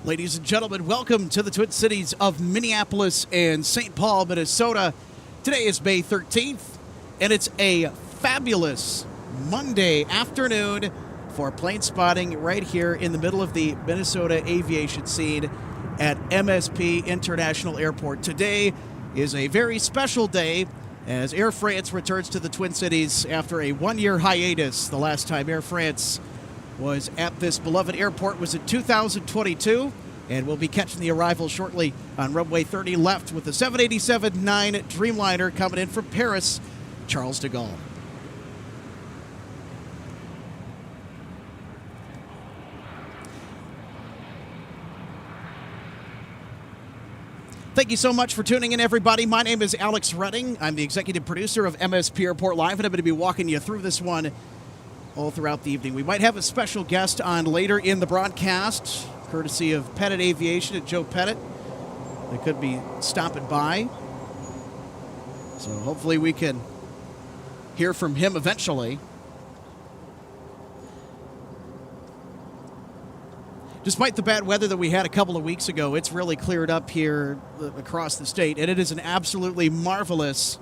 Ladies and gentlemen, welcome to the Twin Cities of Minneapolis and St. Paul, Minnesota. Today is May 13th, and it's a fabulous Monday afternoon for plane spotting right here in the middle of the Minnesota aviation scene at MSP International Airport. Today is a very special day as Air France returns to the Twin Cities after a one-year hiatus. The last time Air France was at this beloved airport was in 2022, and we'll be catching the arrival shortly on runway 30 left with the 787-9 Dreamliner coming in from Paris, Charles de Gaulle. Thank you so much for tuning in, everybody. My name is Alex Redding. I'm the executive producer of MSP Airport Live, and I'm going to be walking you through this one all throughout the evening. We might have a special guest on later in the broadcast, courtesy of Pettit Aviation and Joe Pettit. They could be stopping by. So hopefully we can hear from him eventually. Despite the bad weather that we had a couple of weeks ago, it's really cleared up here across the state, and it is an absolutely marvelous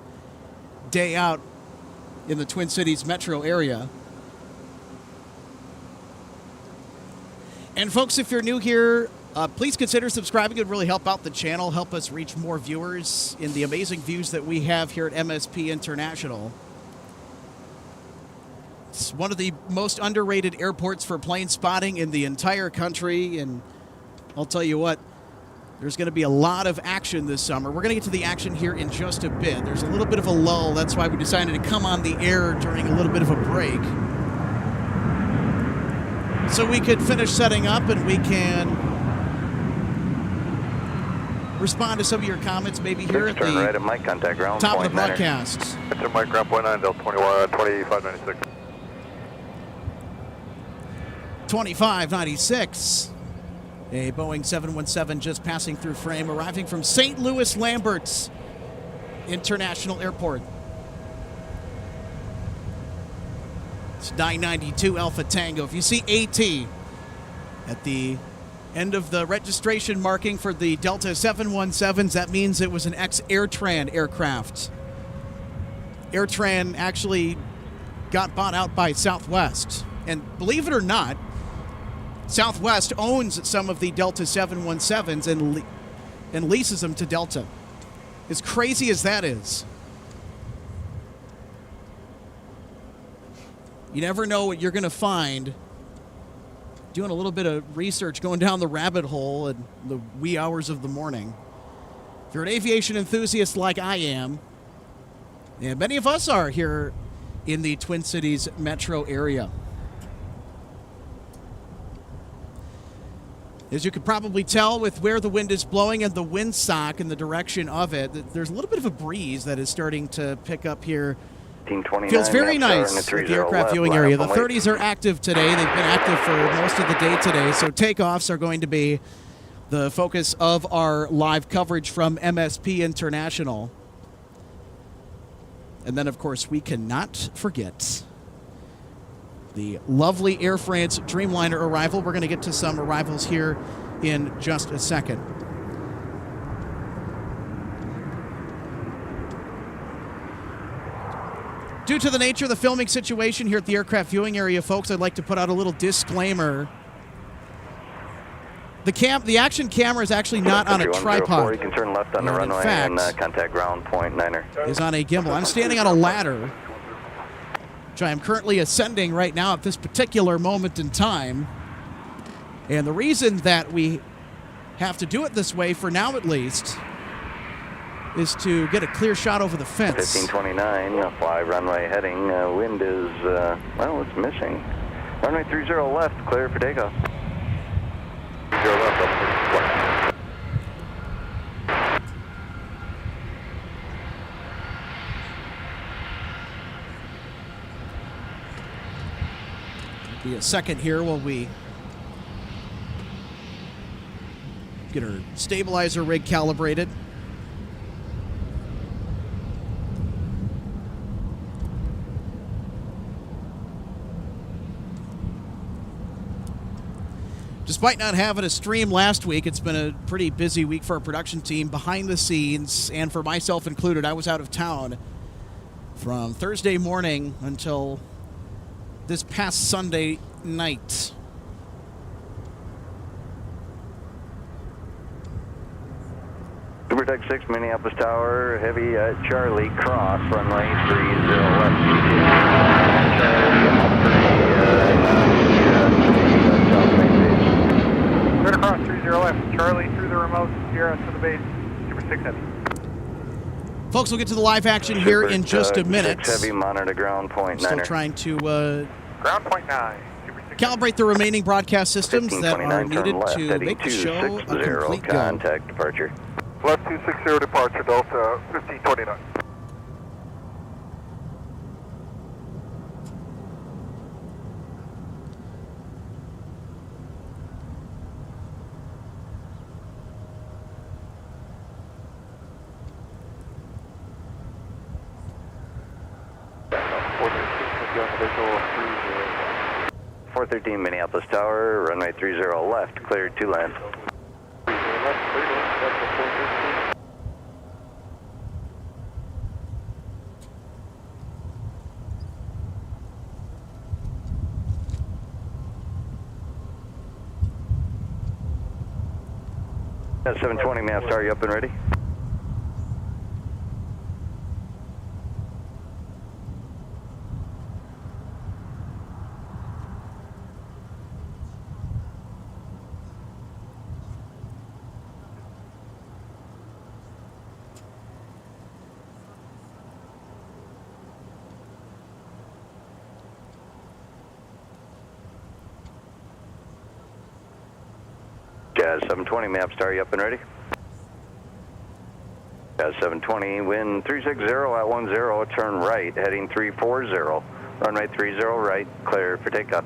day out in the Twin Cities metro area. And folks, if you're new here, please consider subscribing. It would really help out the channel, help us reach more viewers in the amazing views that we have here at MSP International. It's one of the most underrated airports for plane spotting in the entire country, and I'll tell you what, there's going to be a lot of action this summer. We're going to get to the action here in just a bit. There's a little bit of a lull. That's why we decided to come on the air during a little bit of a break, so we could finish setting up and we can respond to some of your comments maybe here at the right at Mike, contact ground, top of the broadcast. It's a Mike, ground point 9, Del 2596. 2596. A Boeing 717 just passing through frame, arriving from St. Louis Lambert's International Airport. It's 992 Alpha Tango. If you see AT at the end of the registration marking for the Delta 717s, that means it was an ex-Airtran aircraft. Airtran actually got bought out by Southwest. And believe it or not, Southwest owns some of the Delta 717s and leases them to Delta. As crazy as that is, you never know what you're going to find doing a little bit of research, going down the rabbit hole in the wee hours of the morning. If you're an aviation enthusiast like I am, and many of us are here in the Twin Cities metro area, as you could probably tell with where the wind is blowing and the windsock and the direction of it, there's a little bit of a breeze that is starting to pick up here. Feels very nice at the aircraft viewing area. The 30s are active today. They've been active for most of the day today, so takeoffs are going to be the focus of our live coverage from MSP International. And then, of course, we cannot forget the lovely Air France Dreamliner arrival. We're going to get to some arrivals here in just a second. Due to the nature of the filming situation here at the aircraft viewing area, folks, I'd like to put out a little disclaimer. The action camera is actually not on a tripod. You can turn left on the runway and contact ground point 9er. Is on a gimbal. I'm standing on a ladder, which I am currently ascending right now at this particular moment in time. And the reason that we have to do it this way, for now at least, is to get a clear shot over the fence. 1529, fly runway heading. Wind is, well, it's missing. Runway 30 left, clear for takeoff. 30 left, up. Be a second here while we get our stabilizer rig calibrated. Despite not having a stream last week, it's been a pretty busy week for our production team behind the scenes, and for myself included. I was out of town from Thursday morning until this past Sunday night. SuperTech 6, Minneapolis Tower, heavy Charlie, cross, runway 30 left. Clear across 30 left, Charlie through the remote, Sierra to the base, Super 6 Heavy. Folks, we'll get to the live action here in just a minute. 6 Heavy, monitor ground point 9er. Still trying to ground point 9, Super 6 calibrate the remaining broadcast systems that are needed left, to make the show a complete go. Contact departure. Left 260 departure, Delta 1529. Visual 413 Minneapolis Tower, runway 30 left, cleared to land. At 720, ma'am, are you up and ready? Jazz 720, map star, you up and ready? Jazz 720, wind 360 at 10, turn right, heading 340, runway 30 right, clear for takeoff.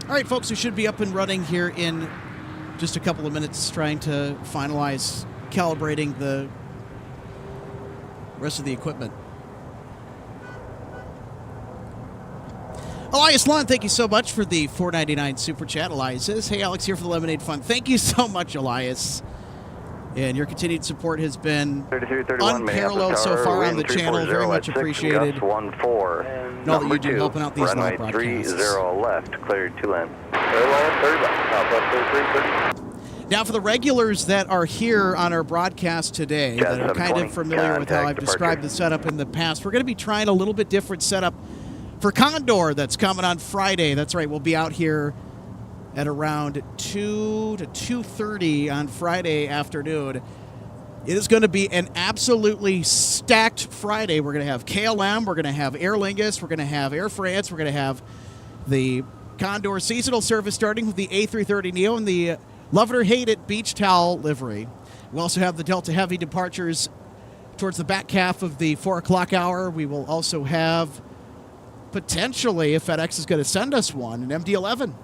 All right, folks, we should be up and running here in just a couple of minutes, trying to finalize calibrating the rest of the equipment. Elias Lund, thank you so much for the $4.99 super chat. Elias says, hey, Alex here for the Lemonade Fund. Thank you so much, Elias. And your continued support has been unparalleled so far on the channel. Very much appreciated. 14. Know that you do helping out these live broadcasts. 30 left, cleared to land. Now, for the regulars that are here on our broadcast today, Jet that are kind 720, of familiar with how I've contact described the setup in the past, we're going to be trying a little bit different setup for Condor that's coming on Friday. That's right, we'll be out here at around 2 to 2:30 on Friday afternoon. It is going to be an absolutely stacked Friday. We're going to have KLM, we're going to have Aer Lingus, we're going to have Air France, we're going to have the Condor seasonal service starting with the A330neo and the Love It or Hate It beach towel livery. We also have the Delta Heavy departures towards the back half of the 4 o'clock hour. We will also have, potentially, if FedEx is going to send us one, an MD-11.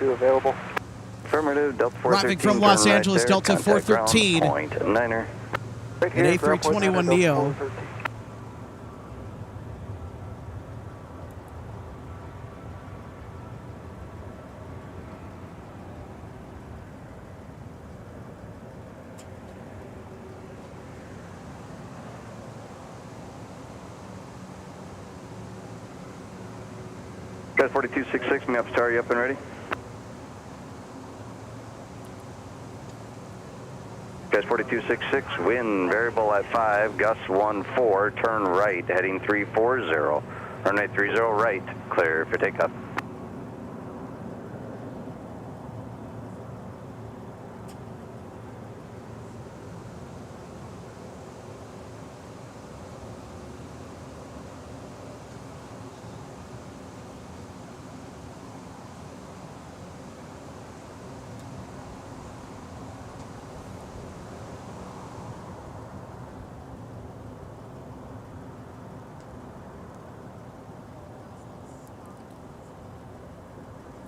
Available. Affirmative, Delta 413. Arriving from Los turn right Angeles, there, Delta contact 413. ground point niner. Right An here, ground point niner, Delta A321neo. 413. Guys 4266, Minneapolis Tower, you up and ready? Guys 4266, wind variable at 5, gust 14, turn right, heading 340. Runway 30 right, clear for takeoff.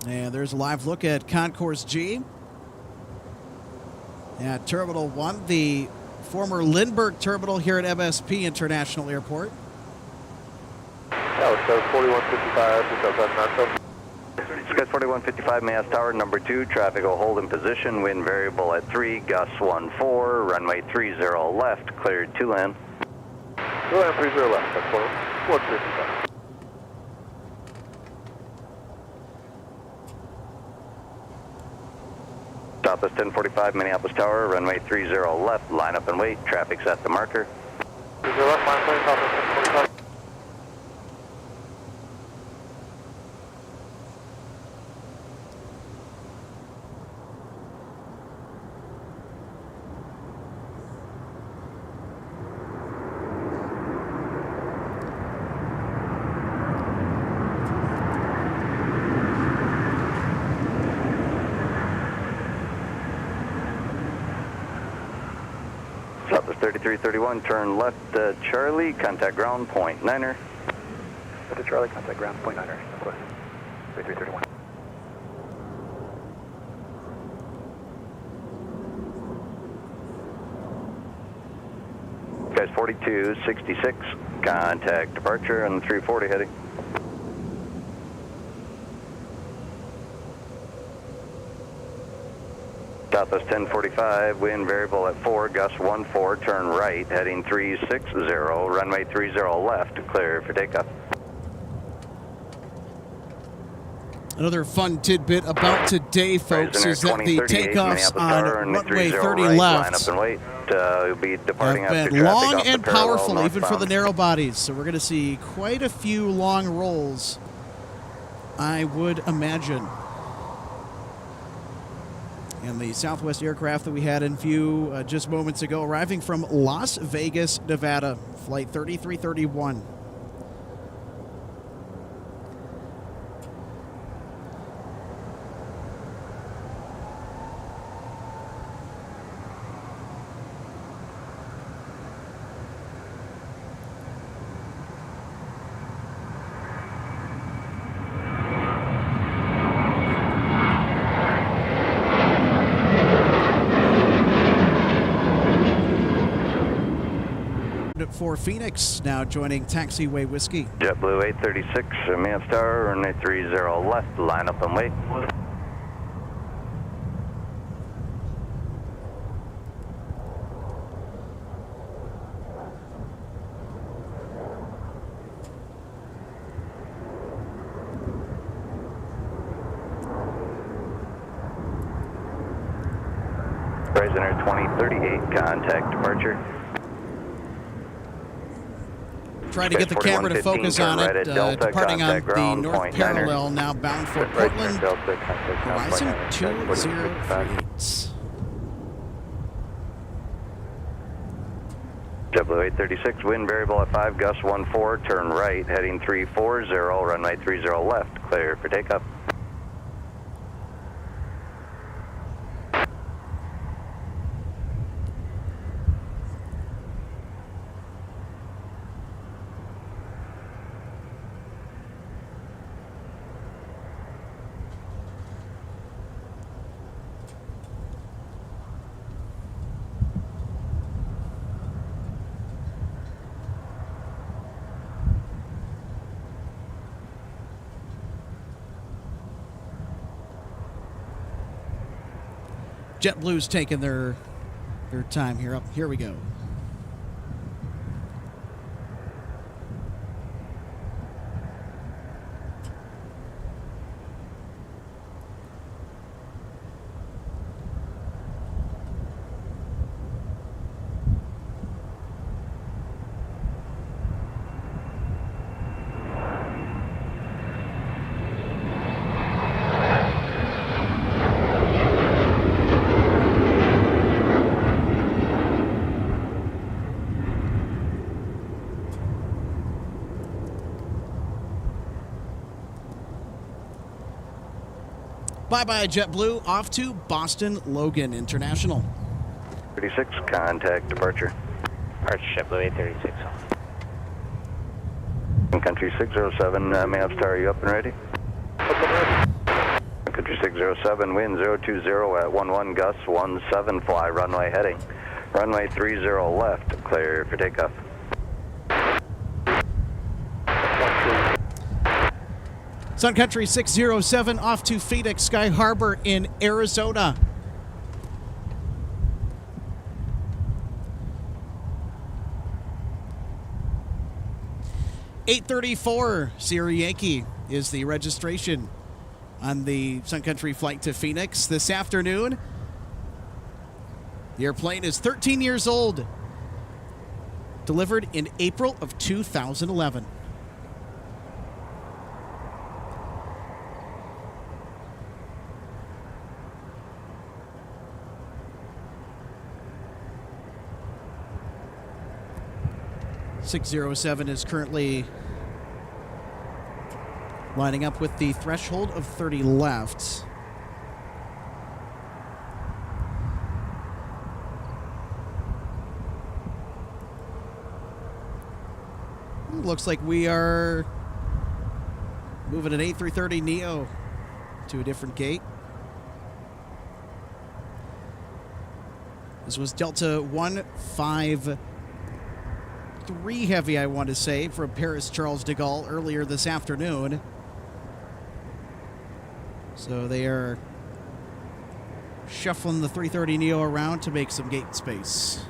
And there's a live look at Concourse G at Terminal 1, the former Lindbergh Terminal here at MSP International Airport. That was 4155, just outside Knoxville. Sky 4155, Mass Tower, number 2, traffic will hold in position, wind variable at 3, gust 14, runway 30 left, cleared to land. 30 left, that's 155. Southwest 1045, Minneapolis Tower, runway 30 left, line up and wait, traffic's at the marker. 30 left, line plane, Southwest 1045. Southwest 3331, turn left, Charlie, contact ground point niner. Delta Charlie, contact ground point niner, Southwest 3331. Guys 4266, contact departure on the 340 heading. Southwest 1045, wind variable at 4, gust 14, turn right, heading 360, runway 30 left, clear for takeoff. Another fun tidbit about today, folks, is that the takeoffs on runway 30 line left up and wait. You'll be departing have after been traffic long off the and parallel powerful, even for the northbound. narrow bodies. So we're going to see quite a few long rolls, I would imagine. And the Southwest aircraft that we had in view just moments ago, arriving from Las Vegas, Nevada, flight 3331. for Phoenix, now joining Taxiway Whiskey. JetBlue 836, Minneapolis Tower, runway 30 left, line up and wait. Center 2038, contact departure. Trying to get the camera to focus on it, departing on the north parallel, now bound for Portland, Horizon 208. JetBlue 836, wind variable at 5, gust 14, turn right, heading 340, runway 30 left, clear for takeoff. JetBlue's taking their time here. Here we go. Bye-bye, JetBlue. Off to Boston Logan International. 36, contact departure. Arch JetBlue 836. Country 607, Minneapolis Tower, you up and ready? Country 607, wind 020 at 11, gust 17, fly runway heading. Runway 30 left, clear for takeoff. Sun Country 607 off to Phoenix Sky Harbor in Arizona. $834 Sierra Yankee is the registration on the Sun Country flight to Phoenix this afternoon. The airplane is 13 years old, delivered in April of 2011. .607 is currently lining up with the threshold of 30 left. Looks like we are moving an A330neo to a different gate. This was Delta 153 Heavy, I want to say, from Paris Charles de Gaulle earlier this afternoon. So they are shuffling the 330neo around to make some gate space.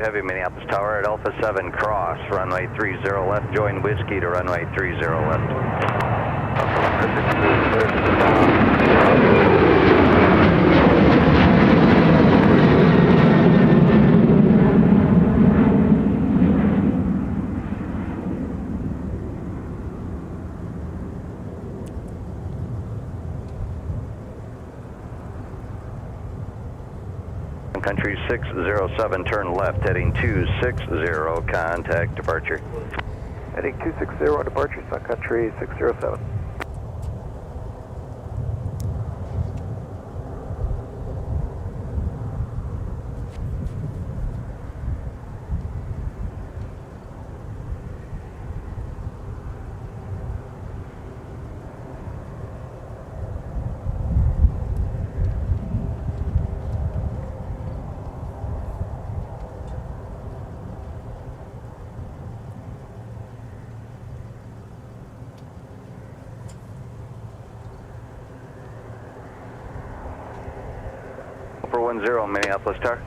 Heavy Minneapolis Tower at Alpha 7, cross, runway 30 left, join Whiskey to runway 30 left. Country 607, turn left, heading 260, contact departure. Heading 260, departure, Sun Country 607. 410 Minneapolis Tower.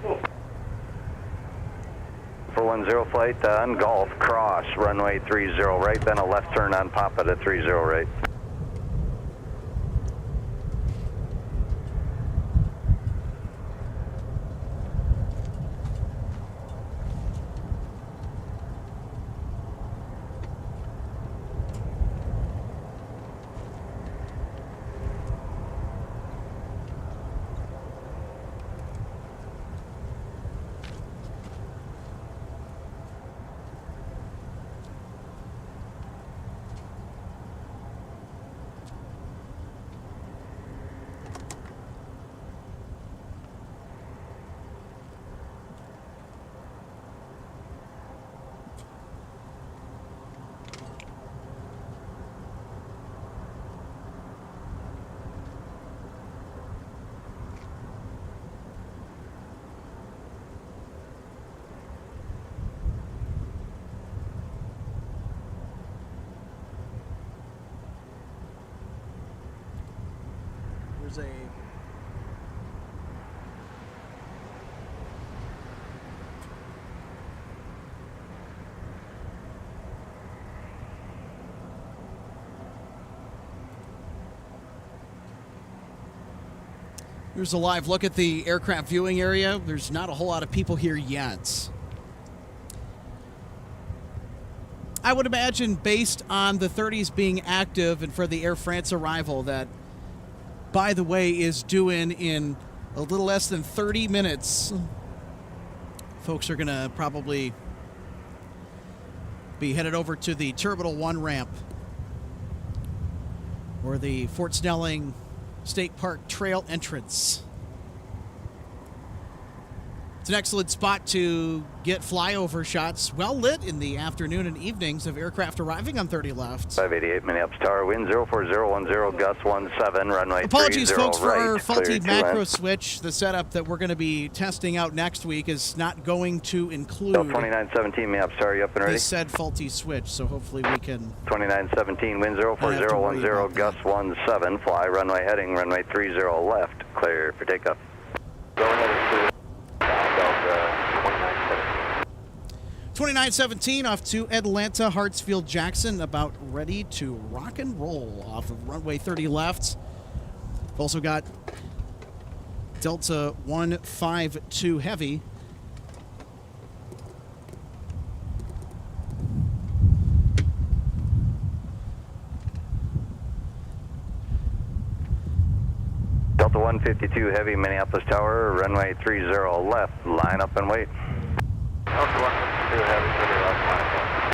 410 flight on Golf, cross, runway 30 right, then a left turn on Papa to 30 right. There's a Here's a live look at the aircraft viewing area. There's not a whole lot of people here yet. I would imagine, based on the 30s being active and for the Air France arrival, that, by the way, is due in a little less than 30 minutes. Folks are going to probably be headed over to the Terminal 1 ramp or the Fort Snelling State Park Trail entrance. It's an excellent spot to get flyover shots, well lit in the afternoon and evenings of aircraft arriving on 30 left. 588 Minneapolis Tower, wind 04010, gust 17, runway 30 Apologies, folks, for our right, faulty clear macro switch. The setup that we're going to be testing out next week is not going to include 2917 Minneapolis Tower, you up and ready? this said faulty switch, so hopefully we can... 2917, wind 04010, gust 17, fly runway heading, runway 30 left, clear for takeoff. Go ahead. 2917 off to Atlanta, Hartsfield, Jackson, about ready to rock and roll off of runway 30 left. We've also got Delta 152 Heavy. Delta 152 Heavy, Minneapolis Tower, runway 30 left, line up and wait. Delta 152 Heavy, 30 left, line up.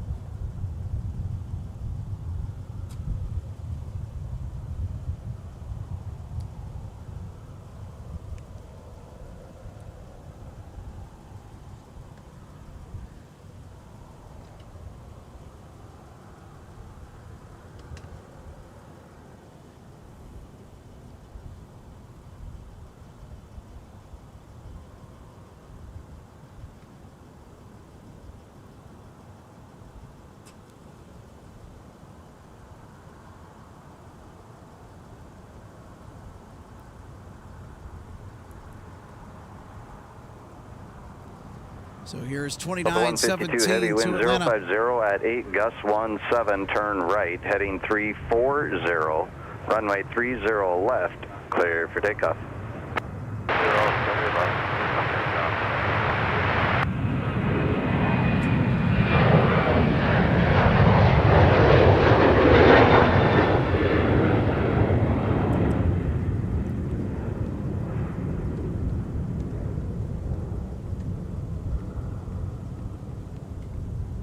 So here's 2917 2917 Heavy, to wind Atlanta. 050 at 8, gust 17, turn right, heading 340, runway 30 left, clear for takeoff. 0,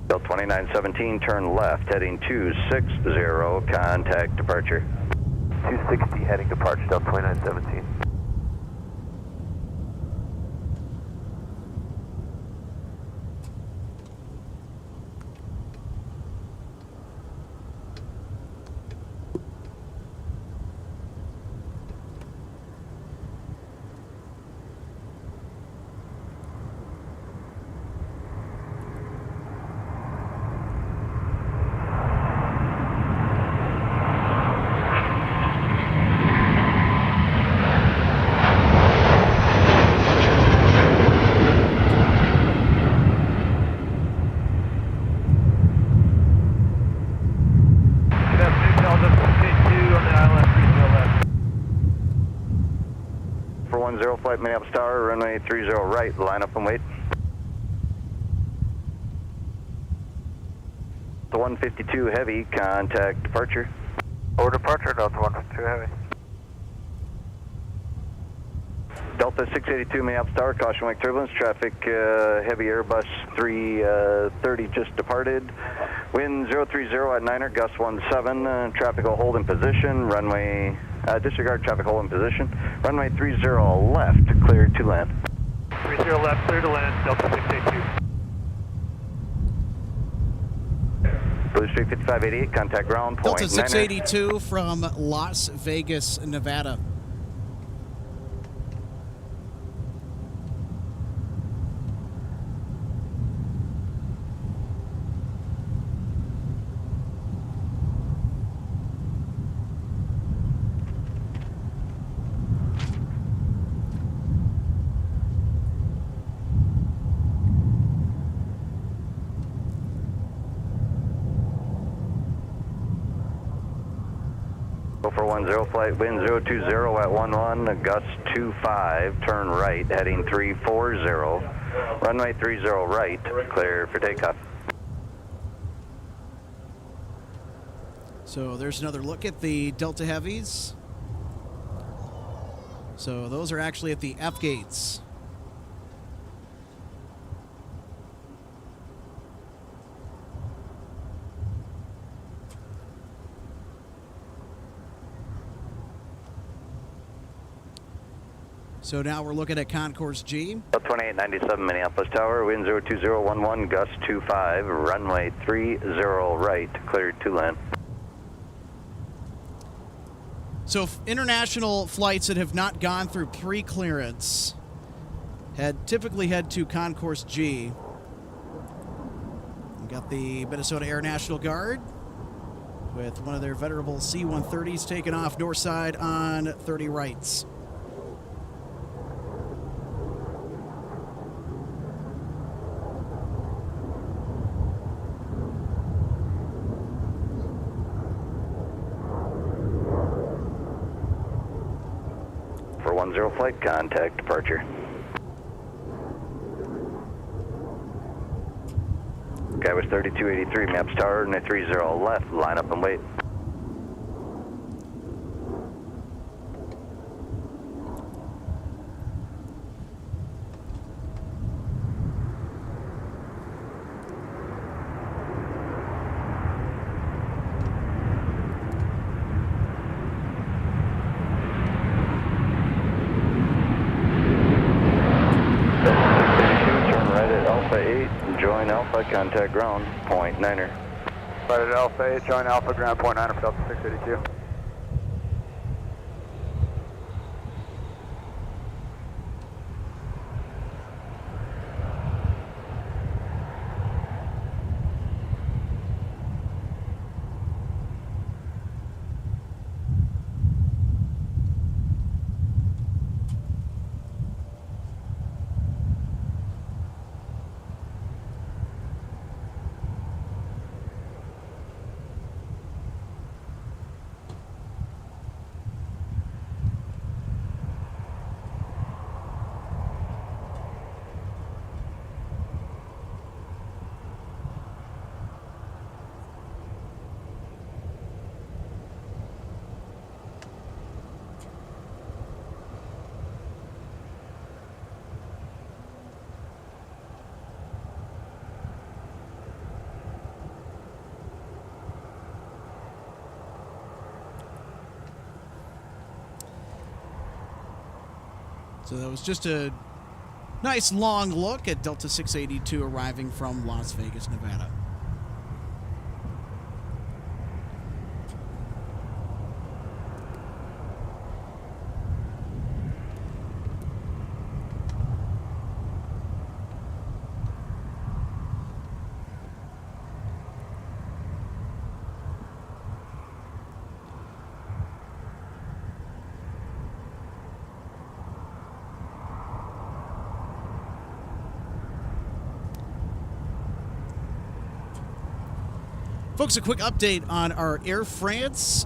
Delta 2917, turn left, heading 260, contact departure. 260, heading departure, Delta 2917. flight, Minneapolis Tower, runway 30 right, line up and wait. The 152 heavy, contact departure. Over departure, Delta 152 heavy. Delta 682 Minneapolis Tower, caution wake turbulence, traffic heavy Airbus 330 just departed. Wind 030 at 9er, gust 17, traffic will hold in position, runway, disregard traffic hold in position. Runway 30 left, cleared to land. 30 left, clear to land, Delta 682. Blue Street 5588, contact ground, point Delta 682 from Las Vegas, Nevada. Go for 10 flight, wind 020 at 11, gust 25, turn right, heading 340, runway 30 right, clear for takeoff. So there's another look at the Delta Heavies. So those are actually at the F gates. So now we're looking at Concourse G. 2897 Minneapolis Tower, wind 02011, gust 25, runway 30 right, cleared to land. So international flights that have not gone through pre-clearance typically head to Concourse G. We got the Minnesota Air National Guard with one of their venerable C-130s taking off north side on 30 rights. For 10 flight, contact departure. Guy was 3283, Maps Tower, and 30 left, line up and wait. Turn right at Alpha 8, join Alpha, contact ground, point 9er. Right at Alpha 8, join Alpha, ground point 9 for Delta 682. So that was just a nice long look at Delta 682 arriving from Las Vegas, Nevada. Folks, a quick update on our Air France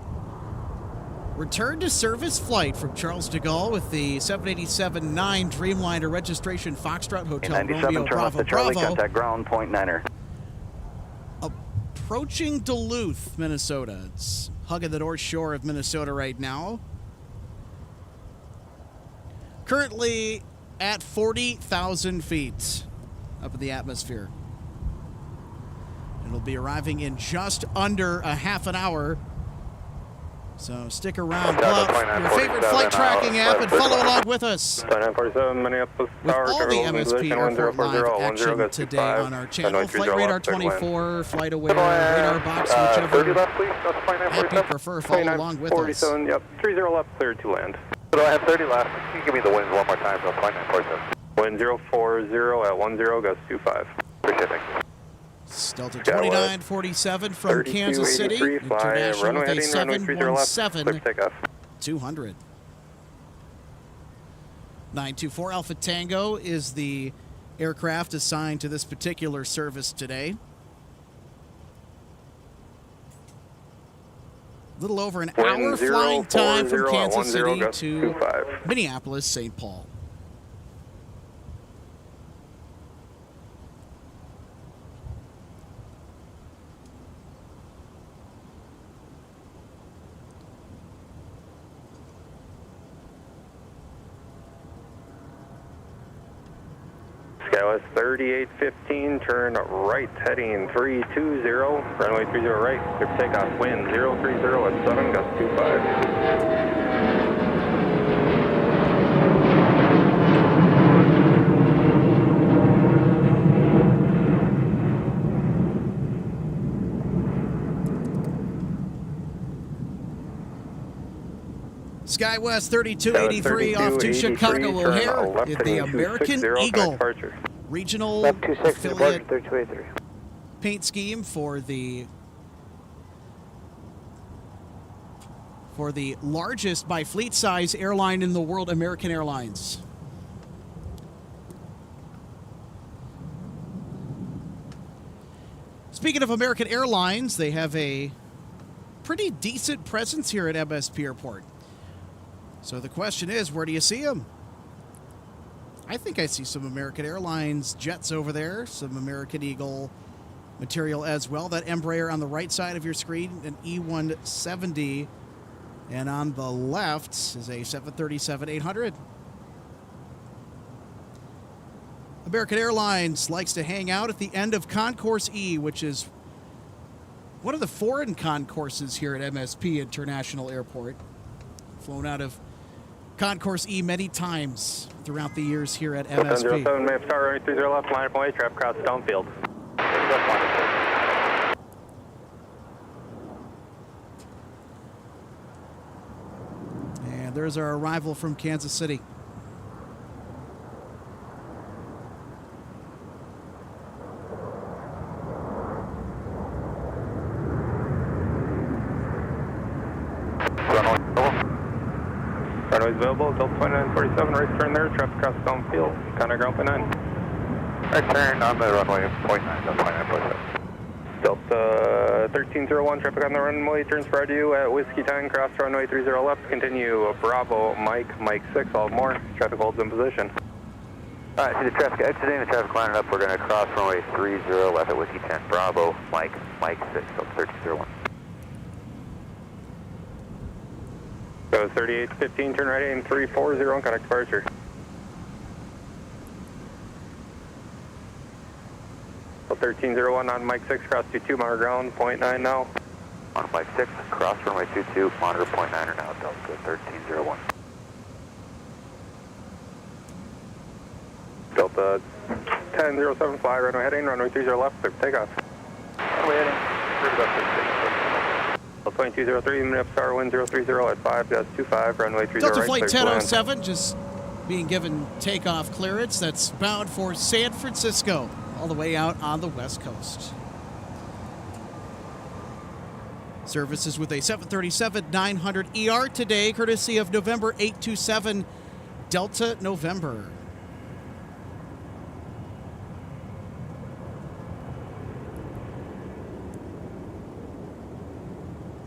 Return to service flight from Charles de Gaulle with the 787-9 Dreamliner registration Foxtrot Hotel 97, Romeo turn left Bravo to Charlie, Bravo. contact ground, point niner. Approaching Duluth, Minnesota. It's hugging the north shore of Minnesota right now. Currently at 40,000 feet up in the atmosphere. It'll be arriving in just under a half an hour. So stick around, pull out your favorite flight tracking app and follow along with us. 947 Minneapolis With Tower, all the MSP Airport live action today on our channel. Flight Radar 24, Flight Aware, Radar Box, whichever app you prefer, follow along with us. 47, yep, 30 left, clear to land. So I have 30 left. Can you give me the winds one more time? So flight 947. Wind 040 at 10, gust 25. Appreciate it. Delta 2947 from Kansas City, international with a 717 200. 924 Alpha Tango is the aircraft assigned to this particular service today. A little over an hour flying time from Kansas City to Minneapolis, St. Paul. Skywest 3815, turn right, heading 320, runway 30 right, clear for takeoff, wind 030 at 7, gust 25. SkyWest 3283 off to Chicago O'Hare is the American Eagle regional affiliate paint scheme for the largest by fleet size airline in the world, American Airlines. Speaking of American Airlines, they have a pretty decent presence here at MSP Airport. So the question is, where do you see them? I think I see some American Airlines jets over there, some American Eagle material as well. That Embraer on the right side of your screen, an E170, and on the left is a 737-800. American Airlines likes to hang out at the end of Concourse E, which is one of the foreign concourses here at MSP International Airport. Flown out of Concourse E many times throughout the years here at MSP. 1007, Minneapolis Tower, 30 left, line up away, traffic cross downfield. And there's our arrival from Kansas City. Runways available, Delta 2947, right turn there, traffic cross downfield, contact ground point 9. Right turn on the runway, point 9, Delta 2947. Delta 1301, traffic on the runway, turns for RDU at Whiskey 10, cross runway 30 left, continue Bravo, Mike 6, all more, traffic holds in position. Alright, see the traffic exiting, the traffic lining up, we're going to cross runway 30 left at Whiskey 10, Bravo, Mike 6, Delta 1301. So 3815, turn right in 340, on contact departure. So 1301 on Mike 6, cross 22, monitor ground, point 9 now. On Mike 6, cross runway 22, monitor point 9 now, Delta 1301. Delta 1007, fly runway heading, runway 30 left, clear for takeoff. Runway heading, clear to Delta 2203, Minneapolis Tower, wind 030 at 5, gust 25, runway 30 Delta right, Flight clear to land. 1007 just being given takeoff clearance. That's bound for San Francisco, all the way out on the West Coast. Services with a 737-900 ER today, courtesy of November 827 Delta November.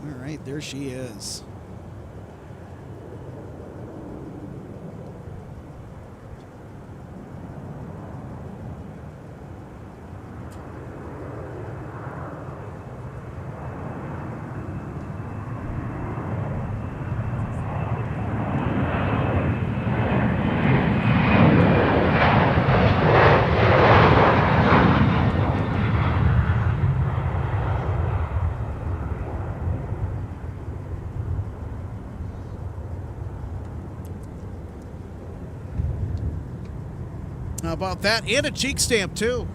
All right, there she is. How about that? And a cheek stamp, too.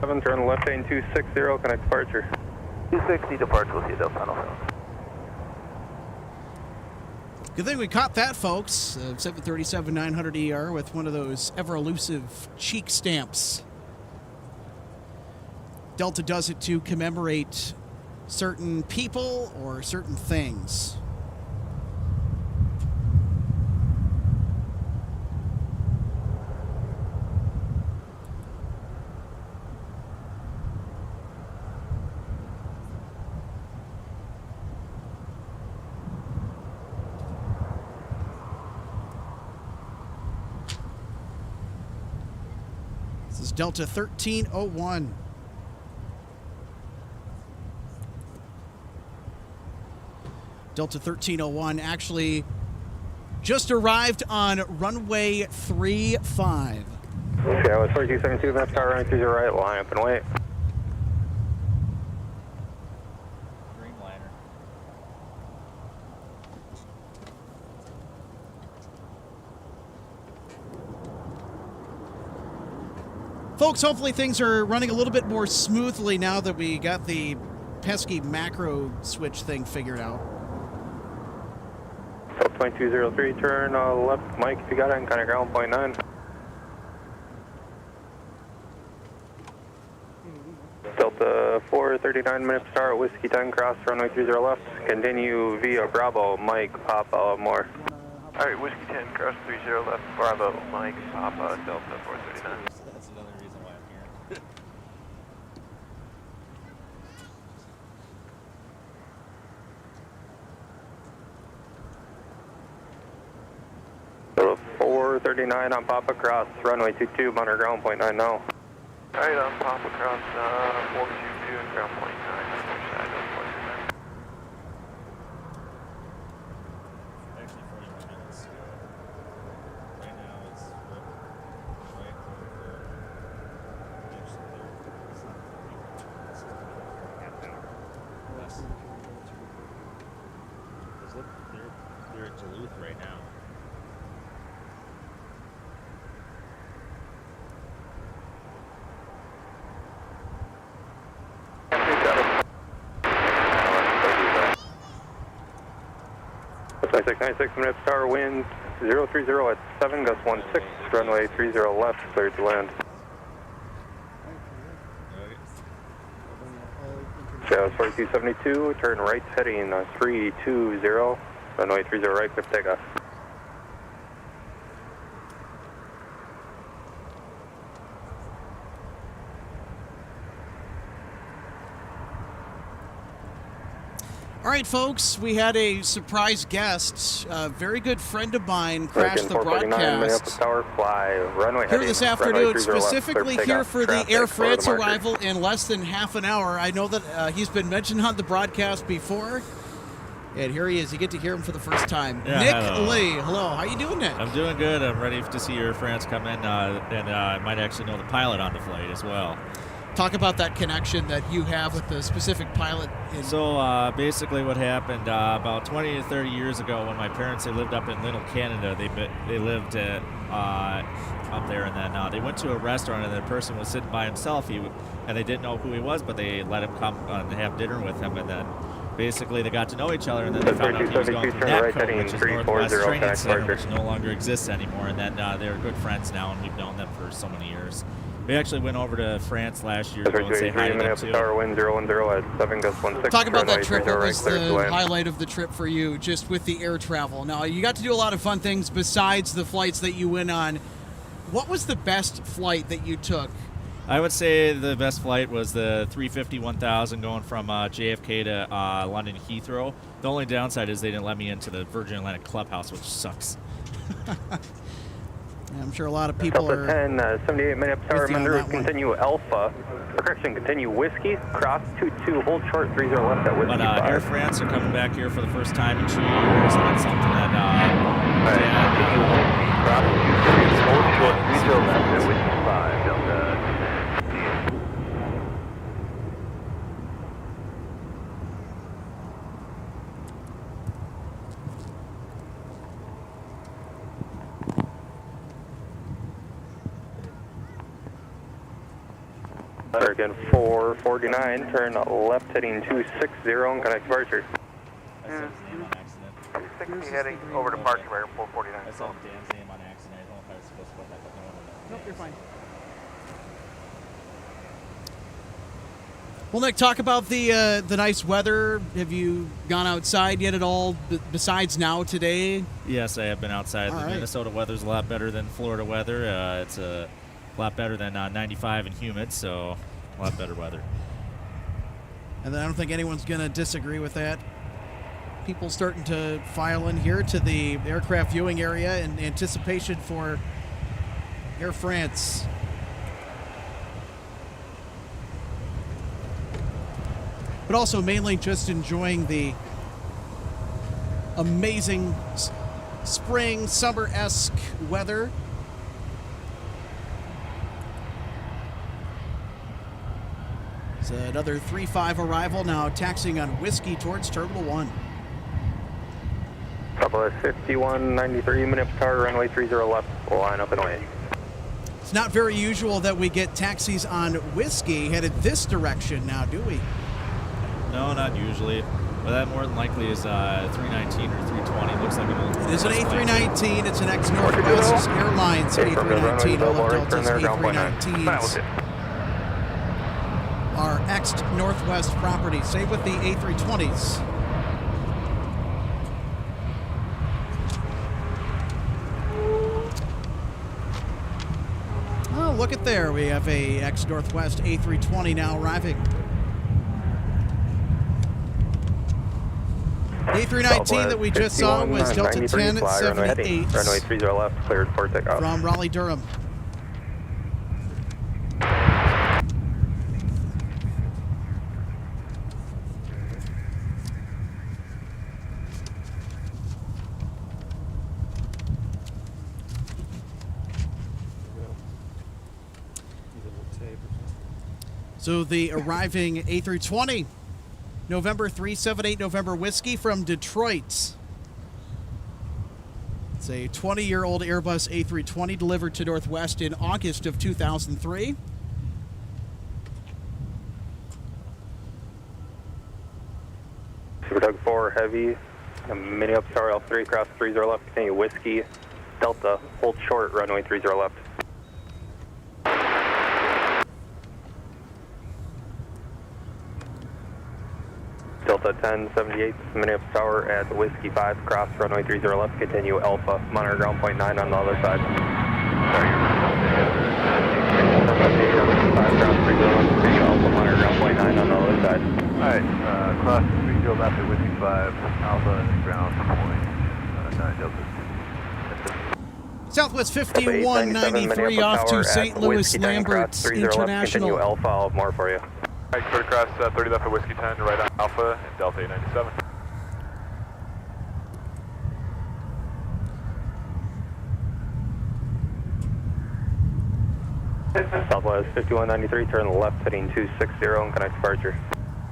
Turn left lane 260, connect departure. 260 departure, we'll see you, Del Final. Good thing we caught that, folks. 737-900 ER with one of those ever-elusive cheek stamps. Delta does it to commemorate certain people or certain things. This is Delta 1301. Delta 1301 actually just arrived on runway 35. Okay, I was 4272, left tower running 30 right, line up and wait. Dreamliner. Folks, hopefully things are running a little bit more smoothly now that we got the pesky macro switch thing figured out. 2203, turn left, Mike, if you got it, and kind of ground, 0.9. Delta 439 minutes start, Whiskey 10, cross runway 30 left, continue via Bravo, Mike, Papa, more. Alright, Whiskey 10, cross 30 left, Bravo, Mike, Papa, Delta 439. That's another reason why I'm here. Delta 439 on Papa, cross runway 22, monitor ground, 0.9 now. Alright, on Papa cross 422 and ground 0.9 on your side of 439. Actually, 41 minutes. Right now, it's right over the beach there. It's not 40. It's half hour. Less. Because look, they're at Duluth right now. It's 96 minutes, tower wind 030 at 7, gust 16, runway 30 left, cleared to land. Sales 4272, turn right heading 320, runway 30 right, clear for takeoff. All right, folks, we had a surprise guest. A very good friend of mine crashed the broadcast Tower, fly, runway here heading, this runway afternoon, 30 left, specifically clear for here takeoff. for the Traffic Air for the France marker. arrival in less than half an hour. I know that he's been mentioned on the broadcast before, and here he is. You get to hear him for the first time. Yeah, Nick hello. Lee, hello. How you doing, Nick? I'm doing good. I'm ready to see Air France come in, and I might actually know the pilot on the flight as well. Talk about that connection that you have with the specific pilot. So basically what happened about 20 to 30 years ago when my parents, they lived up in Little, Canada. They lived up there, and then they went to a restaurant, and the person was sitting by himself, and they didn't know who he was, but they let him come and have dinner with him, and then basically they got to know each other, and then they found out he was going through NAPCO, which is Northwest Training Center, which no longer exists anymore, and then they're good friends now, and we've known them for so many years. We actually went over to France last year to go and say hi to them, too. Tower wind 010 at 7, gust 16. Talk about that trip. What right, was clear to the land. highlight of the trip for you, just with the air travel? Now, you got to do a lot of fun things besides the flights that you went on. What was the best flight that you took? I would say the best flight was the 350-1000 going from JFK to London Heathrow. The only downside is they didn't let me into the Virgin Atlantic Clubhouse, which sucks. I'm sure a lot of people Delta are 10, 78 minutes tower with you on under, that one. continue Alpha, correction, continue Whiskey, cross 22, hold short 30 left at Whiskey But 5. Air France are coming back here for the first time in 2 years, and that's something that Continue Whiskey, cross 22, hold short 30 left at Whiskey 5, Delta. American 449, turn left heading 260 and connect departure. I said his name on accident. 260 heading over to Park American I 449. said Dan's name on accident. I don't know if I was supposed to put that, but no one knows. Nope, you're fine. Well, Nick, talk about the nice weather. Have you gone outside yet at all, besides now today? Yes, I have been outside. All The right. Minnesota weather's a lot better than Florida weather. It's a lot better than 95 and humid, so a lot better weather. And I don't think anyone's going to disagree with that. People starting to file in here to the aircraft viewing area in anticipation for Air France. But also mainly just enjoying the amazing spring, summer-esque weather. It's another 3-5 arrival now, taxiing on Whiskey towards Terminal 1. Southwest 5193, Minneapolis Tower, runway 30 left, line up and away. It's not very usual that we get taxis on Whiskey headed this direction now, do we? No, not usually. But that more than likely is 319 or 320. Looks like an old. It is an A319. It's an ex-Northwest Airlines A319. All of Delta's A319s are ex-Northwest property. Same with the A320s. Oh, look at there. We have a ex-Northwest A320 now arriving. The A319 that we just saw was Delta 1078 runway 30 left, cleared for takeoff. from Raleigh-Durham. So the arriving A320, November 378, November Whiskey from Detroit. It's a 20-year-old Airbus A320 delivered to Northwest in August of 2003. Super Tug 4 Heavy, Minneapolis Tower Alpha 3, cross 30 left, continue Whiskey, Delta, hold short, runway 30 left. Delta 1078, Minneapolis Tower at Whiskey 5, cross runway 30 left, continue Alpha, monitor ground point 9 on the other side. Cross 30 left, continue Alpha, monitor ground point 9 on the other side. Alright, cross 30 left at Whiskey 5, Alpha, ground point 9 Delta. Southwest 5193 off to St. Louis Lambert's Continue International. Alpha, I'll have more for you. Alright, clear across 30 left at Whiskey 10, right on Alpha and Delta 897. Southwest 5193, turn left heading 260 and connect departure.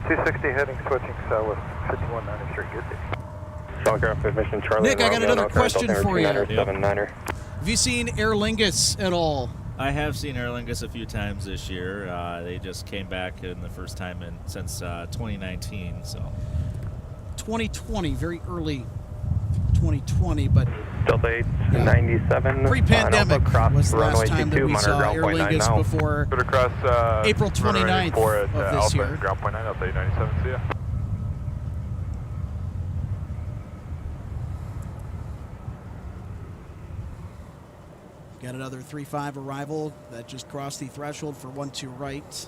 260 heading, switching southwest 5193, good day. Telegraph admission Charlie. Nick, I got another question for you. 79er. Have you seen Aer Lingus at all? I have seen Aer Lingus a few times this year. They just came back in the first time since 2019. So 2020, very early 2020, but Delta 897. pre-pandemic was the last time that we monitor saw ground Aer point 9 Lingus now. before Clear across April runway 29th 4 at of this Alpha year. and ground point 9, Delta 897, see ya. Got another 3-5 arrival that just crossed the threshold for 1-2 right.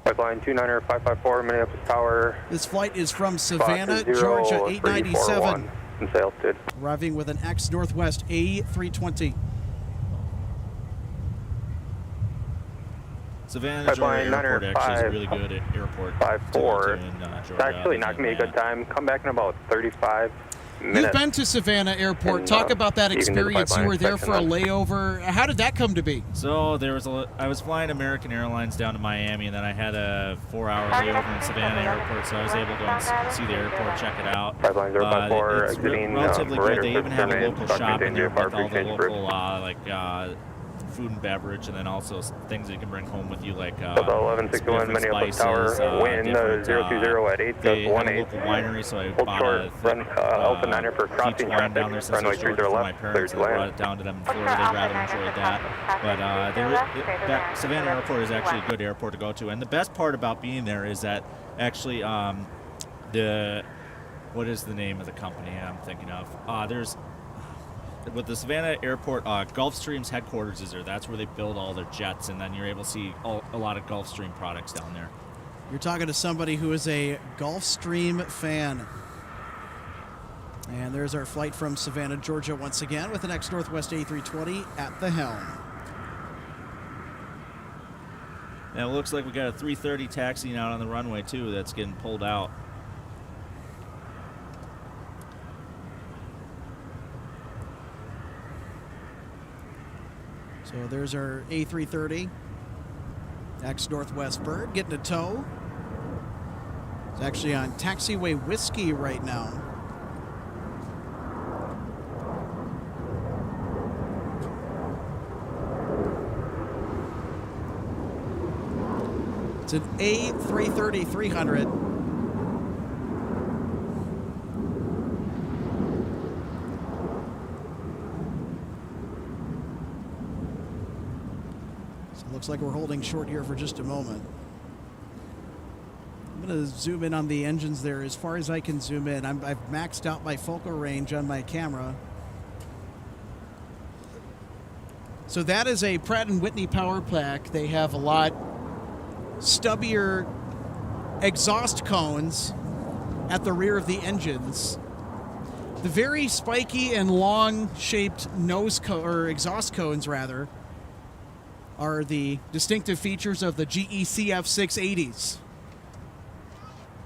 Pipeline 29er 554, Minneapolis Tower. This flight is from Savannah, Fox 0, Georgia, 341 897, in sales, dude. arriving with an ex-Northwest A320. Savannah, Pipeline Georgia Airport 9er actually is really good at airport. 54. in, It's Georgia, actually not going to be a good time. Come back in about 35 minutes. You've been to Savannah Airport. And, Talk about that you can do the experience. You pipeline were there for a inspection layover. How did that come to be? So I was flying American Airlines down to Miami, and then I had a 4-hour layover in Savannah Airport, so I was able to go and see the airport, check it out. Pipeline 054, It's exiting relatively good. They even have a Radar local system shop in and there with all the change bridge. local food and beverage, and then also things that you can bring home with you, like 1161 different Minneapolis spices, Tower, wind different, 020 at 8, they have a 18. local winery, so I Hold bought short, a run Alpha 9er for peach crossing wine traffic, down there since I runway was short 30 for my left, parents, and I cleared to brought land. it down to them in Florida. They rather enjoyed that. But that Savannah Airport is actually a good airport to go to, and the best part about being there is that actually what is the name of the company I'm thinking of? There's with the Savannah Airport, Gulfstream's headquarters is there. That's where they build all their jets, and then you're able to see a lot of Gulfstream products down there. You're talking to somebody who is a Gulfstream fan. And there's our flight from Savannah, Georgia, once again, with the next Northwest A320 at the helm. Now it looks like we got a 330 taxiing out on the runway, too, that's getting pulled out. So there's our A330, ex-Northwest bird, getting a tow. It's actually on taxiway Whiskey right now. It's an A330-300. Looks like we're holding short here for just a moment. I'm going to zoom in on the engines there as far as I can zoom in. I've maxed out my focal range on my camera. So that is a Pratt & Whitney power pack. They have a lot stubbier exhaust cones at the rear of the engines. The very spiky and long-shaped exhaust cones, rather, are the distinctive features of the GECF 680s.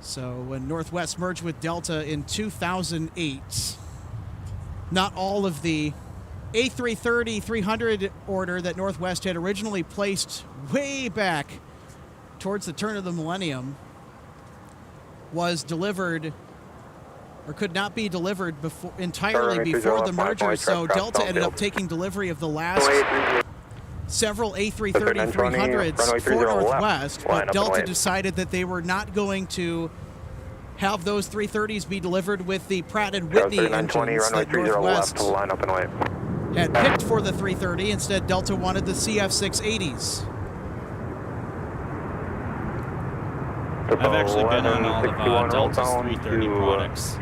So when Northwest merged with Delta in 2008, not all of the A330-300 order that Northwest had originally placed way back towards the turn of the millennium was delivered or could not be delivered entirely before the merger. So Delta ended up taking delivery of the last several A330-300s for Northwest, but Delta decided that they were not going to have those 330s be delivered with the Pratt & Whitney engines that Northwest had picked for the 330. Instead, Delta wanted the CF680s. I've actually been on all of Delta's 330 products.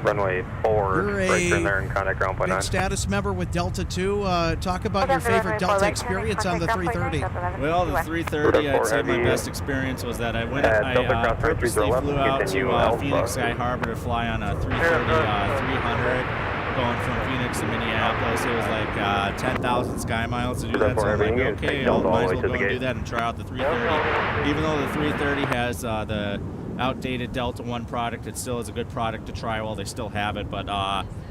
Runway 4, right in there in contact ground point 9. Status member with Delta 2. Talk about your favorite Delta experience on the 330. Well, the 330, I'd say my best experience was that I purposely flew out to Phoenix Sky Harbor to fly on a 330-300 going from Phoenix to Minneapolis. It was like 10,000 sky miles to do that, so I'm like, okay, I might as well go and do that and try out the 330. Even though the 330 has the outdated Delta 1 product, it still is a good product to try while they still have it, but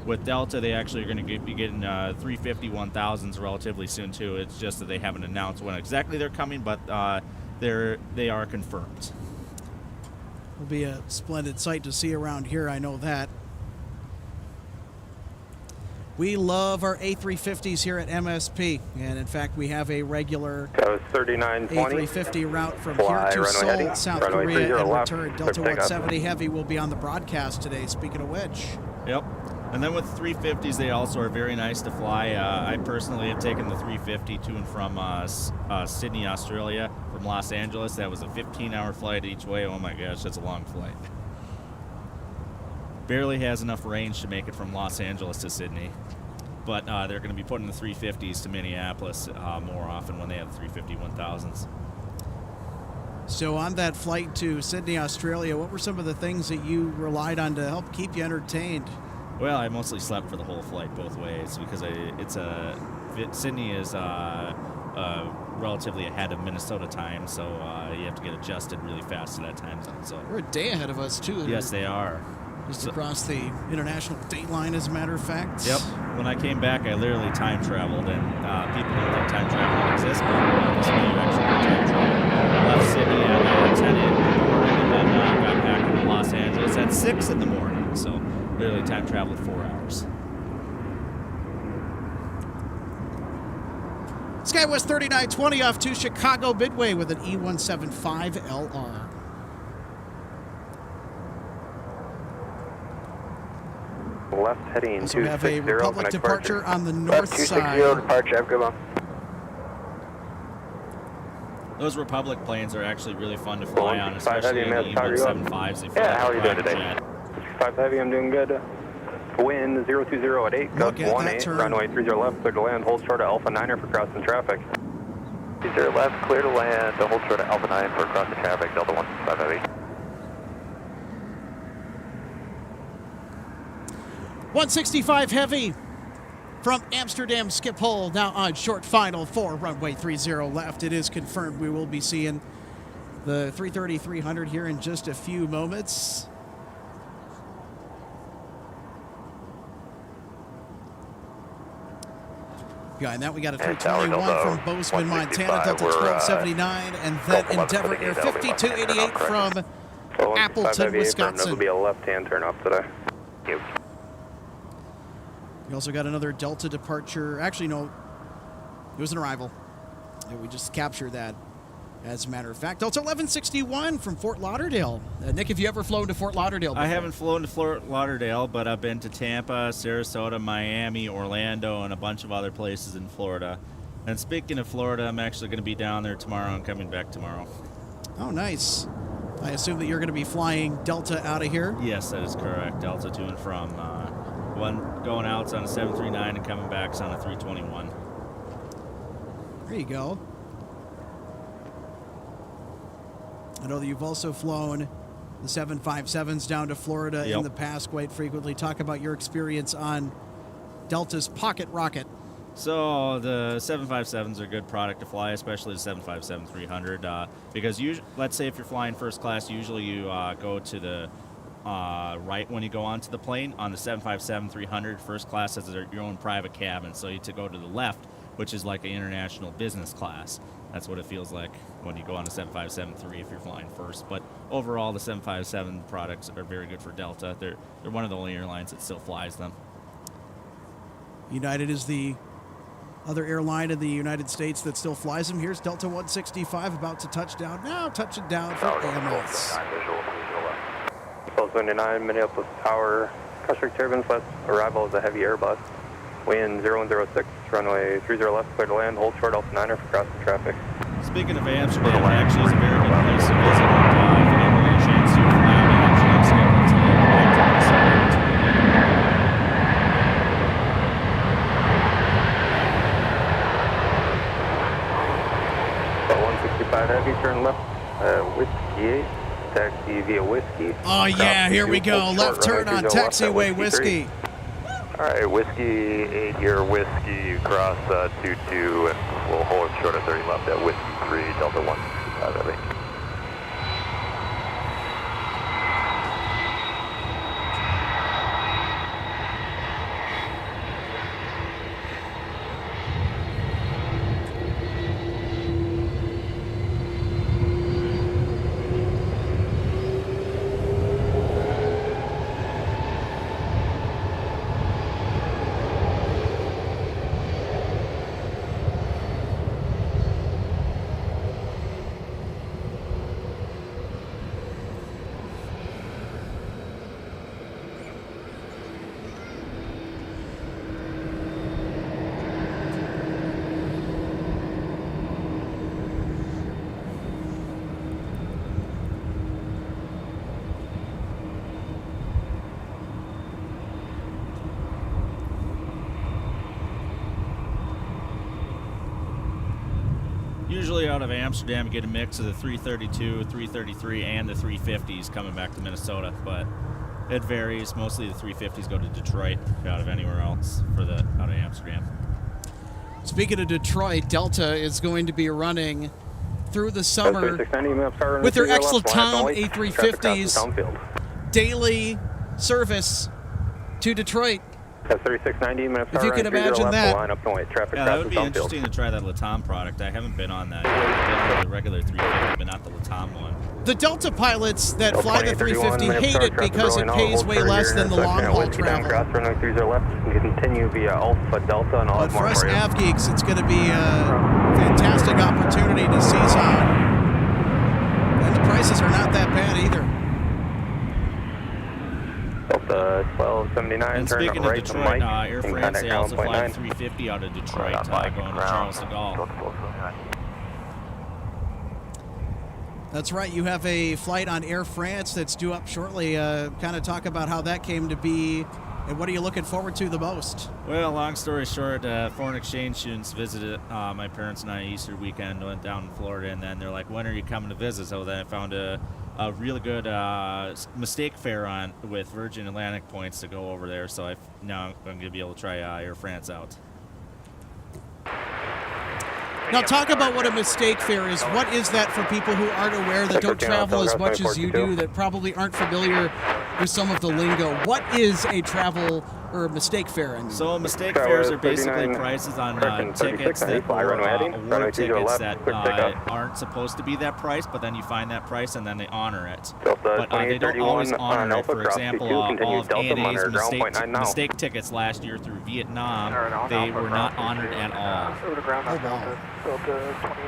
with Delta, they actually are going to be getting 350-1000s relatively soon, too. It's just that they haven't announced when exactly they're coming, but they are confirmed. Will be a splendid sight to see around here, I know that. We love our A350s here at MSP, and in fact, we have a regular A350 route from here to Seoul, South Korea, and return. Delta 170 Heavy will be on the broadcast today, speaking of which. Yep. And then with 350s, they also are very nice to fly. I personally have taken the 350 to and from Sydney, Australia, from Los Angeles. That was a 15-hour flight each way. Oh my gosh, that's a long flight. Barely has enough range to make it from Los Angeles to Sydney. But they're going to be putting the 350s to Minneapolis more often when they have 350-1000s. So on that flight to Sydney, Australia, what were some of the things that you relied on to help keep you entertained? Well, I mostly slept for the whole flight both ways because Sydney is relatively ahead of Minnesota time, so you have to get adjusted really fast to that time zone. So they're a day ahead of us, too. Yes, they are. Just across the international date line, as a matter of fact. Yep. When I came back, I literally time traveled, and people don't think time travel exists, but this way you actually time travel. Left Sydney at 10 in the morning, and then got back into Los Angeles at 6 in the morning. So literally time traveled 4 hours. SkyWest 3920 off to Chicago Midway with an E175LR. Left heading So we have a 260 Republic for departure on the Left north 260 side. departure, have a good one. Those Republic planes are actually really fun to fly on, Five especially Heavy, in the may I talk you up? E175s. They fly Yeah, how are like you a doing today? private jet. 5 Heavy, I'm doing good. Wind 020 at 8, Look gust at 18, that turn. runway 30 left, clear to land, hold short of Alpha 9er for crossing traffic. 30 left, clear to land, hold short of Alpha 9 for crossing traffic, Delta 1, 5 Heavy. 165 Heavy from Amsterdam Schiphol, now on short final for runway 30 left. It is confirmed we will be seeing the 330-300 here in just a few moments. Behind that, we got a 321 from Bozeman, Montana, Delta 1279, and then Endeavor Air 5288 from Appleton, Wisconsin. This will be a left-hand turn off today. We also got another Delta departure. Actually, no, it was an arrival. And we just captured that, as a matter of fact. Delta 1161 from Fort Lauderdale. Nick, have you ever flown to Fort Lauderdale before? I haven't flown to Fort Lauderdale, but I've been to Tampa, Sarasota, Miami, Orlando, and a bunch of other places in Florida. And speaking of Florida, I'm actually going to be down there tomorrow and coming back tomorrow. Oh, nice. I assume that you're going to be flying Delta out of here? Yes, that is correct. Delta to and from. One going out's on a 739 and coming back's on a 321. There you go. I know that you've also flown the 757s down to Florida in the past quite frequently. Talk about your experience on Delta's Pocket Rocket. So the 757s are a good product to fly, especially the 757-300, because let's say if you're flying first class, usually you go to the right when you go onto the plane. On the 757-300, first class has your own private cabin, so you to go to the left, which is like an international business class. That's what it feels like when you go on a 757-3 if you're flying first. But overall, the 757 products are very good for Delta. They're one of the only airlines that still flies them. United is the other airline in the United States that still flies them. Here's Delta 165 about to touch down. Now touching down for AMS. 1229 Minneapolis Tower, Cushwick Turbines, left arrival is a heavy Airbus. Wind 006, runway 30 left, clear to land, hold short Alpha 9er for crossing traffic. Speaking of Amsterdam, it actually is a very good place to visit. If you ever get a chance to fly out of Amsterdam, scheduled to back to Minnesota. About 165 heavy, turn left, Whiskey 8, taxi via Whiskey. Oh, yeah, here we go. Left turn on taxiway Whiskey. All right, Whiskey 8, your Whiskey, cross 22, and we'll hold short of 30 left at Whiskey 3, Delta 165, I think. Usually out of Amsterdam, you get a mix of the 332, 333, and the 350s coming back to Minnesota, but it varies. Mostly the 350s go to Detroit out of anywhere else for the out of Amsterdam. Speaking of Detroit, Delta is going to be running through the summer with their Exelton A350s daily service to Detroit. That's 3690 minutes. If you can imagine that. Line up point. Traffic Yeah, that would be interesting to try that Latam product. I haven't been on that yet. I've been on the regular 350, but not the Latam one. The Delta pilots that fly the 350 hate it because it pays way less than the long-haul travel. Cross runway 30 left, continue via Alpha Delta and all. But for us Av geeks, it's going to be fantastic opportunity to seize on. And the prices are not that bad either. Delta 1279, And turn speaking of right to Detroit, Mike. Airfrance, they also fly 9. 350 out of Detroit going to Charles de Gaulle. That's right. You have a flight on Air France that's due up shortly. Kind of talk about how that came to be, and what are you looking forward to the most? Well, long story short, foreign exchange students visited my parents and I Easter weekend, went down in Florida, and then they're like, when are you coming to visit? So then I found a really good mistake fare on with Virgin Atlantic points to go over there. So now I'm going to be able to try Air France out. Now, talk about what a mistake fare is. What is that for people who aren't aware, that don't travel as much as you do, that probably aren't familiar with some of the lingo? What is a travel or mistake fare? So mistake fares are basically prices on tickets that award tickets that aren't supposed to be that price, but then you find that price and then they honor it. But they don't always honor it. For example, all of ANA's mistake tickets last year through Vietnam, they were not honored at all. Overall,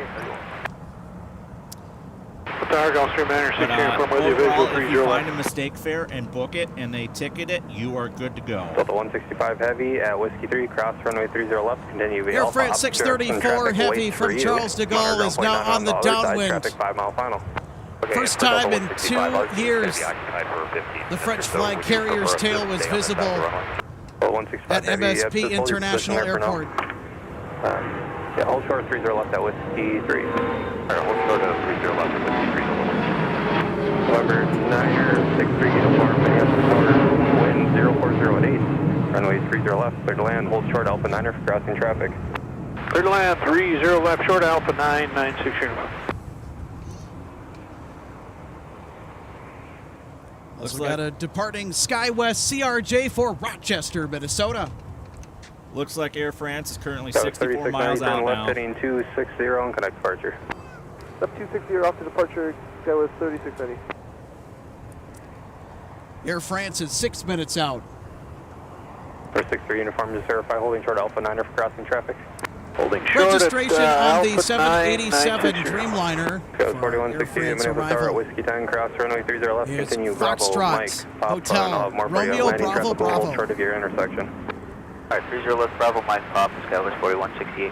if you find a mistake fare and book it and they ticket it, you are good to go. Delta 165 Heavy at Whiskey 3, cross runway 30 left, continue Air France 634 Heavy from Charles de Gaulle is now on the downwind. 5 mile final. First time in 2 years, the French flag carrier's tail was visible at MSP International Airport. Yeah, hold short 30 left at Whiskey 3. Alright, hold short at 30 left at Whiskey 3. November 963 uniform, Minneapolis order, wind 040 at 8. Runway 30 left, clear to land, hold short Alpha 9er for crossing traffic. Clear to land, 30 left, short Alpha 996 uniform. Also got a departing SkyWest CRJ for Rochester, Minnesota. Looks like Air France is currently 64 miles out now. Left heading 260 and connect departure. Left 260 off to departure, SkyWest 3690. Air France is 6 minutes out. 463 uniform, just verify holding short Alpha 9er for crossing traffic. Holding short registration at, on the 787 Dreamliner for Air France arrival. Whiskey 10, cross runway 30 left, It's continue Bravo, Mike, Foxtrot Pop, Hotel, Romeo Bravo Bravo. Short of your intersection. Alright, 30 left Bravo, Mike Pop, SkyWest 4168.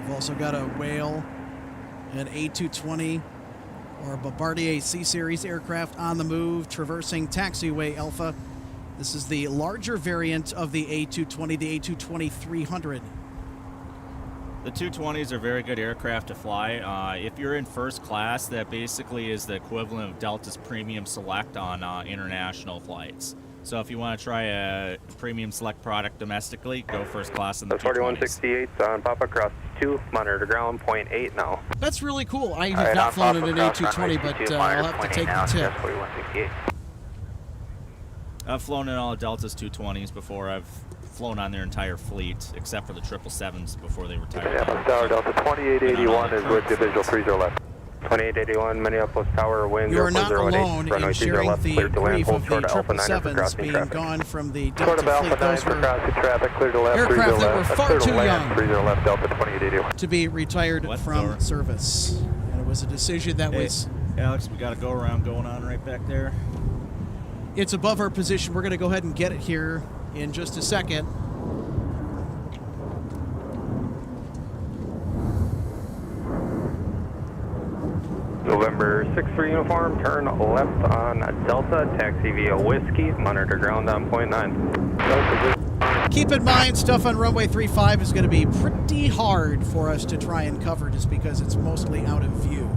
We've also got a Whale, an A220 or Bombardier C-Series aircraft on the move, traversing taxiway Alpha. This is the larger variant of the A220, the A220-300. The 220s are very good aircraft to fly. If you're in first class, that basically is the equivalent of Delta's Premium Select on international flights. So if you want to try a Premium Select product domestically, go first class in the 220s. 4168 on Papa, cross 2, monitor to ground, 0.8 now. That's really cool. I have not flown in an A220, but I'll have to take the tip. 4168. I've flown in all of Delta's 220s before. I've flown on their entire fleet, except for the 777s before they retired. Minneapolis Tower, Delta 2881 is with the visual 30 left. 2881, Minneapolis Tower, wind 040 You're not alone runway in 30 sharing left, the clear to land, grief hold of the short Alpha 9er for 777s crossing being traffic. gone from the Short Delta of Alpha fleet. 9 Those for were crossing traffic, clear to left, aircraft 30 that were left, far clear to too land, young 30 left, Delta 2881. to be retired from service. And it was a decision that was... Alex, we got a go-around going on right back there. It's above our position. We're going to go ahead and get it here in just a second. November 63 uniform, turn left on Delta, taxi via Whiskey, monitor ground on 0.9. Keep in mind, stuff on runway 35 is going to be pretty hard for us to try and cover just because it's mostly out of view.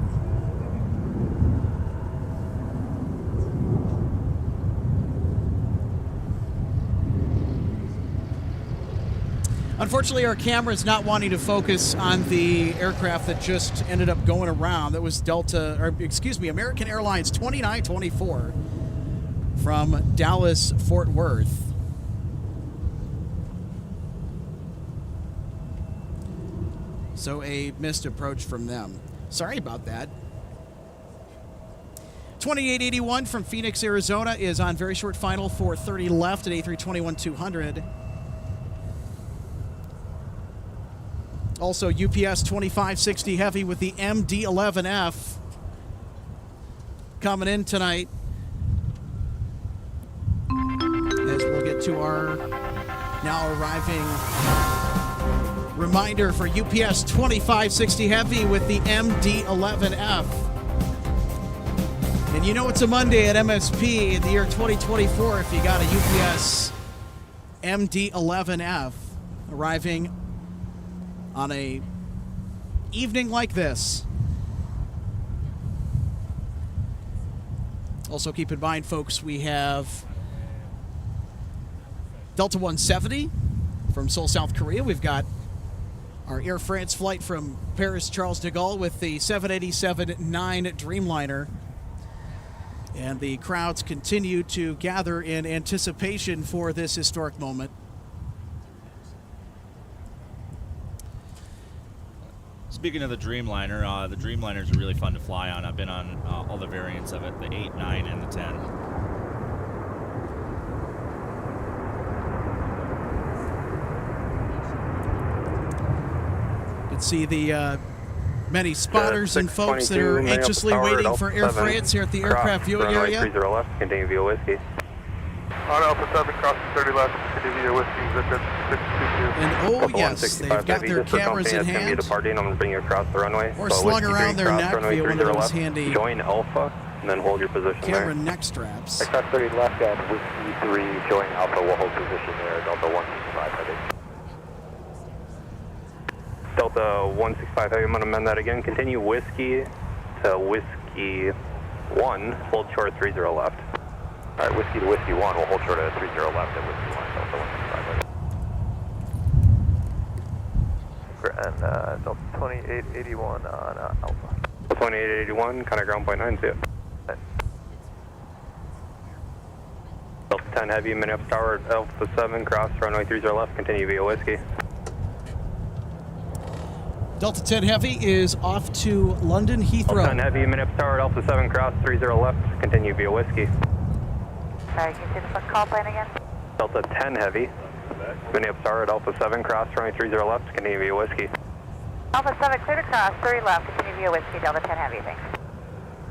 Unfortunately, our camera is not wanting to focus on the aircraft that just ended up going around. That was American Airlines 2924 from Dallas, Fort Worth. So a missed approach from them. Sorry about that. 2881 from Phoenix, Arizona is on very short final for 30 left at A321-200. Also, UPS 2560 Heavy with the MD-11F coming in tonight. As we'll get to our now arriving reminder for UPS 2560 Heavy with the MD-11F. And you know it's a Monday at MSP in the year 2024 if you got a UPS MD-11F arriving on a evening like this. Also keep in mind, folks, we have Delta 170 from Seoul, South Korea. We've got our Air France flight from Paris Charles de Gaulle with the 787-9 Dreamliner. And the crowds continue to gather in anticipation for this historic moment. Speaking of the Dreamliner is really fun to fly on. I've been on all the variants of it, the 8, 9, and the 10. You can see the many spotters and folks that are anxiously waiting for Air France here at the aircraft viewing area. 30 left, continue via whiskey. On Alpha 7, crossing 30 left, continue via whiskey, zip 622. And oh yes, they've got their cameras in hand, Departing, I'm going to bring you across the runway. or slung around their neck via one of those handy Join Alpha, and then hold your position camera there. neck straps. Aircraft 30 left at whiskey 3, showing Alpha will hold position there, Delta 165 heavy. Delta 165 heavy, I'm going to amend that again. Continue whiskey to whiskey 1, hold short 30 left. All right, whiskey to whiskey 1, we'll hold short at 30 left at whiskey 1, Delta 165 heavy. And Delta 2881 on Alpha. 2881, kind of ground point 9, see it. Delta 10 heavy, Minneapolis Tower, Alpha 7, cross runway 30 left, continue via whiskey. Delta 10 Heavy is off to London Delta 10 Heathrow. heavy, Minneapolis Tower, Alpha 7, cross 30 left, continue via whiskey. Sorry, can you say the call plan again? Delta 10 heavy, Minneapolis Tower at Alpha 7, cross runway 30 left, continue via whiskey. Alpha 7, clear to cross, 30 left, continue via whiskey, Delta 10 Heavy, thanks.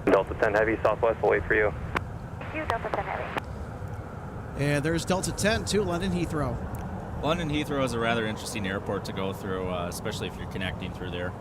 Delta 10 heavy, Southwest will wait for you. Thank you, Delta 10 Heavy. And there's Delta 10 to London Heathrow. London Heathrow is a rather interesting airport to go through, especially if you're connecting through there.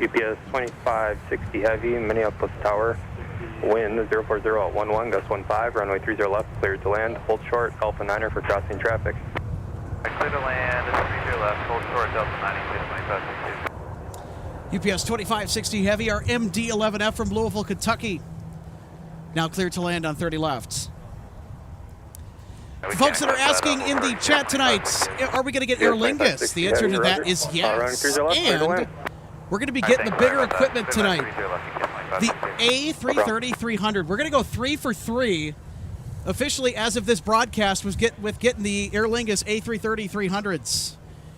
UPS 2560 heavy, Minneapolis Tower, wind 040 at 11, gust 15, runway 30 left, cleared to land, hold short, Alpha 9er for crossing traffic. Clear to land, 30 left, hold short, Delta 90, 2562. UPS 2560 Heavy, our MD-11F from Louisville, Kentucky. Now clear to land on 30 left. Folks that are asking in the chat tonight, are we going to get Aer Lingus? The answer to that is yes. And we're going to be getting the bigger equipment tonight. The A330-300. We're going to go 3 for 3. Officially, as of this broadcast, with getting the Aer Lingus A330-300s.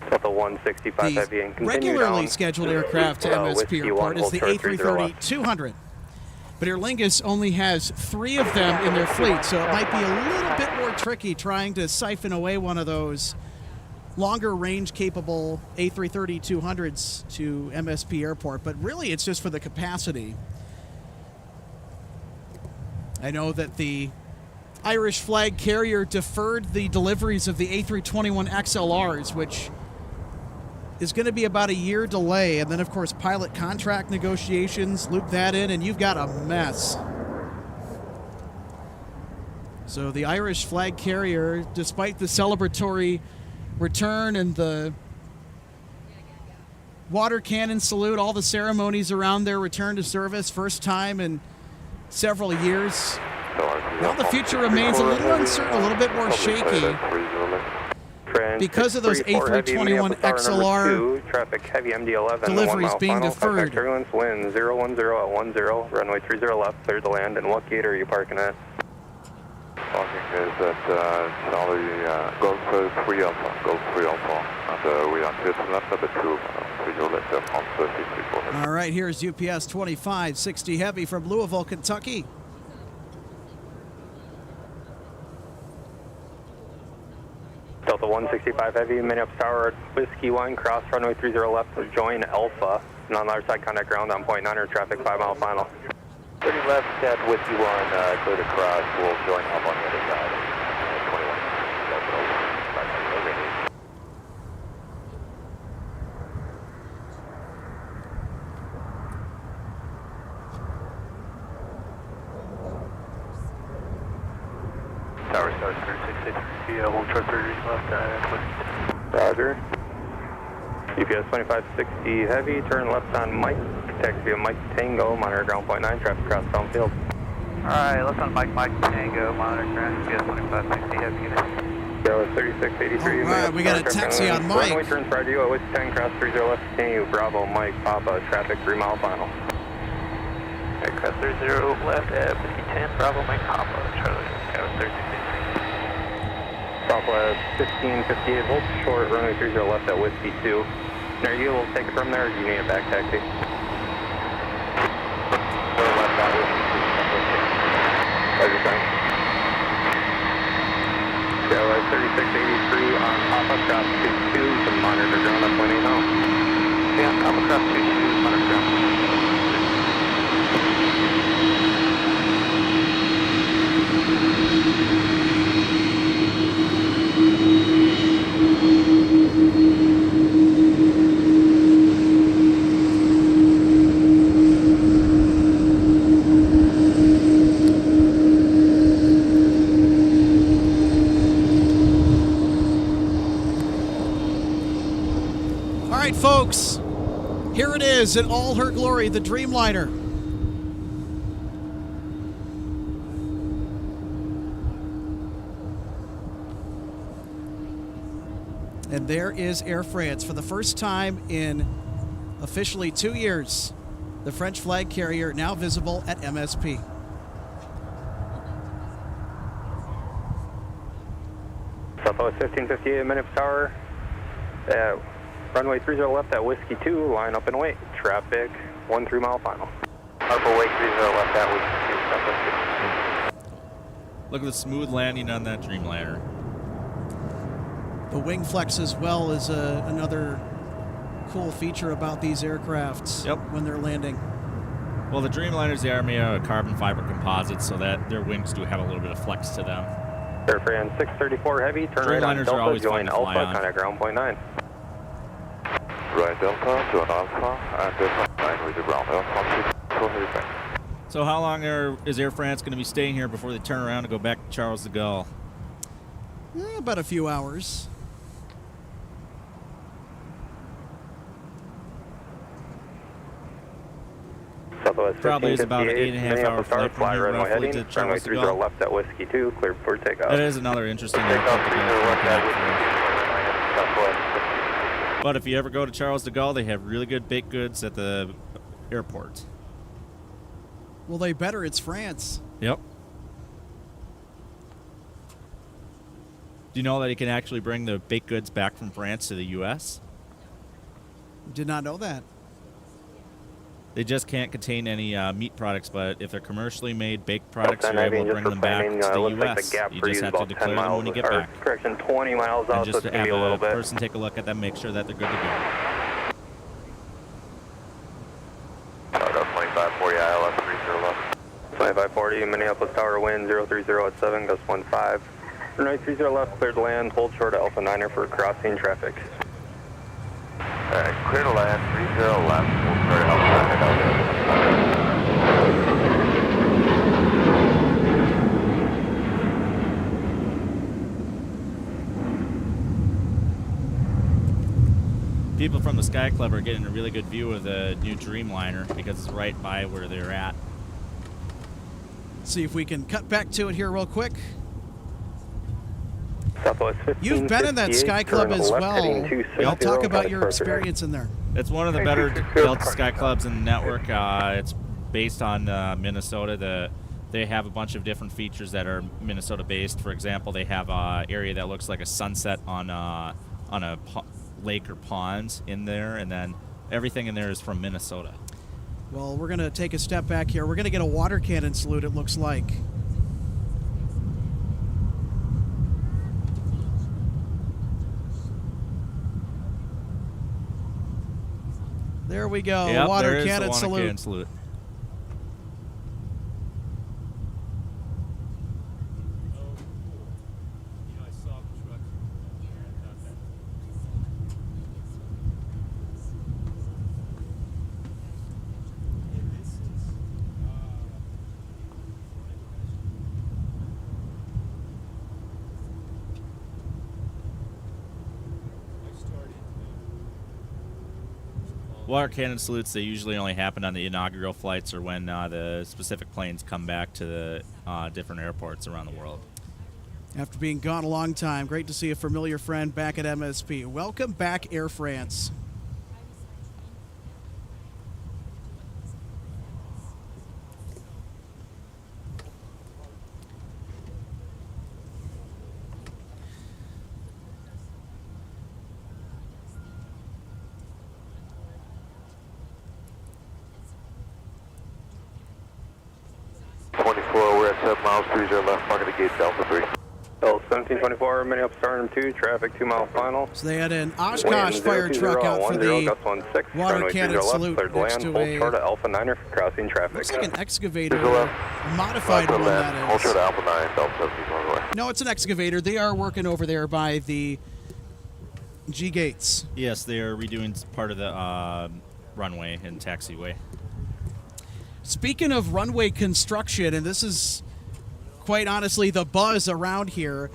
Delta 165 heavy and continue regularly down. scheduled aircraft to MSP Airport is the A330-200. But Aer Lingus only has 3 of them in their fleet, so it might be a little bit more tricky trying to siphon away one of those longer range capable A330-200s to MSP Airport. But really, it's just for the capacity. I know that the Irish flag carrier deferred the deliveries of the A321 XLRs, which is going to be about a year delay. And then, of course, pilot contract negotiations, loop that in, and you've got a mess. So the Irish flag carrier, despite the celebratory return and the water cannon salute, all the ceremonies around their return to service, first time in several years. Now the future remains a little uncertain, a little bit more shaky because of those A321 XLR traffic heavy MD-11 deliveries 1 mile being final, deferred. contact turbulence, wind 010 at 10, runway 30 left, clear to land. And what gate are you parking at? Parking is at Charlie Golf 3 Alpha, Golf 3 Alpha, and we are just left at the tube, visual left there from 33. All right, here's UPS 2560 Heavy from Louisville, Kentucky. Delta 165 Heavy, Minneapolis Tower, Whiskey 1, cross runway 30 left, join Alpha. And on the other side, contact ground on point 9 traffic, 5 mile final. 30 left at Whiskey 1, clear to cross, we'll join up on the other side. 21. Tower starts 3663, hold short 30 left at Whiskey. Roger. UPS 2560 Heavy, turn left on Mike, taxi via Mike Tango, monitor ground point 9, traffic cross downfield. Alright, left on Mike Tango, monitor ground, UPS 2560 Heavy unit. Dallas 3683. All right, we got a taxi on Mike. Runway turns right to you at Whiskey 10, cross 30 left, continue, Bravo, Mike, Papa, traffic 3 mile final. Okay, cross 30 left at Whiskey 10, Bravo, Mike, Papa, Charlie, Dallas 3683. Southwest 1558, hold short, runway 30 left at Whiskey 2. Are you able to take it from there, or do you need a back taxi? Go left at Whiskey 2. Roger, thanks. Dallas 3683 on Papa, cross 22, you can monitor ground at point 8 now. Yeah, Papa, cross 22, monitor ground. All right, folks, here it is in all her glory, the Dreamliner. And there is Air France for the first time in officially 2 years. The French flag carrier now visible at MSP. Southwest 1558, Minneapolis Tower, runway 30 left at Whiskey 2, line up and wait. Traffic 13 mile final. Purple wake 30 left at Whiskey 2, Southwest 15. Look at the smooth landing on that Dreamliner. The wing flex as well is another cool feature about these aircrafts when they're landing. Well, the Dreamliners, they are made out of carbon fiber composites, so that their wings do have a little bit of flex to them. Air France 634 Heavy, turn right on Dreamliners are Delta, always join fun to fly Alpha, on. contact ground point 9. Right Delta, join Alpha, and Delta 9 with the ground Alpha, so heavy thanks. So how long is Air France going to be staying here before they turn around and go back to Charles de Gaulle? About a few hours. Southwest Probably is about an 8.5 hour flight from here runway roughly heading, to Charles de runway 30 Gaulle. left at Whiskey 2, clear before takeoff. That is another interesting airport Takeoff to 30 go left at for. Whiskey 2, Southwest. But if you ever go to Charles de Gaulle, they have really good baked goods at the airport. Well, they better. It's France. Yep. Do you know that you can actually bring the baked goods back from France to the U.S.? Did not know that. They just can't contain any meat products, but if they're commercially made baked products, you're able to bring them back to the U.S. You just have to declare them when you get back. Correction, 20 miles And out, so just it's have going to be a little a bit. person take a look at them, make sure that they're good to go. Stardust 2540 ILS 30 left. 2540, Minneapolis Tower, wind 030 at 7, gust 15. Runway 30 left, cleared to land, hold short at Alpha 9er for crossing traffic. Clear to land, 30 left, we'll start outside and out. people from the Sky Club are getting a really good view of the new Dreamliner because it's right by where they're at. See if we can cut back to it here real quick. Southwest 15, You've been in that Sky Club as well. I'll talk about your experience in there. It's one of the better Delta Sky Clubs in the network. It's based on Minnesota. They have a bunch of different features that are Minnesota-based. For example, they have an area that looks like a sunset on a lake or ponds in there, and then everything in there is from Minnesota. Well, we're going to take a step back here. We're going to get a water cannon salute, it looks like. There we go. Yep, water there cannon is the water salute. cannon salute. Water cannon salutes, they usually only happen on the inaugural flights or when the specific planes come back to the different airports around the world. After being gone a long time, great to see a familiar friend back at MSP. Welcome back, Air France. We're at 7 miles, 30 left, marking the gate, Delta 3. 1724, Minneapolis Star 2, traffic 2 mile final. So they had an Oshkosh fire truck out for the water cannon salute next to a, Alpha 9er for crossing traffic. looks like an excavator, modified one that Hold is. short Alpha 9, Delta 17 on the way. No, it's an excavator. They are working over there by the G gates. Yes, they are redoing part of the runway and taxiway. Speaking of runway construction, and this is quite honestly the buzz around here,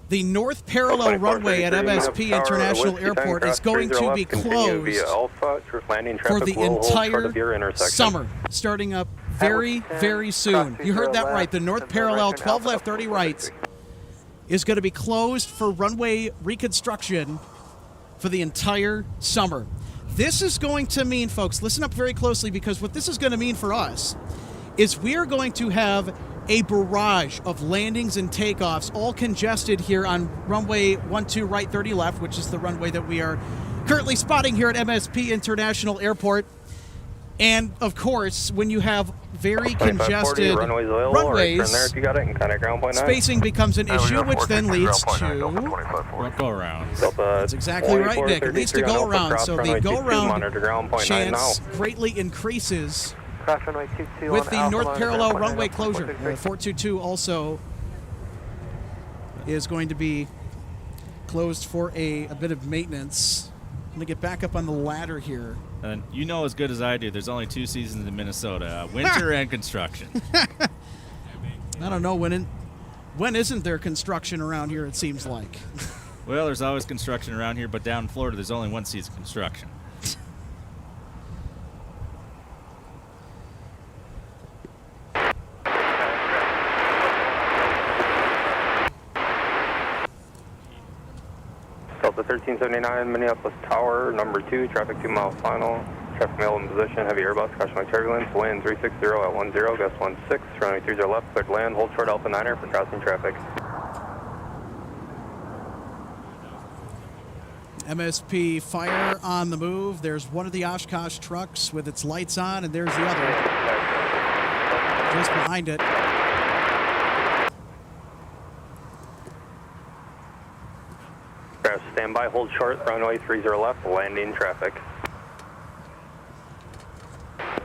the north parallel runway at MSP International Airport is going to be closed for the entire summer, starting up very, very soon. You heard that right. The north parallel 12 left, 30 right is going to be closed for runway reconstruction for the entire summer. This is going to mean, folks, listen up very closely, because what this is going to mean for us is we are going to have a barrage of landings and takeoffs all congested here on runway 12 right 30 left, which is the runway that we are currently spotting here at MSP International Airport. And of course, when you have very congested runways, spacing becomes an issue, which then leads to Go around. That's exactly right, Nick. It leads to go around, so the go around chance greatly increases with the north parallel runway closure. 422 also is going to be closed for a bit of maintenance. I'm going to get back up on the ladder here. And you know as good as I do, there's only 2 seasons in Minnesota, winter and construction. I don't know, when isn't there construction around here, it seems like. Well, there's always construction around here, but down in Florida, there's only 1 season of construction. Delta 1379, Minneapolis Tower, number 2, traffic 2 mile final. Traffic mail in position, heavy Airbus, caution by turbulence, wind 360 at 10, gust 16, runway 30 left, cleared land, hold short Alpha 9er for crossing traffic. MSP fire on the move. There's one of the Oshkosh trucks with its lights on, and there's the other just behind it. Stand by, hold short, runway 30 left, landing traffic.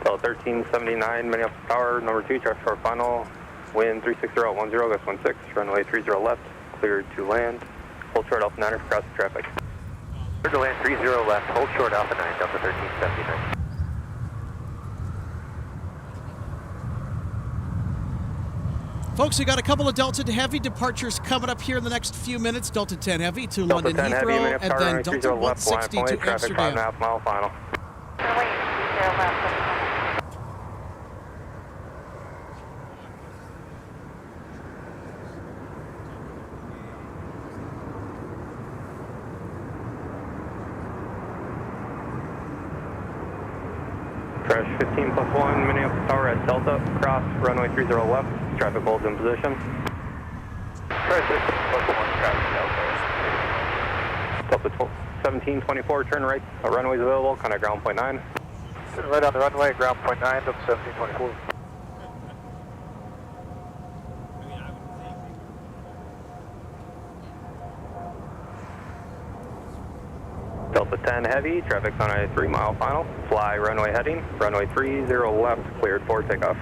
Delta 1379, Minneapolis Tower, number 2, traffic short final, wind 360 at 10, gust 16, runway 30 left, cleared to land, hold short Alpha 9er for crossing traffic. Cleared to land 30 left, hold short Alpha 9, Delta 1379. Folks, we got a couple of Delta Heavy departures coming up here in the next few minutes. Delta 10 Heavy to Delta London 10 Heavy, Heathrow, Minneapolis and Tower, then runway Delta 30 left, 160 line to point, traffic Amsterdam. 5.5 mile final. Runway 30 left. Crash 15+1, Minneapolis Tower at Delta, cross runway 30 left, traffic holds in position. Crash 15+1, traffic Delta. Delta 1724, turn right, runway's available, contact ground point 9. Turn right on the runway, ground point 9, Delta 1724. Delta 10 Heavy, traffic on a 3 mile final, fly runway heading, runway 30 left, cleared for takeoff.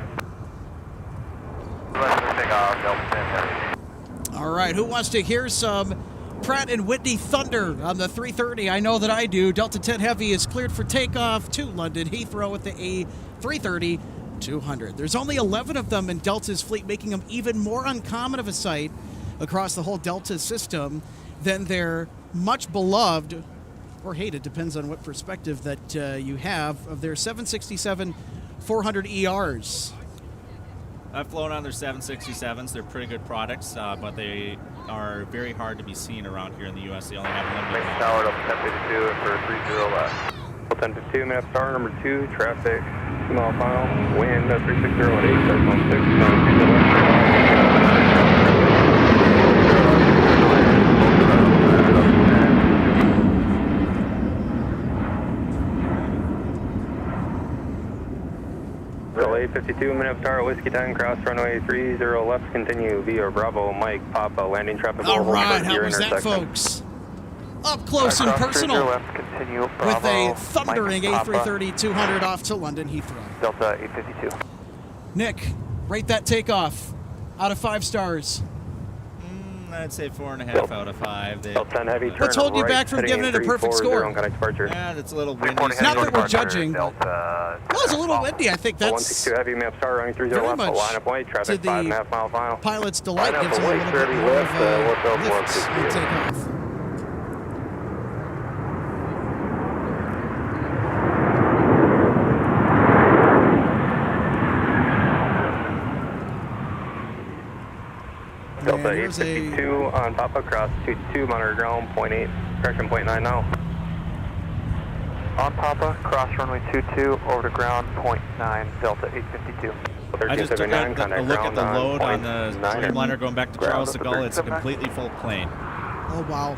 Left for takeoff, Delta 10 Heavy. All right, who wants to hear some Pratt & Whitney thunder on the 330? I know that I do. Delta 10 Heavy is cleared for takeoff to London Heathrow with the A330-200. There's only 11 of them in Delta's fleet, making them even more uncommon of a sight across the whole Delta system than their much beloved, or hated, depends on what perspective that you have, of their 767-400ERs. I've flown on their 767s. They're pretty good products, but they are very hard to be seen around here in the U.S. They only have a limited amount. Tower, Delta 1052, and for 30 left. Delta 1052, Minneapolis Tower, number 2, traffic, 2 mile final, wind 360 at 8, 52, Minneapolis Tower, Whiskey 10, cross runway 30 left, continue via Bravo, Mike, Papa, landing traffic. All right, how was that, folks? Up close and personal left, continue, Bravo, with a thundering Mike, A330-200 off to London Heathrow. Delta 852. Nick, rate that takeoff out of 5 stars. I'd say 4.5 out of 5. Delta 10 Heavy, turn What's holding you right, back from heading giving it a perfect score? Yeah, it's a little windy. Not that we're judging. Well, it's a little windy. I think that's 162 Heavy, Minneapolis Tower, running 30 very left, much line up white, to traffic the 5.5 mile final. pilot's delight. Line up Gives for it a white, little bit 30 more left, what's up, of lift 160. on takeoff. Delta And there's 852 on Papa, cross 22, monitor ground, point 8, correction point 9 now. On Papa, cross runway 22, over to ground, point 9, Delta 852. I just took a look at the load on the 9. Streamliner going back to Charles de Gaulle. It's a completely full plane. Oh, wow.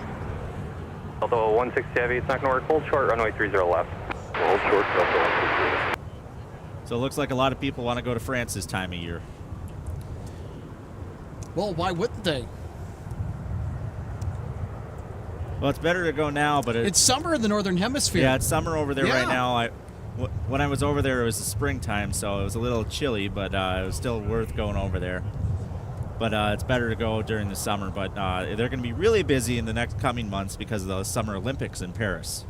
Delta 160 Heavy, it's not going to work, hold short, runway 30 left. Hold short, Delta 160. So it looks like a lot of people want to go to France this time of year. Well, why wouldn't they? Well, it's better to go now, but It's summer in the Northern Hemisphere. yeah, it's summer over there Yeah. right now. When I was over there, it was the springtime, so it was a little chilly, but it was still worth going over there. But it's better to go during the summer. But they're going to be really busy in the next coming months because of the Summer Olympics in Paris.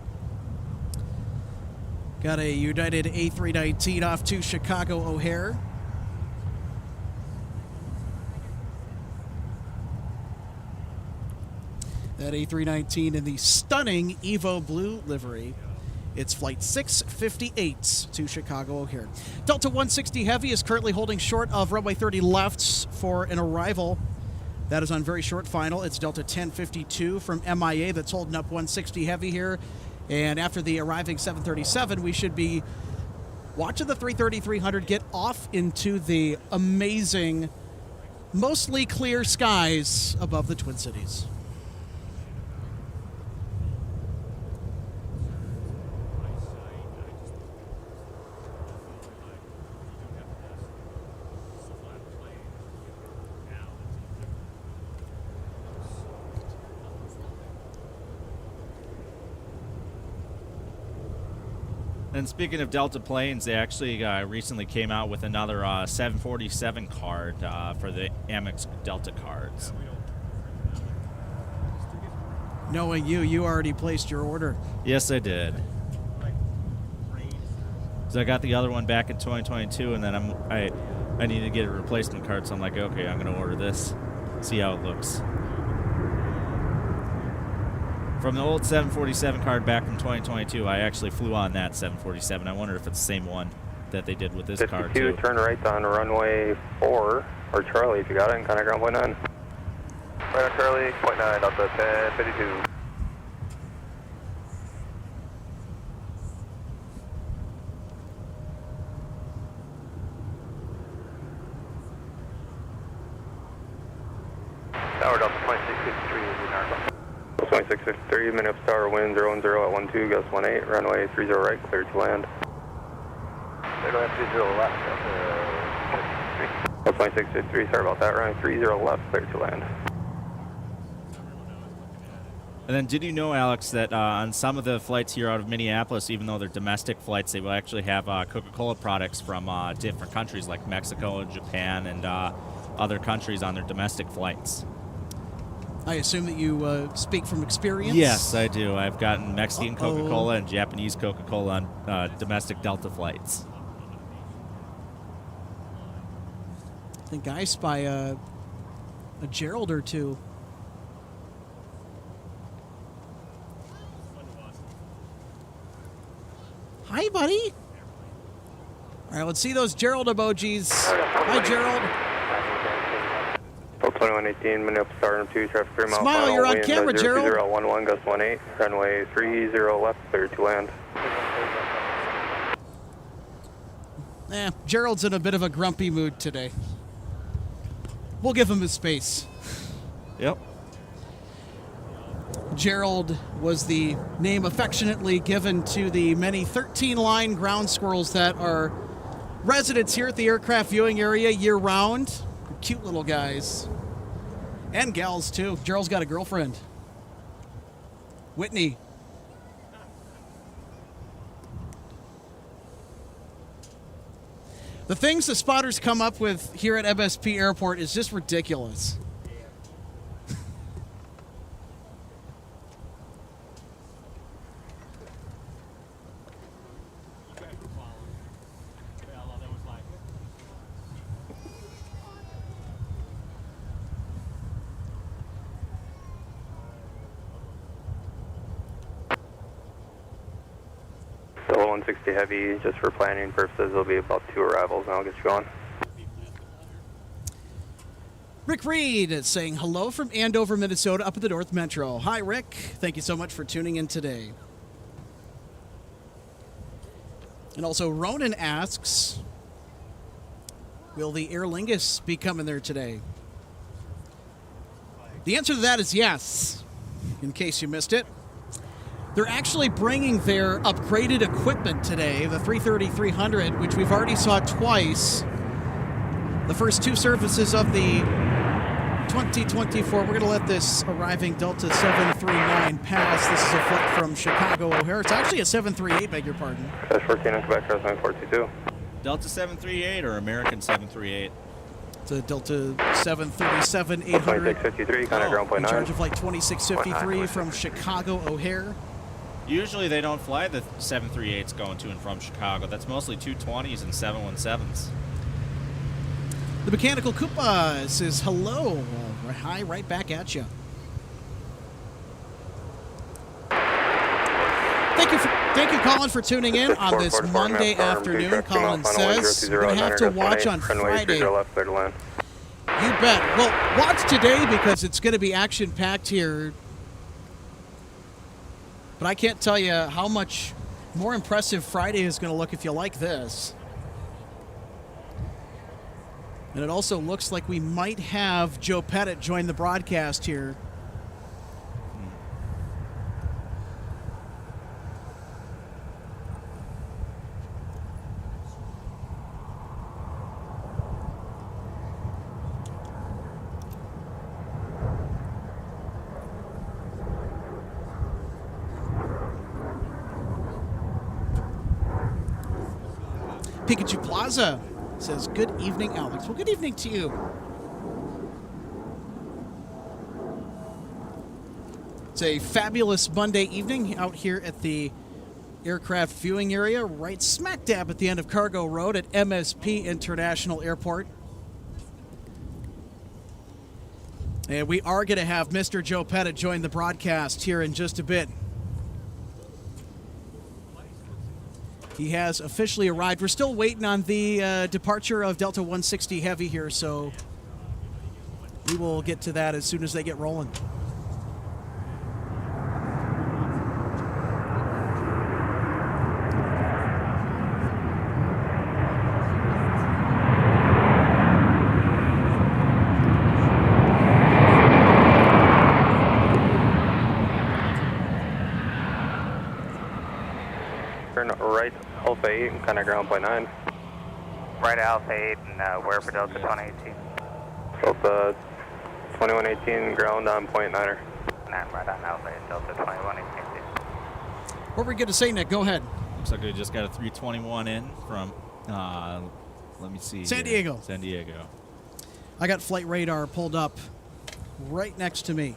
Got a United A319 off to Chicago O'Hare. That A319 in the stunning Evo Blue livery. It's flight 658 to Chicago O'Hare. Delta 160 Heavy is currently holding short of runway 30 left for an arrival. That is on very short final. It's Delta 1052 from MIA that's holding up 160 Heavy here. And after the arriving 737, we should be watching the 330-300 get off into the amazing, mostly clear skies above the Twin Cities. And speaking of Delta planes, they actually recently came out with another 747 card for the Amex Delta cards. Knowing you already placed your order. Yes, I did. So I got the other one back in 2022, and then I need to get a replacement card, so I'm like, okay, I'm going to order this, see how it looks. From the old 747 card back from 2022, I actually flew on that 747. I wonder if it's the same one that they did with this card, too. 52, turn right on runway 4, or Charlie if you got it, and kind of ground point 9. Right on Charlie, point 9, Delta 1052. Tower Delta 2653 is in our 2653, Minneapolis Tower, wind 010 at 12, gust 18, runway 30 right, clear to land. They're going to 30 left, Delta 2653, sorry about that, runway 30 left, clear to land. And then did you know, Alex, that on some of the flights here out of Minneapolis, even though they're domestic flights, they will actually have Coca-Cola products from different countries like Mexico and Japan and other countries on their domestic flights. I assume that you speak from experience? Yes, I do. I've gotten Mexican Coca-Cola and Japanese Coca-Cola on domestic Delta flights. I think I spy a Gerald or two. Hi, buddy. All right, let's see those Gerald emojis. Hi, Gerald. 2118, Minneapolis Tower 2, traffic 3 mile. Smile, you're on camera, Gerald. 03011, gust 18, runway 30 left, clear to land. Gerald's in a bit of a grumpy mood today. We'll give him his space. Yep. Gerald was the name affectionately given to the many 13-line ground squirrels that are residents here at the aircraft viewing area year-round. Cute little guys. And gals, too. Gerald's got a girlfriend. Whitney. The things the spotters come up with here at MSP Airport is just ridiculous. Still 160 heavy, just for planning purposes, there'll be about 2 arrivals, and I'll get you going. Rick Reed is saying hello from Andover, Minnesota, up at the North Metro. Hi, Rick. Thank you so much for tuning in today. And also, Ronan asks, will the Aer Lingus be coming there today? The answer to that is yes, in case you missed it. They're actually bringing their upgraded equipment today, the 330-300, which we've already saw twice. The first 2 services of the 2024. We're going to let this arriving Delta 739 pass. This is a flight from Chicago O'Hare. It's actually a 738, beg your pardon. Dash 14 on Quebec, cross 9422. Delta 738 or American 738? It's a Delta 737-800. 2653, kind of ground point in 9. charge of flight 2653 from Chicago O'Hare. Usually they don't fly the 738s going to and from Chicago. That's mostly 220s and 717s. The Mechanical Koopa says hello. Hi, right back at you. Thank you, Colin, for tuning in on this Monday afternoon. Colin says you're going to have to watch on Friday. You bet. Well, watch today because it's going to be action-packed here. But I can't tell you how much more impressive Friday is going to look if you like this. And it also looks like we might have Joe Pettit join the broadcast here. Pikachu Plaza says, good evening, Alex. Well, good evening to you. It's a fabulous Monday evening out here at the aircraft viewing area right smack dab at the end of Cargo Road at MSP International Airport. And we are going to have Mr. Joe Pettit join the broadcast here in just a bit. He has officially arrived. We're still waiting on the departure of Delta 160 Heavy here, so we will get to that as soon as they get rolling. Turn right, Alpha 8, and kind of ground point 9. Right Alpha 8, and where for Delta 2018? Delta 2118, ground on point 9er. Right on Alpha 8, Delta 2118. What were we going to say, Nick? Go ahead. Looks like we just got a 321 in from, let me see. San here. Diego. San Diego. I got flight radar pulled up right next to me.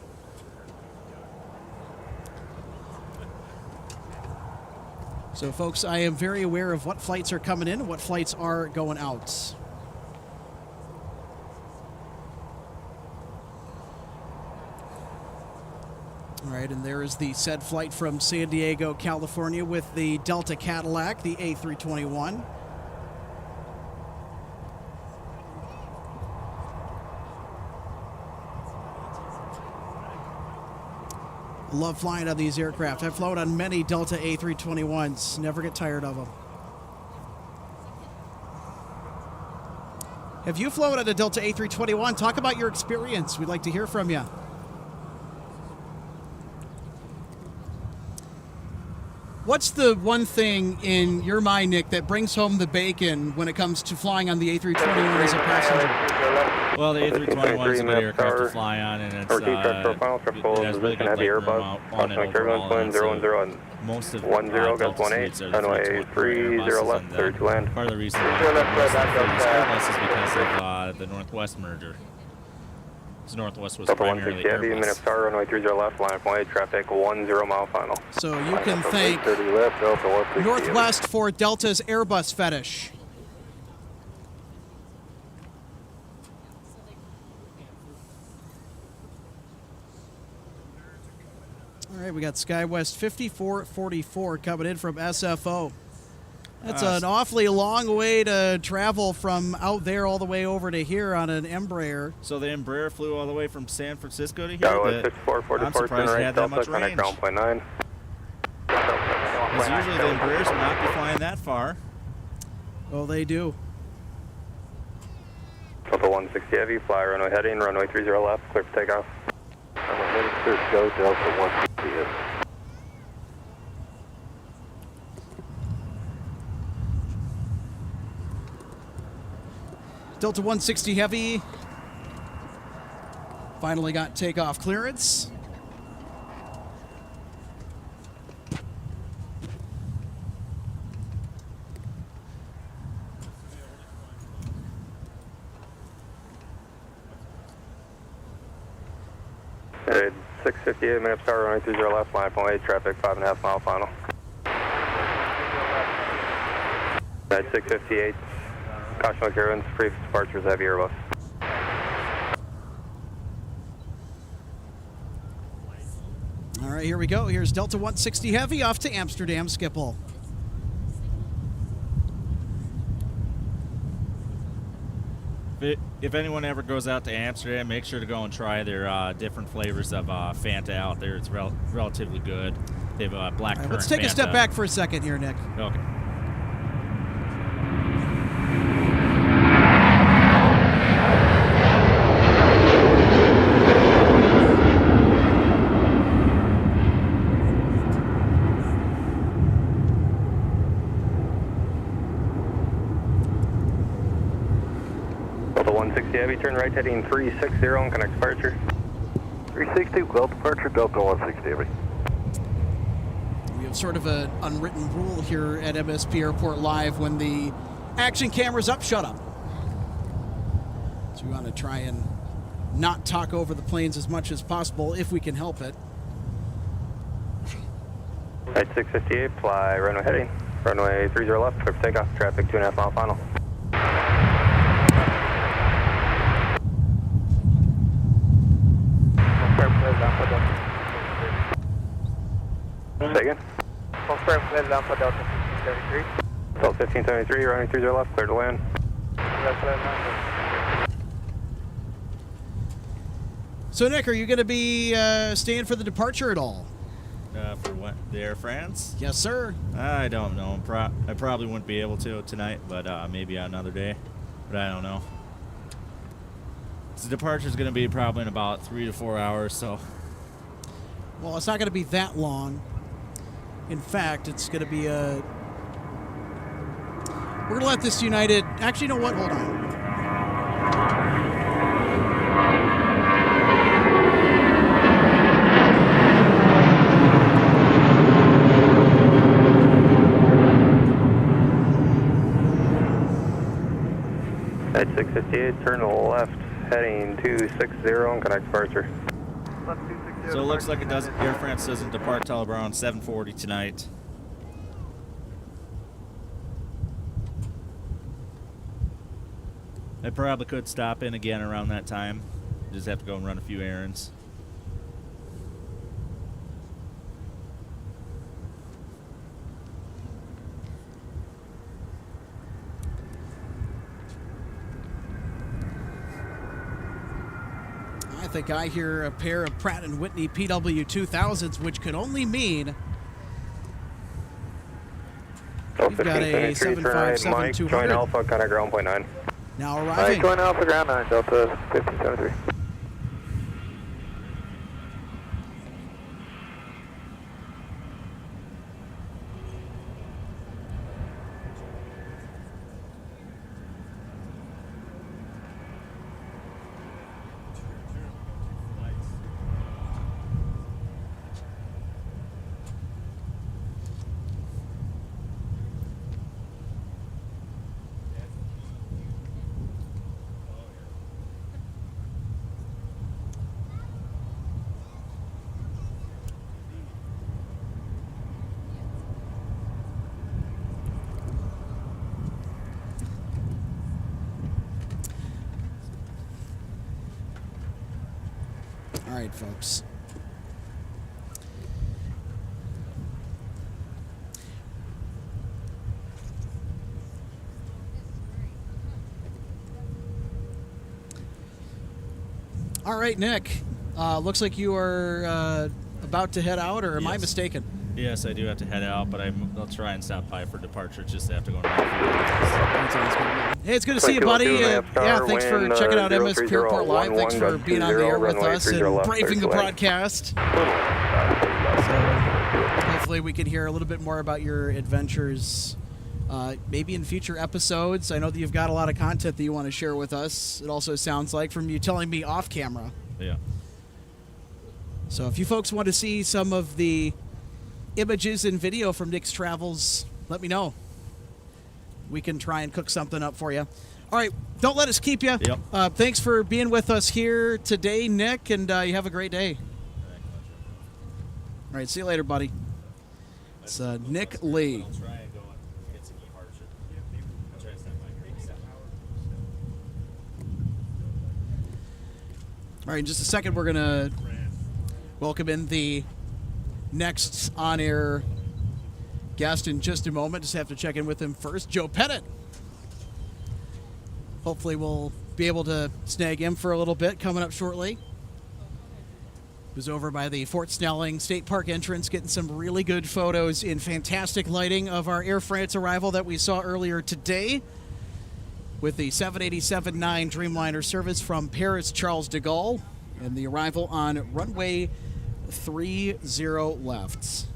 So, folks, I am very aware of what flights are coming in and what flights are going out. All right, and there is the said flight from San Diego, California with the Delta Cadillac, the A321. Love flying on these aircraft. I've flown on many Delta A321s. Never get tired of them. Have you flown on a Delta A321? Talk about your experience. We'd like to hear from you. What's the one thing in your mind, Nick, that brings home the bacon when it comes to flying on the A321 as a passenger? Well, the A321 is a good aircraft to fly on, and it's, it has really good leg room on it overall. And so most of Delta suites are the 320 Airbuses, and part of the reason why most of the Airbus is because of the Northwest merger. Because Northwest was primarily Heavy, Airbus. Minneapolis, runway 30 left, line of flight, traffic 10 mile final. So you can thank Northwest for Delta's Airbus fetish. All right, we got SkyWest 5444 coming in from SFO. That's an awfully long way to travel from out there all the way over to here on an Embraer. So the Embraer flew all the way from San Francisco to here? I'm surprised it had that much range. Because usually the Embraers will not be flying that far. Oh, they do. Delta 160 Heavy, fly runway heading, runway 30 left, clear for takeoff. Runway heading, clear to go, Delta 160 Heavy. Delta 160 Heavy finally got takeoff clearance. Headed 658 minutes power, runway 30 left, line point 8, traffic 5.5 mile final. At 658. Caution clearance, brief departures, heavy Airbus. All right, here we go. Here's Delta 160 Heavy off to Amsterdam Schiphol. If anyone ever goes out to Amsterdam, make sure to go and try their different flavors of Fanta out there. It's relatively good. They have a black currant Let's take Fanta. a step back for a second here, Nick. Okay. Delta 160 Heavy, turn right heading 360 and connect departure. 360, well departure, Delta 160 Heavy. We have sort of an unwritten rule here at MSP Airport Live: when the action camera's up, shut up. So we want to try and not talk over the planes as much as possible if we can help it. Flight 658, fly runway heading. Runway 30 left, clear for takeoff. Traffic 2.5 mile final. Say again? Confirm clear down for Delta 1573. Delta 1573, runway 30 left, clear to land. So, Nick, are you going to be staying for the departure at all? For what? The Air France? Yes, sir. I don't know. I probably wouldn't be able to tonight, but maybe another day. But I don't know. The departure is going to be probably in about 3 to 4 hours, so. Well, it's not going to be that long. In fact, it's going to be a... We're going to let this United... Actually, you know what? Hold on. At 658, turn left, heading 260 and connect departure. Left 260. So it looks like Air France doesn't depart till around 7:40 tonight. I probably could stop in again around that time. Just have to go and run a few errands. I think I hear a pair of Pratt & Whitney PW2000s, which could only mean you've got a 757-200. Join Alpha, connect ground point 9. Now arriving. Join Alpha ground 9, Delta 1573. All right, folks. All right, Nick. Looks like you are about to head out, or am I Yes. mistaken? Yes, I do have to head out, but I'll try and stop by for departure. Just have to go. Hey, it's good to see you, buddy. Yeah, thanks for checking out MSP Airport Live. Thanks for being on the air with us and braving the broadcast. So hopefully we can hear a little bit more about your adventures, maybe in future episodes. I know that you've got a lot of content that you want to share with us. It also sounds like from you telling me off camera. Yeah. So if you folks want to see some of the images and video from Nick's travels, let me know. We can try and cook something up for you. All right, don't let us keep you. Yep. Thanks for being with us here today, Nick, and you have a great day. All right, see you later, buddy. It's Nick Lee. I'll try and go and get some departure. I'll try to stop by. All right, in just a second, we're going to welcome in the next on-air guest in just a moment. Just have to check in with him first. Joe Pettit. Hopefully we'll be able to snag him for a little bit coming up shortly. He was over by the Fort Snelling State Park entrance getting some really good photos in fantastic lighting of our Air France arrival that we saw earlier today with the 787-9 Dreamliner service from Paris Charles de Gaulle and the arrival on runway 30 left.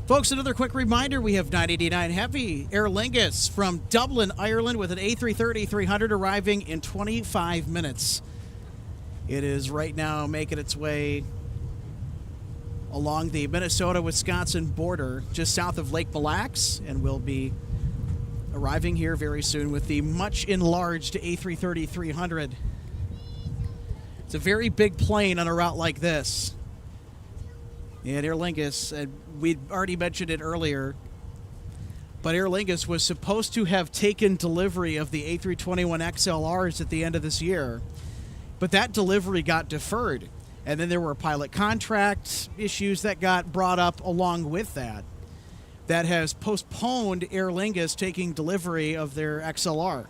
Folks, another quick reminder, we have 989 Heavy Aer Lingus from Dublin, Ireland with an A330-300 arriving in 25 minutes. It is right now making its way along the Minnesota-Wisconsin border just south of Lake Mille Lacs, and will be arriving here very soon with the much enlarged A330-300. It's a very big plane on a route like this. And Aer Lingus, we'd already mentioned it earlier, but Aer Lingus was supposed to have taken delivery of the A321XLRs at the end of this year, but that delivery got deferred. And then there were pilot contract issues that got brought up along with that. That has postponed Aer Lingus taking delivery of their XLR.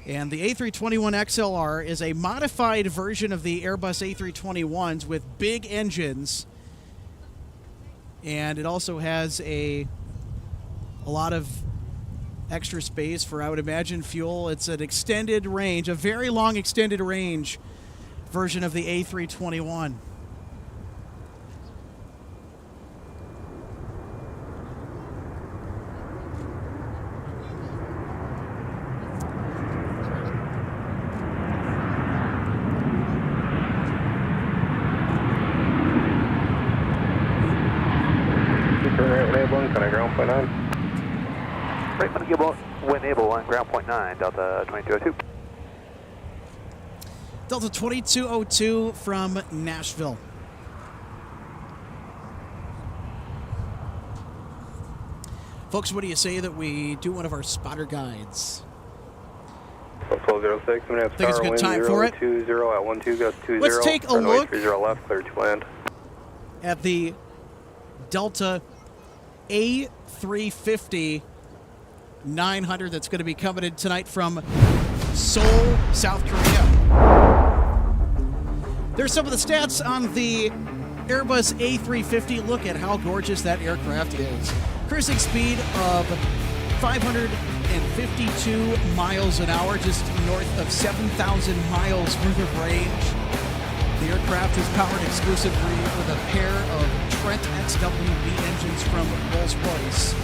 And the A321XLR is a modified version of the Airbus A321s with big engines. And it also has a lot of extra space for, I would imagine, fuel. It's an extended range, a very long extended range version of the A321. Can I ground point 9? Right, wind able on ground point 9, Delta 2202. Delta 2202 from Nashville. Folks, what do you say that we do one of our spotter guides? 1206, I'm going to have Think it's a good time for it? 20 at 12, gust 20. Let's take a look 30 left, clear to land. at the Delta A350 900 that's going to be coming in tonight from Seoul, South Korea. There's some of the stats on the Airbus A350. Look at how gorgeous that aircraft is. Cruising speed of 552 miles an hour, just north of 7,000 miles worth of range. The aircraft is powered exclusively with a pair of Trent XWB engines from Rolls-Royce.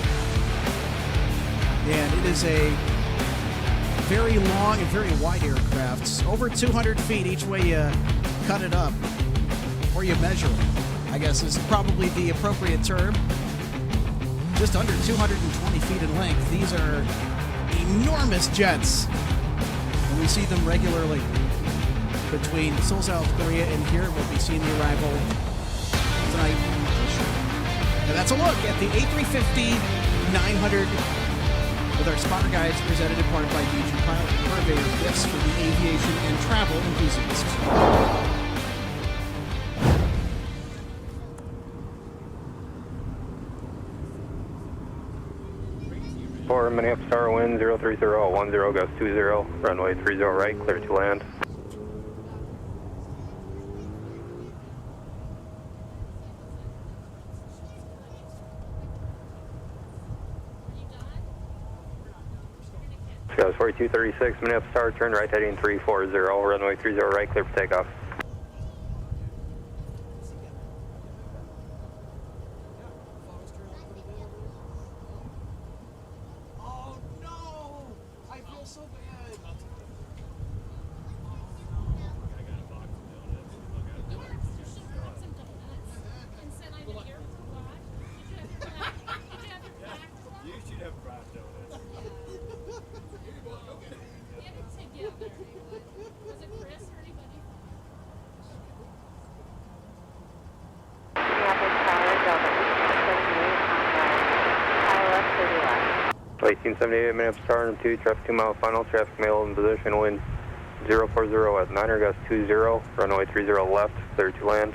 And it is a very long and very wide aircraft. It's over 200 feet each way you cut it up, or you measure it, I guess is probably the appropriate term. Just under 220 feet in length. These are enormous jets, and we see them regularly between Seoul, South Korea, and here we'll be seeing the arrival tonight. And that's a look at the A350-900 with our spotter guides presented in part by DG Pilot Purveyor Gifts for the aviation and travel enthusiast. For Minneapolis Tower, wind 030 at 10, gust 20, runway 30 right, clear to land. Skies 4236, Minneapolis Tower, turn right heading 340, runway 30 right, clear for takeoff. Oh no! I feel so bad. You should have brought donuts. Minneapolis Tower, Delta 1878, Minneapolis Tower, 2, traffic 2 mile final, traffic mail in position, wind 040 at 9, gust 20, runway 30 left, clear to land.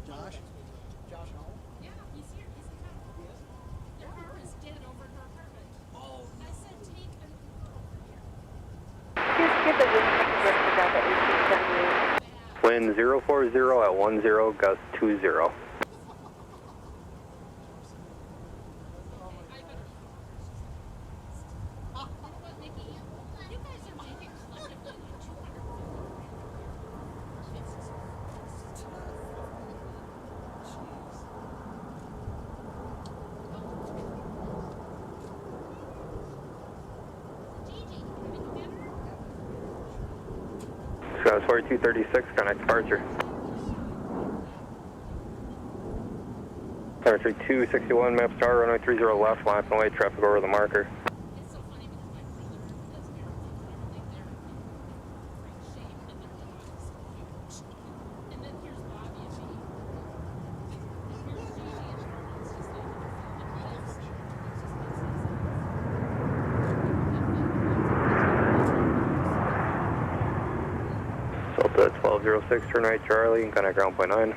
Josh? Josh Hall? Yeah, he's here. He's in town. Their car is dead over in her apartment. Oh, I said take an Uber over here. Just give the wind check for Delta 1878. Wind 040 at 10, gust 20. But Nikki, you guys are making collectively like 200. Jesus. Gigi, haven't you met her? Skywest 4236, connect departure. Temperature 261, map star, runway 30 left, line up and away, traffic over the marker. It's so funny because my brother does marathons and everything there, and they're in great shape, and their dogs huge. And then here's Bobby and me. Here's Gigi and everyone's just like, Delta 1206, turn right Charlie, connect ground point 9.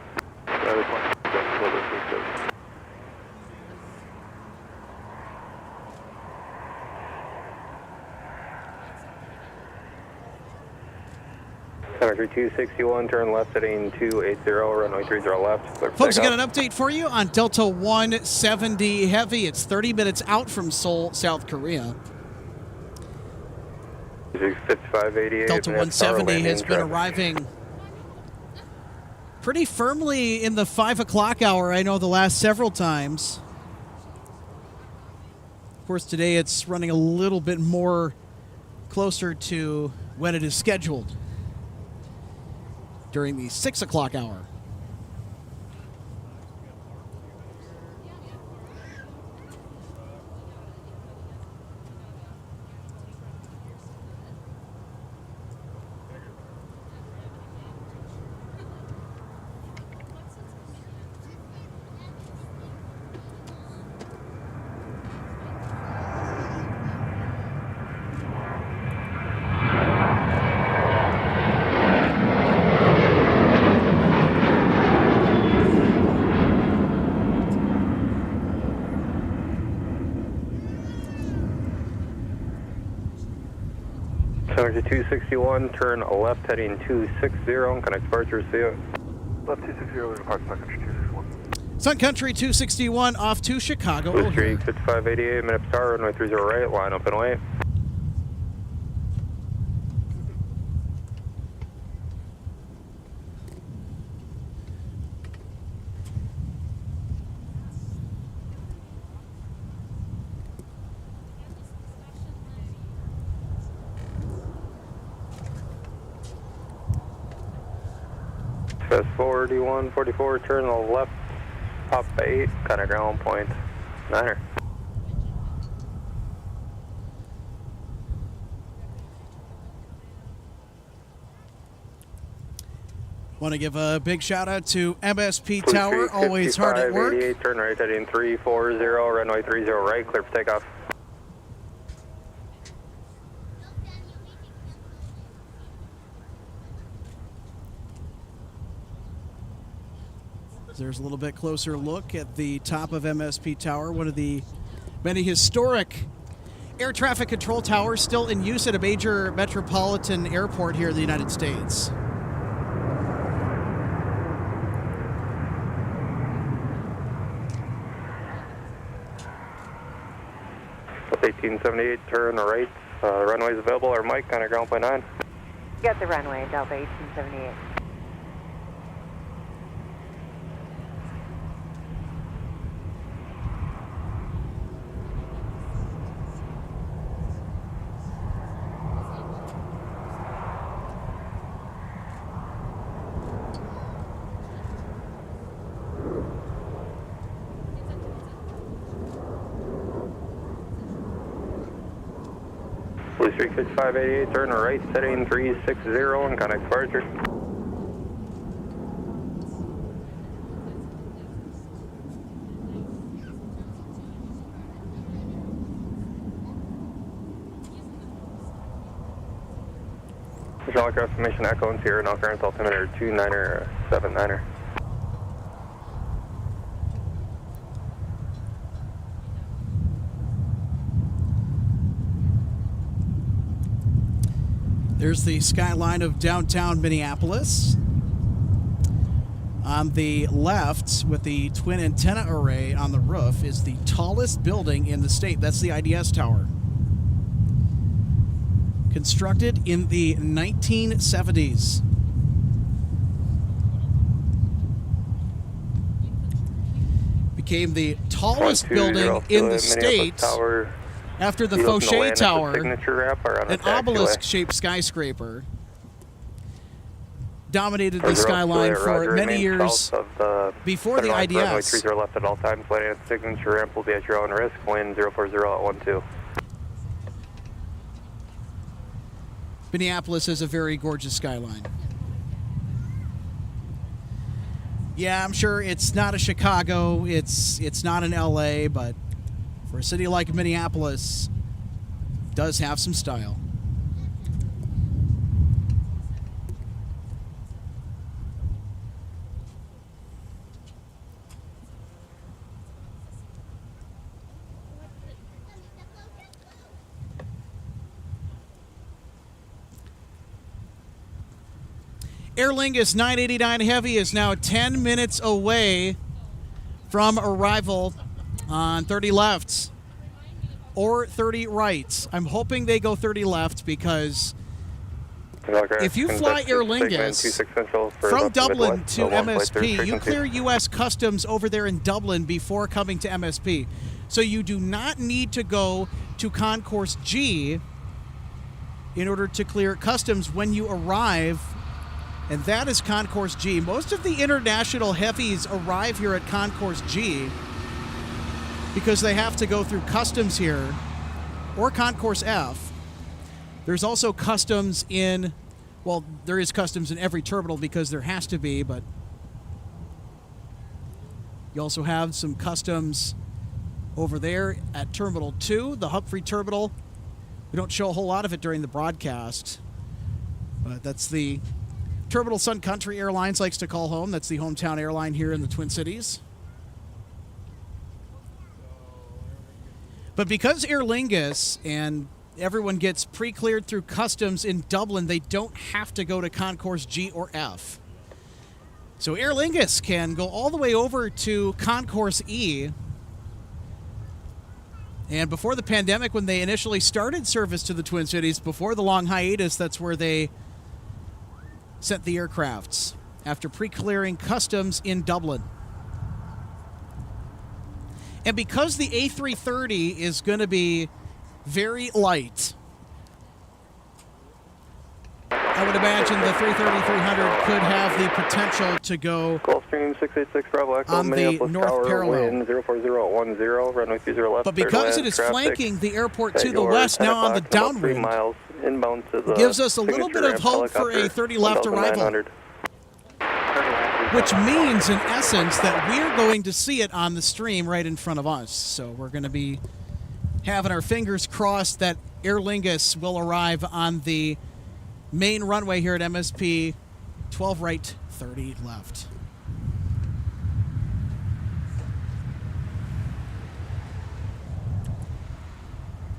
Temperature 261, turn left heading 280, runway 30 left. Folks, I got an update for you on Delta 170 Heavy. It's 30 minutes out from Seoul, South Korea. 5588. Delta 170 has been arriving pretty firmly in the 5 o'clock hour, I know, the last several times. Of course, today it's running a little bit more closer to when it is scheduled during the 6 o'clock hour. Temperature 261, turn left heading 260, connect departure, see you. Left 260, departure, Sun Country 261. Sun Country 261 off to Chicago. Blue Streak 5588, minute star, runway 30 right, line up and wait. That's 4144, turn left, pop 8, connect ground point 9er. Want to give a big shout out to MSP Tower, always hard at work. Turn right heading 340, runway 30 right, clear for takeoff. There's a little bit closer look at the top of MSP Tower, one of the many historic air traffic control towers still in use at a major metropolitan airport here in the United States. Delta 1878, turn right, runways available, or Mike, connect ground point 9. Got the runway, Delta 1878. Blue Streak 5588, turn right, setting 360 and connect departure. Visual aircraft formation Echo and Sierra, no current altimeter 29er, 79er. There's the skyline of downtown Minneapolis. On the left, with the twin antenna array on the roof, is the tallest building in the state. That's the IDS Tower. Constructed in the 1970s. Became the tallest building in the state after the Fauché Tower, an obelisk-shaped skyscraper. dominated the skyline for many years before the Runway IDS. 30 left at all times. Landing at signature ramp will be at your own risk. Wind 040 at 12. Minneapolis has a very gorgeous skyline. Yeah, I'm sure it's not a Chicago, it's not an LA, but for a city like Minneapolis, it does have some style. Aer Lingus 989 Heavy is now 10 minutes away from arrival on 30 left or 30 right. I'm hoping they go 30 left because if you fly Aer Lingus from Dublin to MSP, you clear U.S. Customs over there in Dublin before coming to MSP. So you do not need to go to Concourse G in order to clear Customs when you arrive. And that is Concourse G. Most of the international heavies arrive here at Concourse G because they have to go through Customs here or Concourse F. There's also Customs in, well, there is Customs in every terminal because there has to be, but you also have some Customs over there at Terminal 2, the Humphrey Terminal. We don't show a whole lot of it during the broadcast, but that's the Terminal Sun Country Airlines likes to call home. That's the hometown airline here in the Twin Cities. But because Aer Lingus and everyone gets pre-cleared through Customs in Dublin, they don't have to go to Concourse G or F. So Aer Lingus can go all the way over to Concourse E. And before the pandemic, when they initially started service to the Twin Cities, before the long hiatus, that's where they sent the aircrafts after pre-clearing Customs in Dublin. And because the A330 is going to be very light, I would imagine the 330-300 could have the potential to go Gulfstream 686 Bravo Echo, on the Minneapolis north Tower, parallel. Wind 04010, runway 30 left. But because it is flanking the airport to the west, now on the downwind, 3 miles inbound to the gives us a little bit of hope for a 30 left arrival. Which means, in essence, that we're going to see it on the stream right in front of us. So we're going to be having our fingers crossed that Aer Lingus will arrive on the main runway here at MSP, 12 right, 30 left.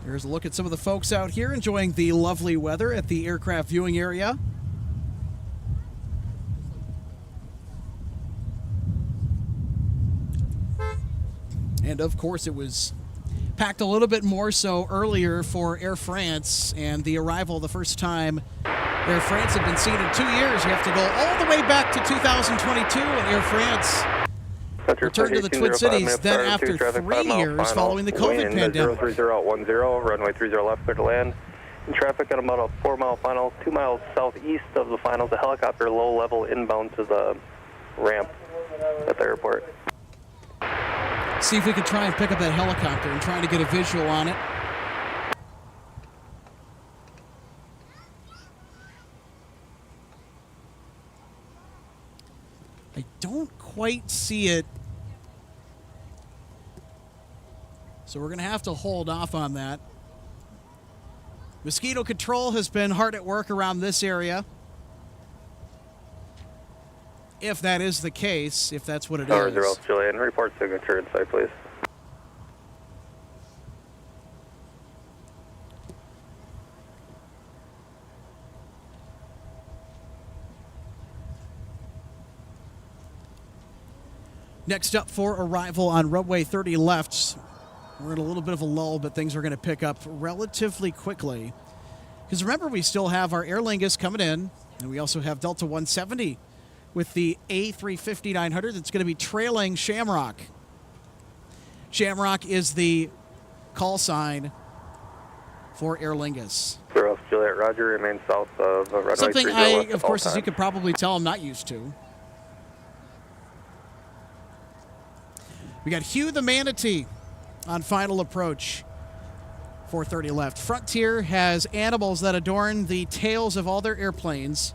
Here's a look at some of the folks out here enjoying the lovely weather at the aircraft viewing area. And of course, it was packed a little bit more so earlier for Air France and the arrival the first time Air France had been seen in 2 years. You have to go all the way back to 2022 when Air France returned to the Twin Cities, then after 3 years following the COVID pandemic. 03010, runway 30 left, clear to land. In traffic at about a 4-mile final, 2 miles southeast of the finals, a helicopter low level inbound to the ramp at the airport. See if we can try and pick up that helicopter and try to get a visual on it. I don't quite see it, so we're going to have to hold off on that. Mosquito control has been hard at work around this area. If that is the case, if that's what it Tower is. 0 Julian, report signature inside, please. Next up for arrival on runway 30 left. We're in a little bit of a lull, but things are going to pick up relatively quickly. Because remember, we still have our Aer Lingus coming in, and we also have Delta 170 with the A350-900 that's going to be trailing Shamrock. Shamrock is the call sign for Aer Lingus. 0 Juliet, Roger. Remain south of runway 30 Something left I, at of all course, as you times. could probably tell, I'm not used to. We got Hugh the Manatee on final approach. 4:30 left. Frontier has animals that adorn the tails of all their airplanes.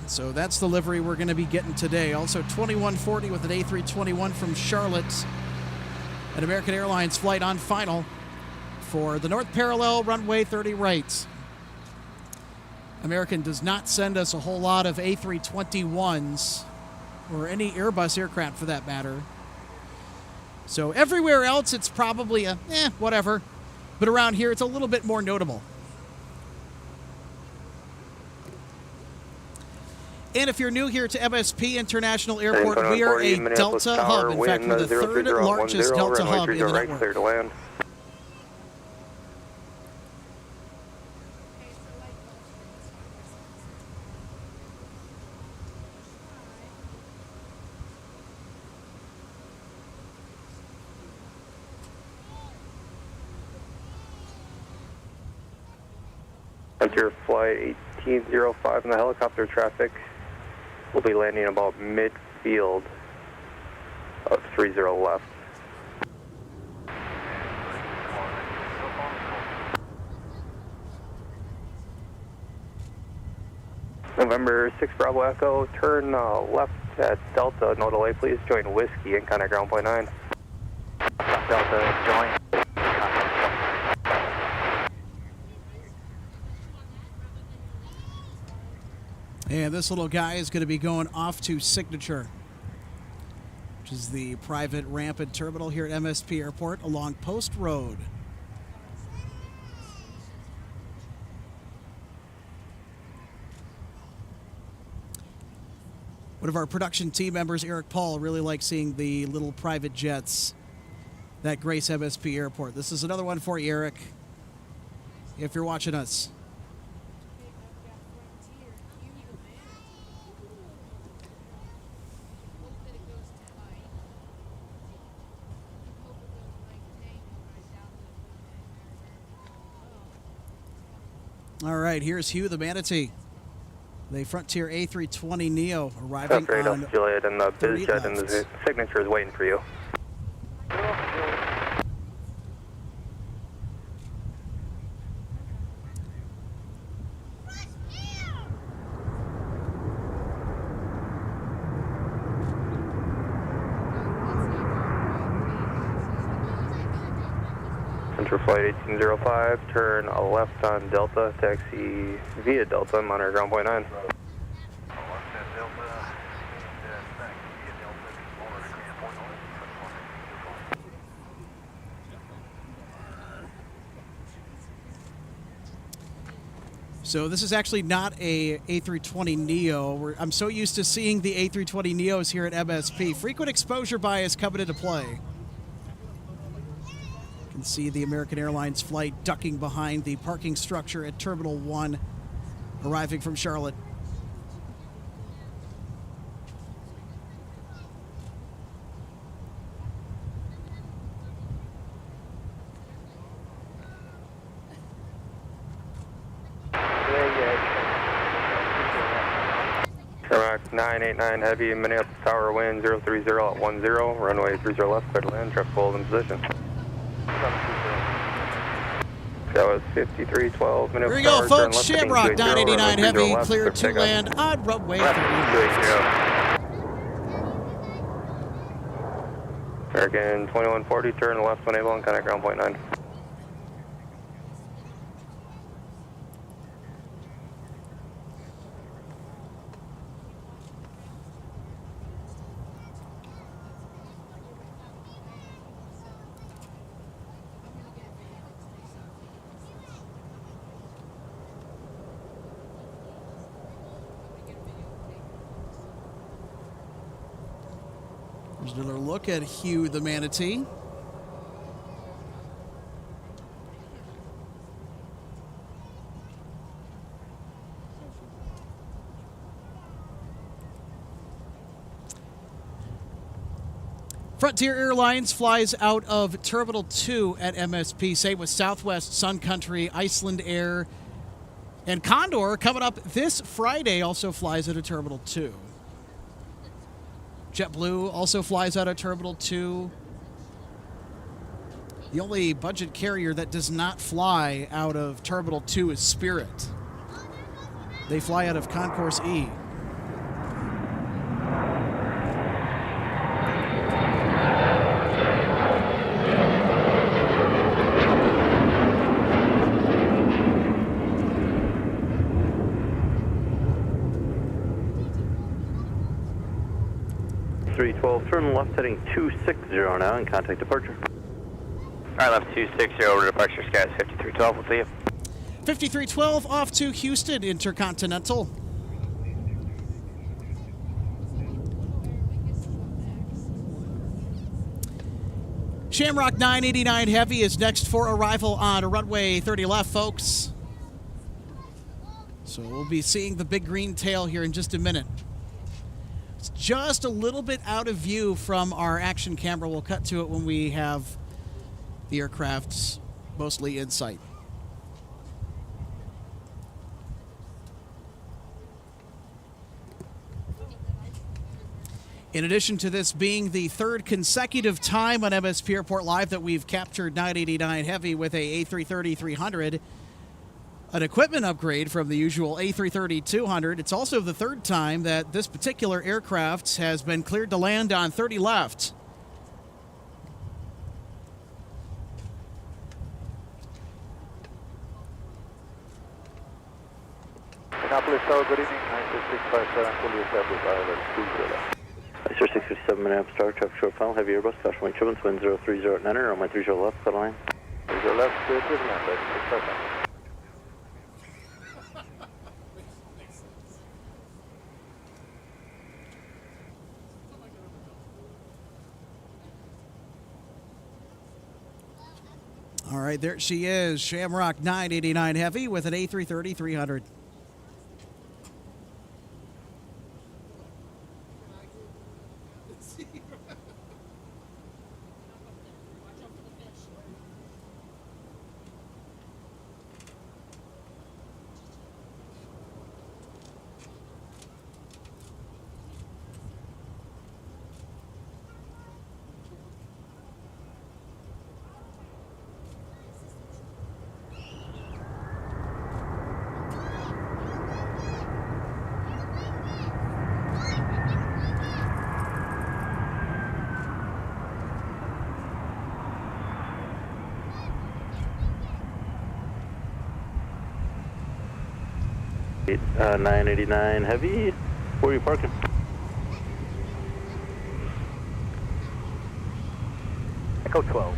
So that's the livery we're going to be getting today. Also 2140 with an A321 from Charlotte. An American Airlines flight on final for the North Parallel, runway 30 right. American does not send us a whole lot of A321s or any Airbus aircraft for that matter. So everywhere else it's probably a whatever. But around here it's a little bit more notable. And if you're new here to MSP International Airport, we are a Delta hub. In fact, we're the third largest Delta hub in the network. Clear to land. Frontier flight 1805 in the helicopter traffic. We'll be landing about midfield of 30 left. November 6 Bravo Echo, turn left at Delta, no delay please, join Whiskey and contact ground point 9. Delta, join. And this little guy is going to be going off to Signature, which is the private ramp and terminal here at MSP Airport along Post Road. One of our production team members, Eric Paul, really likes seeing the little private jets that grace MSP Airport. This is another one for you, Eric, if you're watching us. All right, here's Hugh the Manatee. The Frontier A320 Neo arriving Upgrade on up Juliet and the 30 BizJet and the Signature is waiting for you. Enter flight 1805, turn left on Delta, taxi via Delta, monitor ground point 9. So this is actually not a A320 Neo. I'm so used to seeing the A320 Neos here at MSP. Frequent exposure bias coming into play. You can see the American Airlines flight ducking behind the parking structure at Terminal 1, arriving from Charlotte. Tarmac 989 heavy, Minneapolis Tower, wind 030 at 10, runway 30 left, clear to land, traffic hold in position. That was 5312, Minneapolis Here we go, Tower, folks. turn left, Shamrock 989 heavy, left, clear to takeoff. land on runway 30 left. American 2140, turn left when able and contact ground point 9. There's another look at Hugh the Manatee. Frontier Airlines flies out of Terminal 2 at MSP, same with Southwest, Sun Country, Iceland Air, and Condor coming up this Friday also flies out of Terminal 2. JetBlue also flies out of Terminal 2. The only budget carrier that does not fly out of Terminal 2 is Spirit. They fly out of Concourse E. Turn left heading 260 now and contact departure. Alright, left 260 over to departure, skies 5312, we'll see you. 5312 off to Houston Intercontinental. Shamrock 989 Heavy is next for arrival on runway 30 left, folks. So we'll be seeing the big green tail here in just a minute. It's just a little bit out of view from our action camera. We'll cut to it when we have the aircraft's mostly in sight. In addition to this being the third consecutive time on MSP Airport Live that we've captured 989 Heavy with a A330-300, an equipment upgrade from the usual A330-200, it's also the third time that this particular aircraft has been cleared to land on 30 left. Minneapolis Tower, good evening. 96657, fully established island 20. Sir 657 Minneapolis Tower, traffic short final, heavy Airbus, caution wing turbulence, wind 030 at 9er, runway 30 left, set line. 30 left, clear to land, 657. All right, there she is, Shamrock 989 Heavy with an A330-300. Eight, 989 Heavy, where are you parking? Echo 12,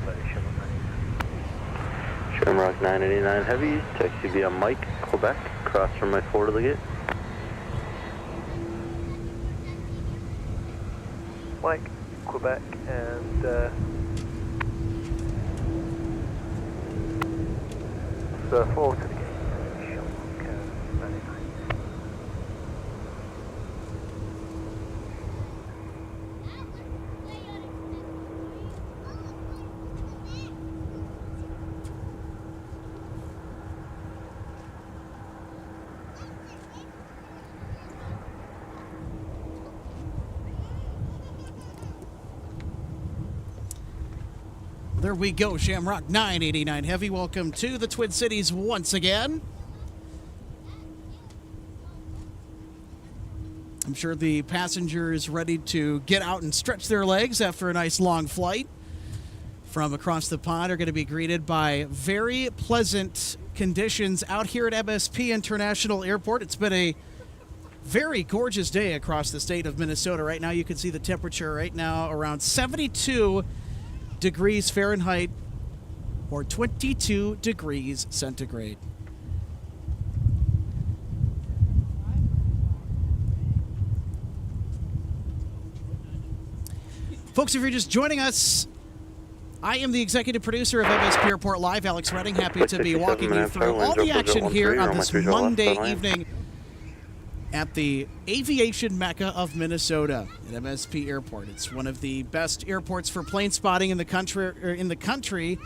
Shamrock 989 Heavy, taxi via Mike, Quebec, cross from my 4 to the gate. Mike, Quebec, and the 4 to the gate. There we go, Shamrock 989 Heavy. Welcome to the Twin Cities once again. I'm sure the passengers ready to get out and stretch their legs after a nice long flight from across the pond are going to be greeted by very pleasant conditions out here at MSP International Airport. It's been a very gorgeous day across the state of Minnesota. Right now you can see the temperature right now around 72 degrees Fahrenheit or 22 degrees centigrade. Folks, if you're just joining us, I am the executive producer of MSP Airport Live, Alex Redding. Happy to be walking you through all the action here on this Monday evening. at the Aviation Mecca of Minnesota at MSP Airport. It's one of the best airports for plane spotting in the country.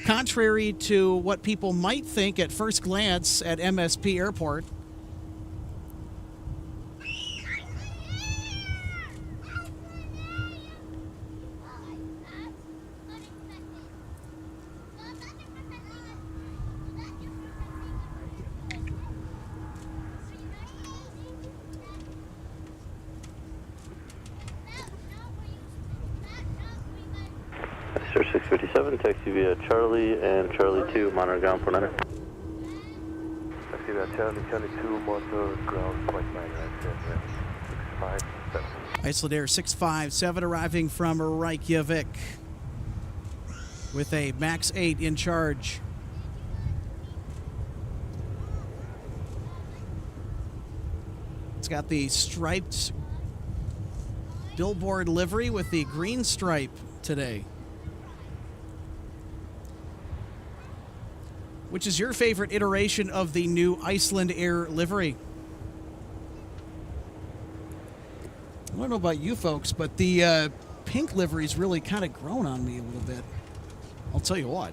Contrary to what people might think at first glance at MSP Airport. Sir 657, taxi via Charlie and Charlie 2, monitor ground point 9. Taxi via Charlie 2, monitor ground point 9, 657. Iceland Air 657 arriving from Reykjavik with a MAX 8 in charge. It's got the striped billboard livery with the green stripe today. Which is your favorite iteration of the new Iceland Air livery? I don't know about you folks, but the pink livery's really kind of grown on me a little bit. I'll tell you what.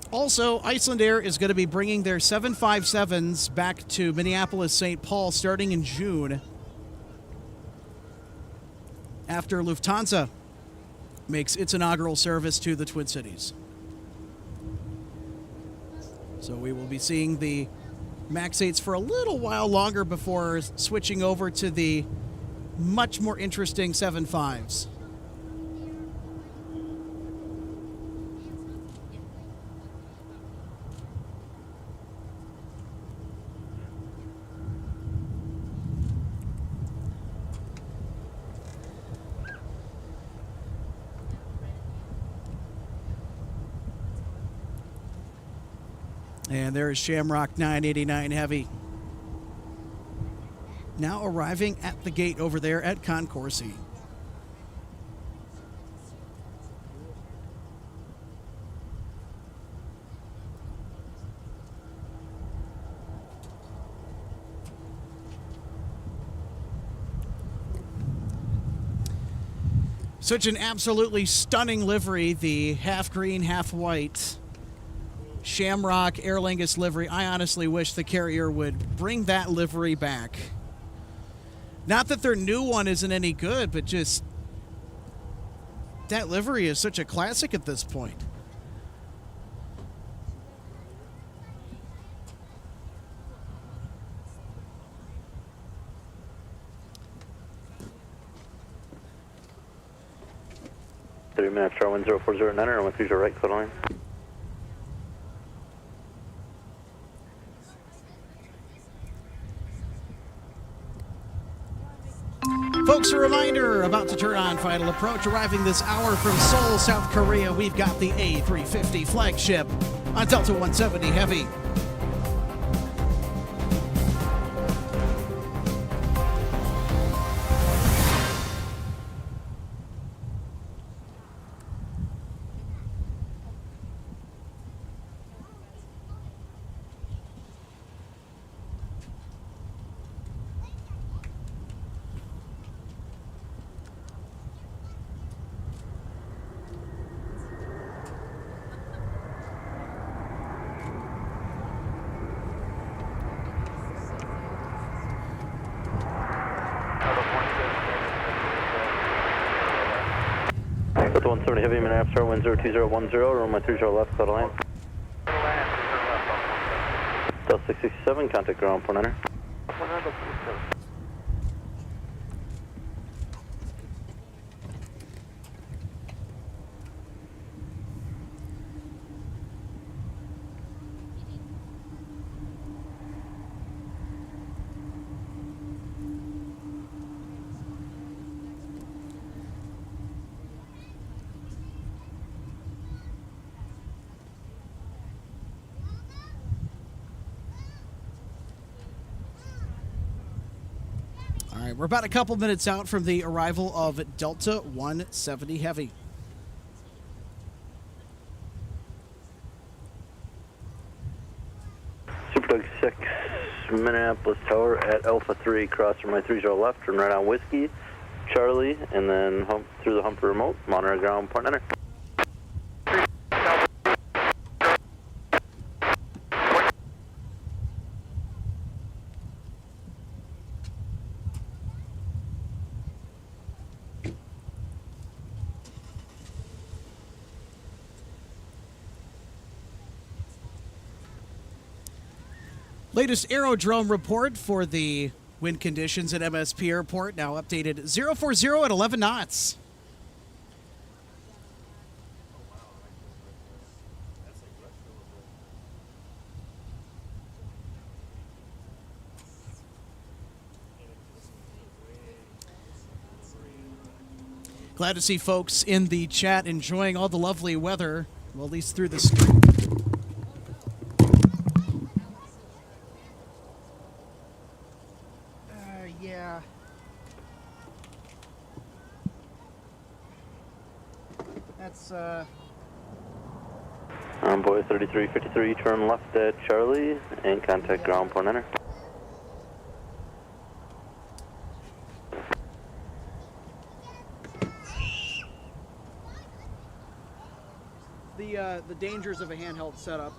Also, Iceland Air is going to be bringing their 757s back to Minneapolis, St. Paul starting in June, after Lufthansa makes its inaugural service to the Twin Cities. So we will be seeing the MAX 8s for a little while longer before switching over to the much more interesting 75s. And there is Shamrock 989 Heavy. Now arriving at the gate over there at Concourse. Such an absolutely stunning livery, the half green, half white Shamrock Aer Lingus livery. I honestly wish the carrier would bring that livery back. Not that their new one isn't any good, but just that livery is such a classic at this point. Minutes, Star 10409, or 130 right, code line. Folks, a reminder, about to turn on final approach. Arriving this hour from Seoul, South Korea, we've got the A350 flagship on Delta 170 Heavy. Delta 170 Heavy, Minneapolis, Star 102010, runway 30 left, code line. Delta 667, contact ground point 9. All right, we're about a couple minutes out from the arrival of Delta 170 Heavy. 6 Minneapolis Tower at Alpha 3, cross runway 30 left, turn right on Whiskey, Charlie, and then hump through the humper remote, monitor ground, point enter. Latest aerodrome report for the wind conditions at MSP Airport, now updated 040 at 11 knots. Glad to see folks in the chat enjoying all the lovely weather, well, at least through the stream. Yeah. That's, Envoy 3353, turn left at Charlie, and contact ground, point enter. The dangers of a handheld setup.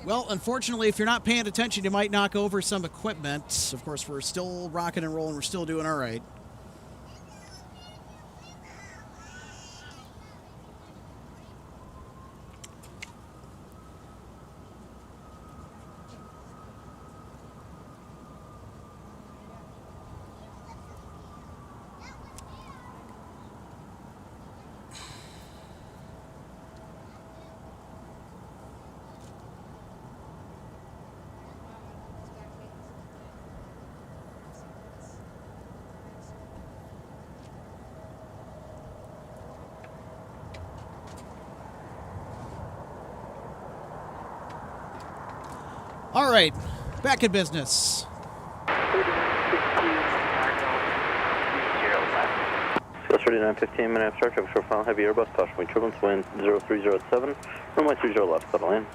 Well, unfortunately, if you're not paying attention, you might knock over some equipment. Of course, we're still rocking and rolling. We're still doing all right. All right, back in business. 3915 Minneapolis Star Traffic short final heavy Airbus, caution wind turbulence, wind 0307, runway 30 left, settle in.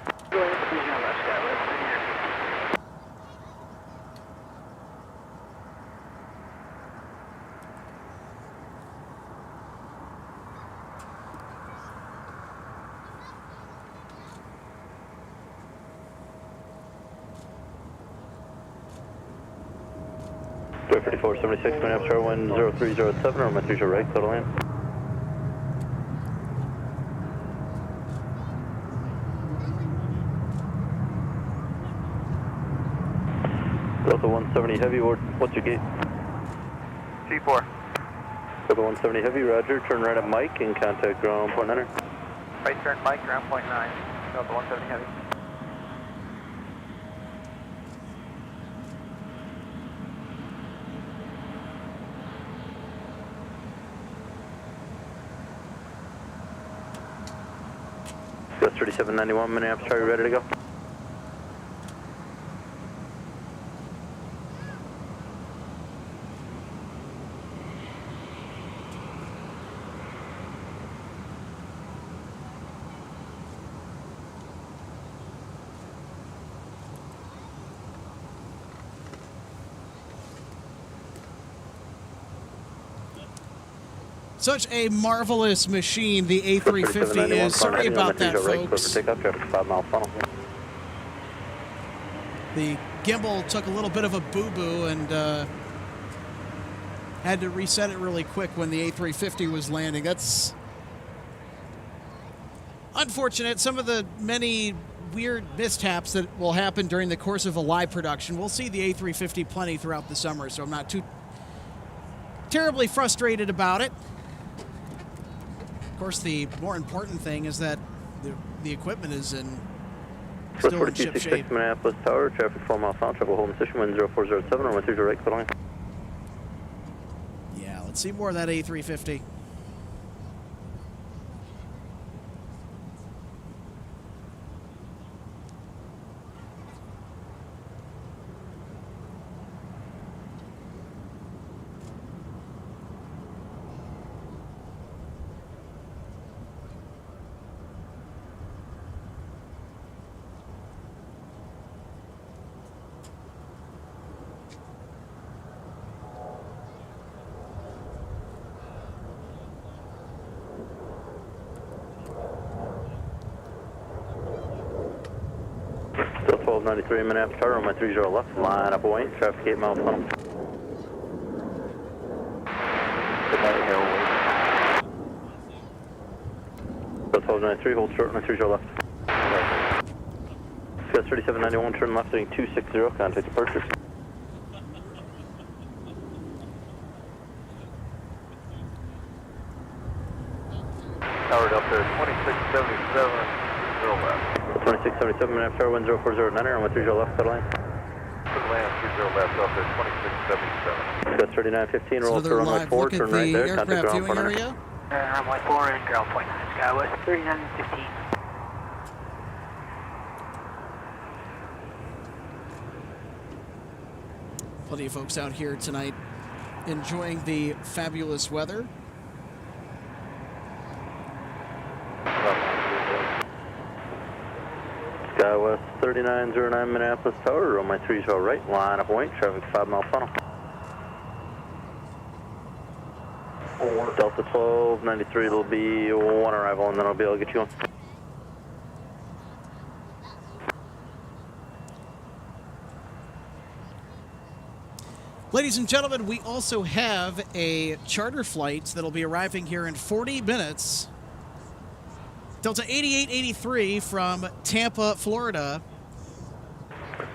Square 5476 Minneapolis Star, wind 0307, runway 30 right, settle in. Delta 170 heavy, what's your gate? C4. Delta 170 heavy, roger, turn right at Mike and contact ground point enter. Right turn Mike, ground point 9, Delta 170 heavy. Gus 3791 Minneapolis, are you ready to go? Such a marvelous machine, the A350 is. Sorry about that, folks. The gimbal took a little bit of a boo-boo and had to reset it really quick when the A350 was landing. That's unfortunate. Some of the many weird mishaps that will happen during the course of a live production. We'll see the A350 plenty throughout the summer, so I'm not too terribly frustrated about it. Of course, the more important thing is that the equipment is in Still in ship 4266 shape. Minneapolis Tower, traffic 4 mile final, triple hold position, wind 0407, runway 30 right, clear line. Yeah, let's see more of that A350. Still 1293 Minneapolis Tower, runway 30 left, line up away, traffic 8 mile final. Still 1293, hold short, runway 30 left. Gus 3791, turn left, heading 260, contact departure. Towered up there, 2677, 0 left. 2677 Minneapolis Tower, wind 0409, runway 30 left, clear line. Clear land, 30 left up there, 2677. Gus 3915, roll up to Another runway live 4, look at turn right the there, contact aircraft ground viewing front area. Runway 4 and ground point 9, Skywest 3915. Plenty of folks out here tonight enjoying the fabulous weather. Skywest 3909 Minneapolis Tower, runway 30 right, line up away, traffic 5 mile funnel. Delta 1293, it'll be one arrival and then I'll be able to get you on. Ladies and gentlemen, we also have a charter flight that'll be arriving here in 40 minutes. Delta 8883 from Tampa, Florida.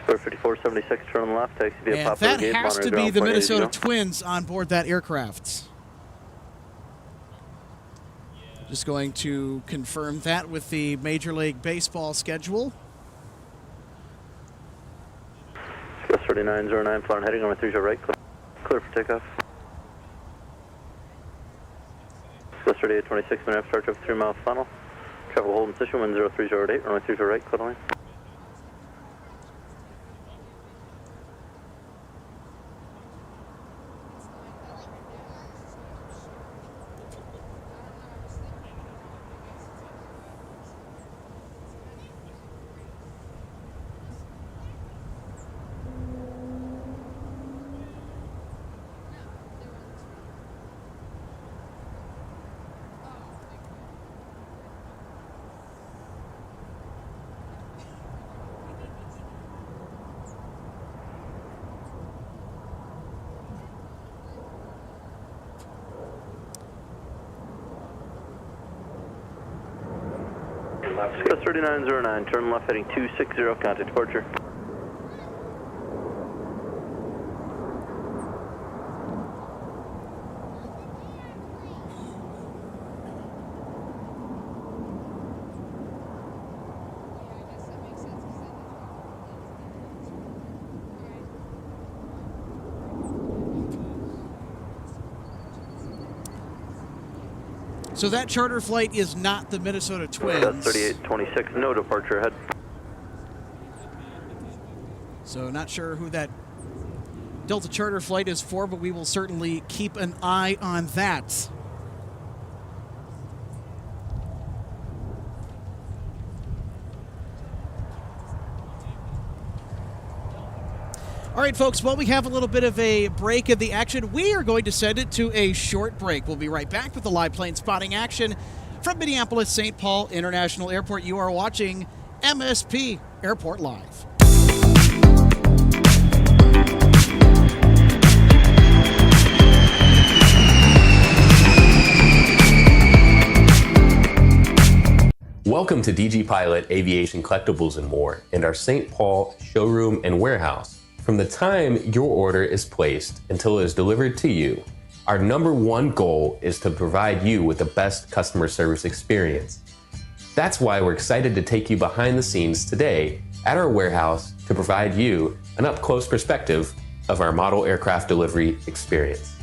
Square 5476, turn left, taxi via And Poplar that Gate, has to monitor be ground the point Minnesota 80. Twins on board that aircraft. Just going to confirm that with the Major League Baseball schedule. Gus 3909, flying heading on 30 right, clear for takeoff. Gus 3826, Minneapolis Tower, traffic 3 mile funnel. Travel hold in position, wind 0308, runway 30 right, clear line. Gus 3909, turn left heading 260, contact departure. So that charter flight is not the Minnesota Twins. Gus 3826, no departure ahead. So not sure who that Delta charter flight is for, but we will certainly keep an eye on that. All right, folks, while we have a little bit of a break in the action, we are going to send it to a short break. We'll be right back with the live plane spotting action from Minneapolis St. Paul International Airport. You are watching MSP Airport Live. Welcome to DG Pilot Aviation Collectibles and More and our St. Paul showroom and warehouse. From the time your order is placed until it is delivered to you, our #1 goal is to provide you with the best customer service experience. That's why we're excited to take you behind the scenes today at our warehouse to provide you an up-close perspective of our model aircraft delivery experience.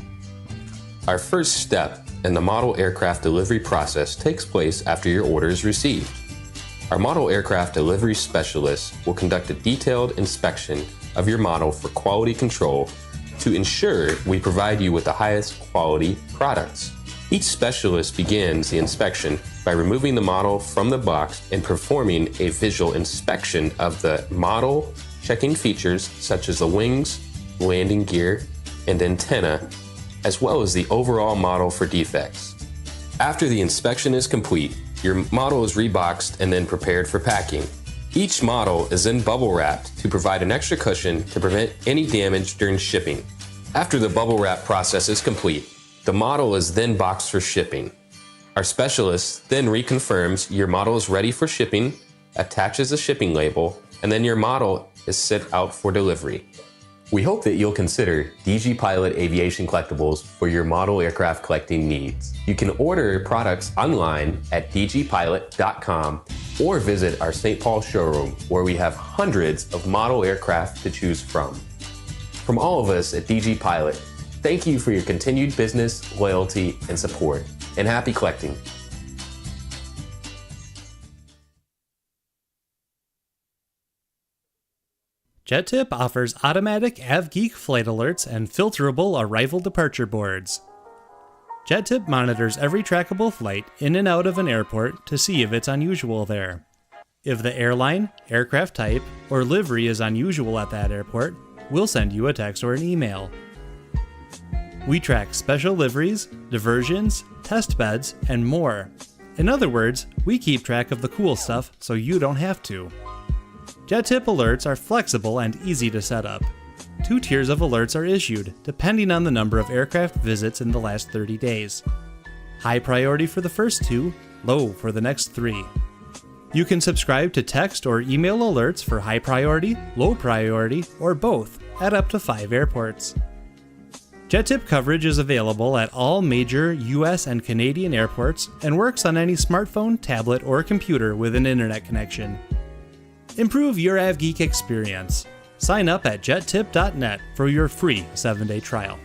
Our first step in the model aircraft delivery process takes place after your order is received. Our model aircraft delivery specialist will conduct a detailed inspection of your model for quality control to ensure we provide you with the highest quality products. Each specialist begins the inspection by removing the model from the box and performing a visual inspection of the model, checking features such as the wings, landing gear, and antenna, as well as the overall model for defects. After the inspection is complete, your model is reboxed and then prepared for packing. Each model is then bubble wrapped to provide an extra cushion to prevent any damage during shipping. After the bubble wrap process is complete, the model is then boxed for shipping. Our specialist then reconfirms your model is ready for shipping, attaches a shipping label, and then your model is sent out for delivery. We hope that you'll consider DG Pilot Aviation Collectibles for your model aircraft collecting needs. You can order products online at dgpilot.com or visit our St. Paul showroom, where we have hundreds of model aircraft to choose from. From all of us at DG Pilot, thank you for your continued business, loyalty, and support, and happy collecting. JetTip offers automatic AvGeek flight alerts and filterable arrival departure boards. JetTip monitors every trackable flight in and out of an airport to see if it's unusual there. If the airline, aircraft type, or livery is unusual at that airport, we'll send you a text or an email. We track special liveries, diversions, test beds, and more. In other words, we keep track of the cool stuff so you don't have to. JetTip alerts are flexible and easy to set up. 2 tiers of alerts are issued, depending on the number of aircraft visits in the last 30 days. High priority for the first 2, low for the next 3. You can subscribe to text or email alerts for high priority, low priority, or both at up to 5 airports. JetTip coverage is available at all major US and Canadian airports and works on any smartphone, tablet, or computer with an internet connection. Improve your AvGeek experience. Sign up at jettip.net for your free 7-day trial.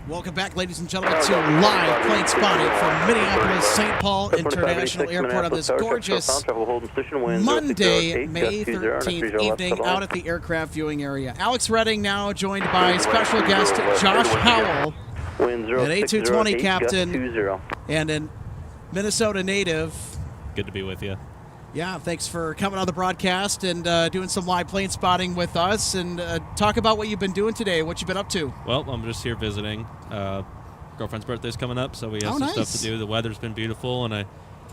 Welcome back, ladies and gentlemen, to live plane spotting from Minneapolis St. Paul International Airport on this gorgeous Monday, May 13th evening out at the aircraft viewing area. Alex Redding now joined by special guest Josh Howell, an A220 captain and a Minnesota native. Good to be with you. Yeah, thanks for coming on the broadcast and doing some live plane spotting with us, and talk about what you've been doing today, what you've been up to. Well, I'm just here visiting. Girlfriend's birthday's coming up, so we have some stuff to do. The weather's been beautiful, and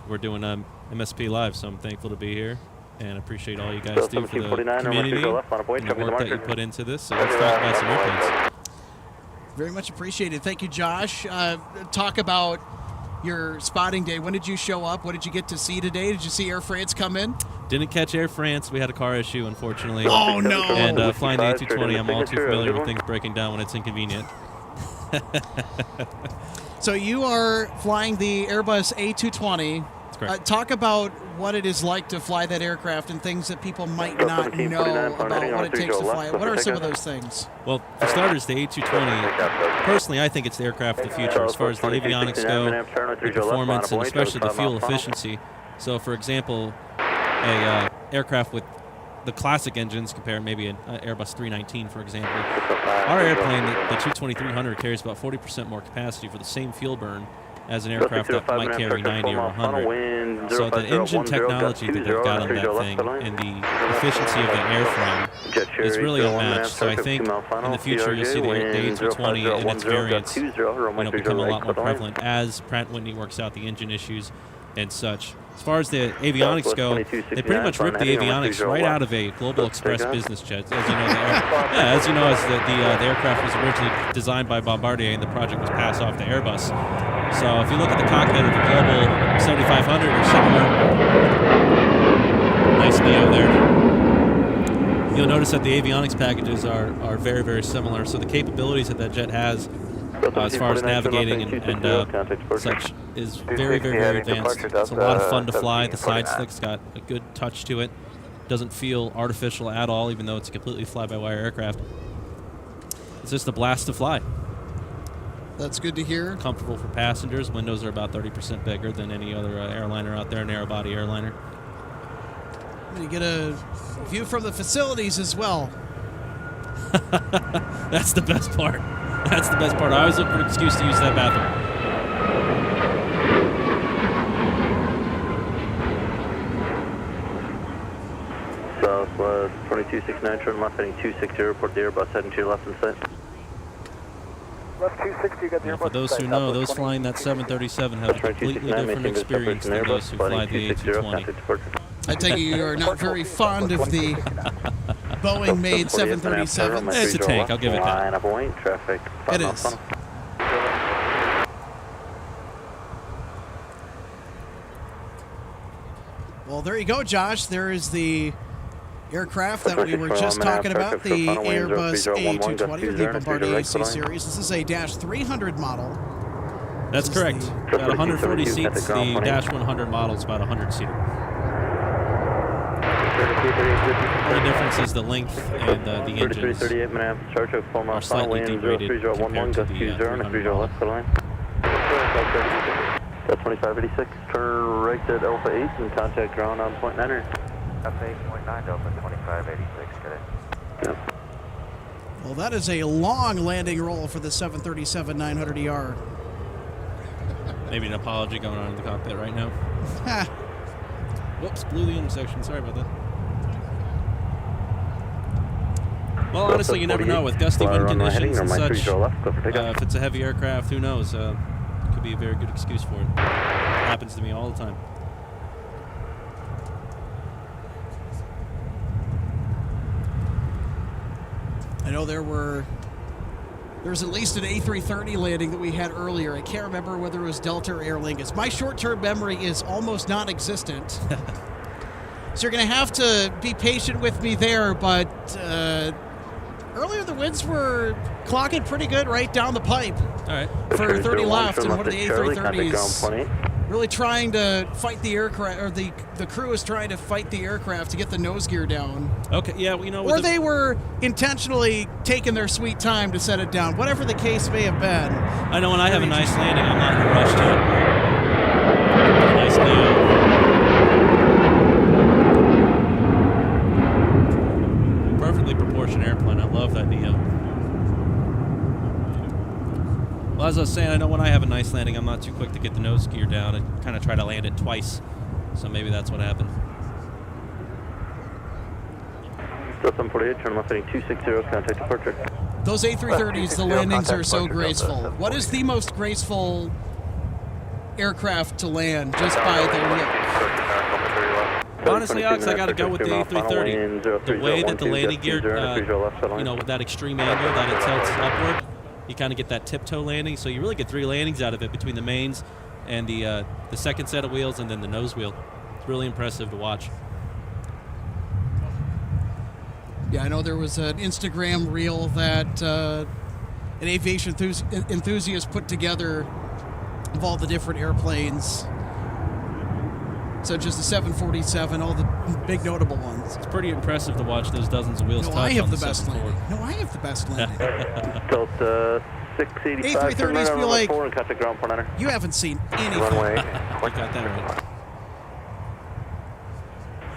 we're doing MSP Live, so I'm thankful to be here, and appreciate all you guys do for the community and the work that you put into this. So let's talk about some airplanes. Very much appreciated. Thank you, Josh. Talk about your spotting day. When did you show up? What did you get to see today? Did you see Air France come in? Didn't catch Air France. We had a car issue, unfortunately. Oh, no. And flying the A220, I'm all too familiar with things breaking down when it's inconvenient. So you are flying the Airbus A220. That's correct. Talk about what it is like to fly that aircraft and things that people might not know about what it takes to fly it. What are some of those things? Well, for starters, the A220, personally, I think it's the aircraft of the future as far as the avionics go, the performance, and especially the fuel efficiency. So, for example, a aircraft with the classic engines, compare maybe an Airbus 319, for example. Our airplane, the 220-300, carries about 40% more capacity for the same fuel burn as an aircraft that might carry 90 or 100. So the engine technology that they've got on that thing and the efficiency of the airframe is really unmatched. So I think in the future you'll see the A220 and its variants become a lot more prevalent as Pratt & Whitney works out the engine issues and such. As far as the avionics go, they pretty much ripped the avionics right out of a Global Express business jet. As you know, the aircraft was originally designed by Bombardier and the project was passed off to Airbus. So if you look at the cockpit of the Global 7500 or similar, nice Neo there, you'll notice that the avionics packages are very, very similar. So the capabilities that jet has as far as navigating and such is very, very, very advanced. It's a lot of fun to fly. The side slick's got a good touch to it. Doesn't feel artificial at all, even though it's a completely fly-by-wire aircraft. It's just a blast to fly. That's good to hear. Comfortable for passengers. Windows are about 30% bigger than any other airliner out there, narrow-body airliner. You get a view from the facilities as well. That's the best part. That's the best part. I always look for an excuse to use that bathroom. Southwest 2269, turn left heading 260, report the Airbus heading to your left in sight. Left 260, you got the Now, Airbus. for those who know, those flying that 737 have a completely different experience than those who fly the A220. I take it you are not very fond of the Boeing-made 737. It's a tank, I'll give it that. It is. Well, there you go, Josh. There is the aircraft that we were just talking about, the Airbus A220 with the Bombardier AC series. This is a -300 model. That's correct. About 140 seats. The Dash 100 model is about 100-seater. The difference is the length and the engines are slightly degraded compared to the 300 model. That's 2586, turn right at Alpha 8 and contact ground on point 9er. Alpha 8.9, Delta 2586, get it. Yep. Well, that is a long landing roll for the 737-900ER. Maybe an apology going on in the cockpit right now. Whoops, blew the intersection. Sorry about that. Well, honestly, you never know with gusty wind conditions and such. If it's a heavy aircraft, who knows? Could be a very good excuse for it. Happens to me all the time. I know there's at least an A330 landing that we had earlier. I can't remember whether it was Delta or Aer Lingus. My short-term memory is almost non-existent. So you're going to have to be patient with me there, but earlier the winds were clocking pretty good right down the pipe. All right. For 30 left, and one of the A330s really trying to fight the aircraft, or the crew is trying to fight the aircraft to get the nose gear down. Okay, yeah, well, you know. Or they were intentionally taking their sweet time to set it down. Whatever the case may have been. I know when I have a nice landing, I'm not in a rush to a nice layout. Perfectly proportioned airplane. I love that Neo. Well, as I was saying, I know when I have a nice landing, I'm not too quick to get the nose gear down and kind of try to land it twice. So maybe that's what happened. Still 748, turn left heading 260, contact departure. Those A330s, the landings are so graceful. What is the most graceful aircraft to land just by the look? Honestly, Alex, I got to go with the A330. The way that the landing gear, with that extreme angle that it tilts upward, you kind of get that tiptoe landing. So you really get 3 landings out of it between the mains and the second set of wheels and then the nose wheel. It's really impressive to watch. Yeah, I know there was an Instagram reel that an aviation enthusiast put together of all the different airplanes, such as the 747, all the big notable ones. It's pretty impressive to watch those dozens of wheels touch I have on the best landing. No, I have the best landing. Delta 685, A330s feel like and contact ground point enter. you haven't seen anything. Runway. You got that right.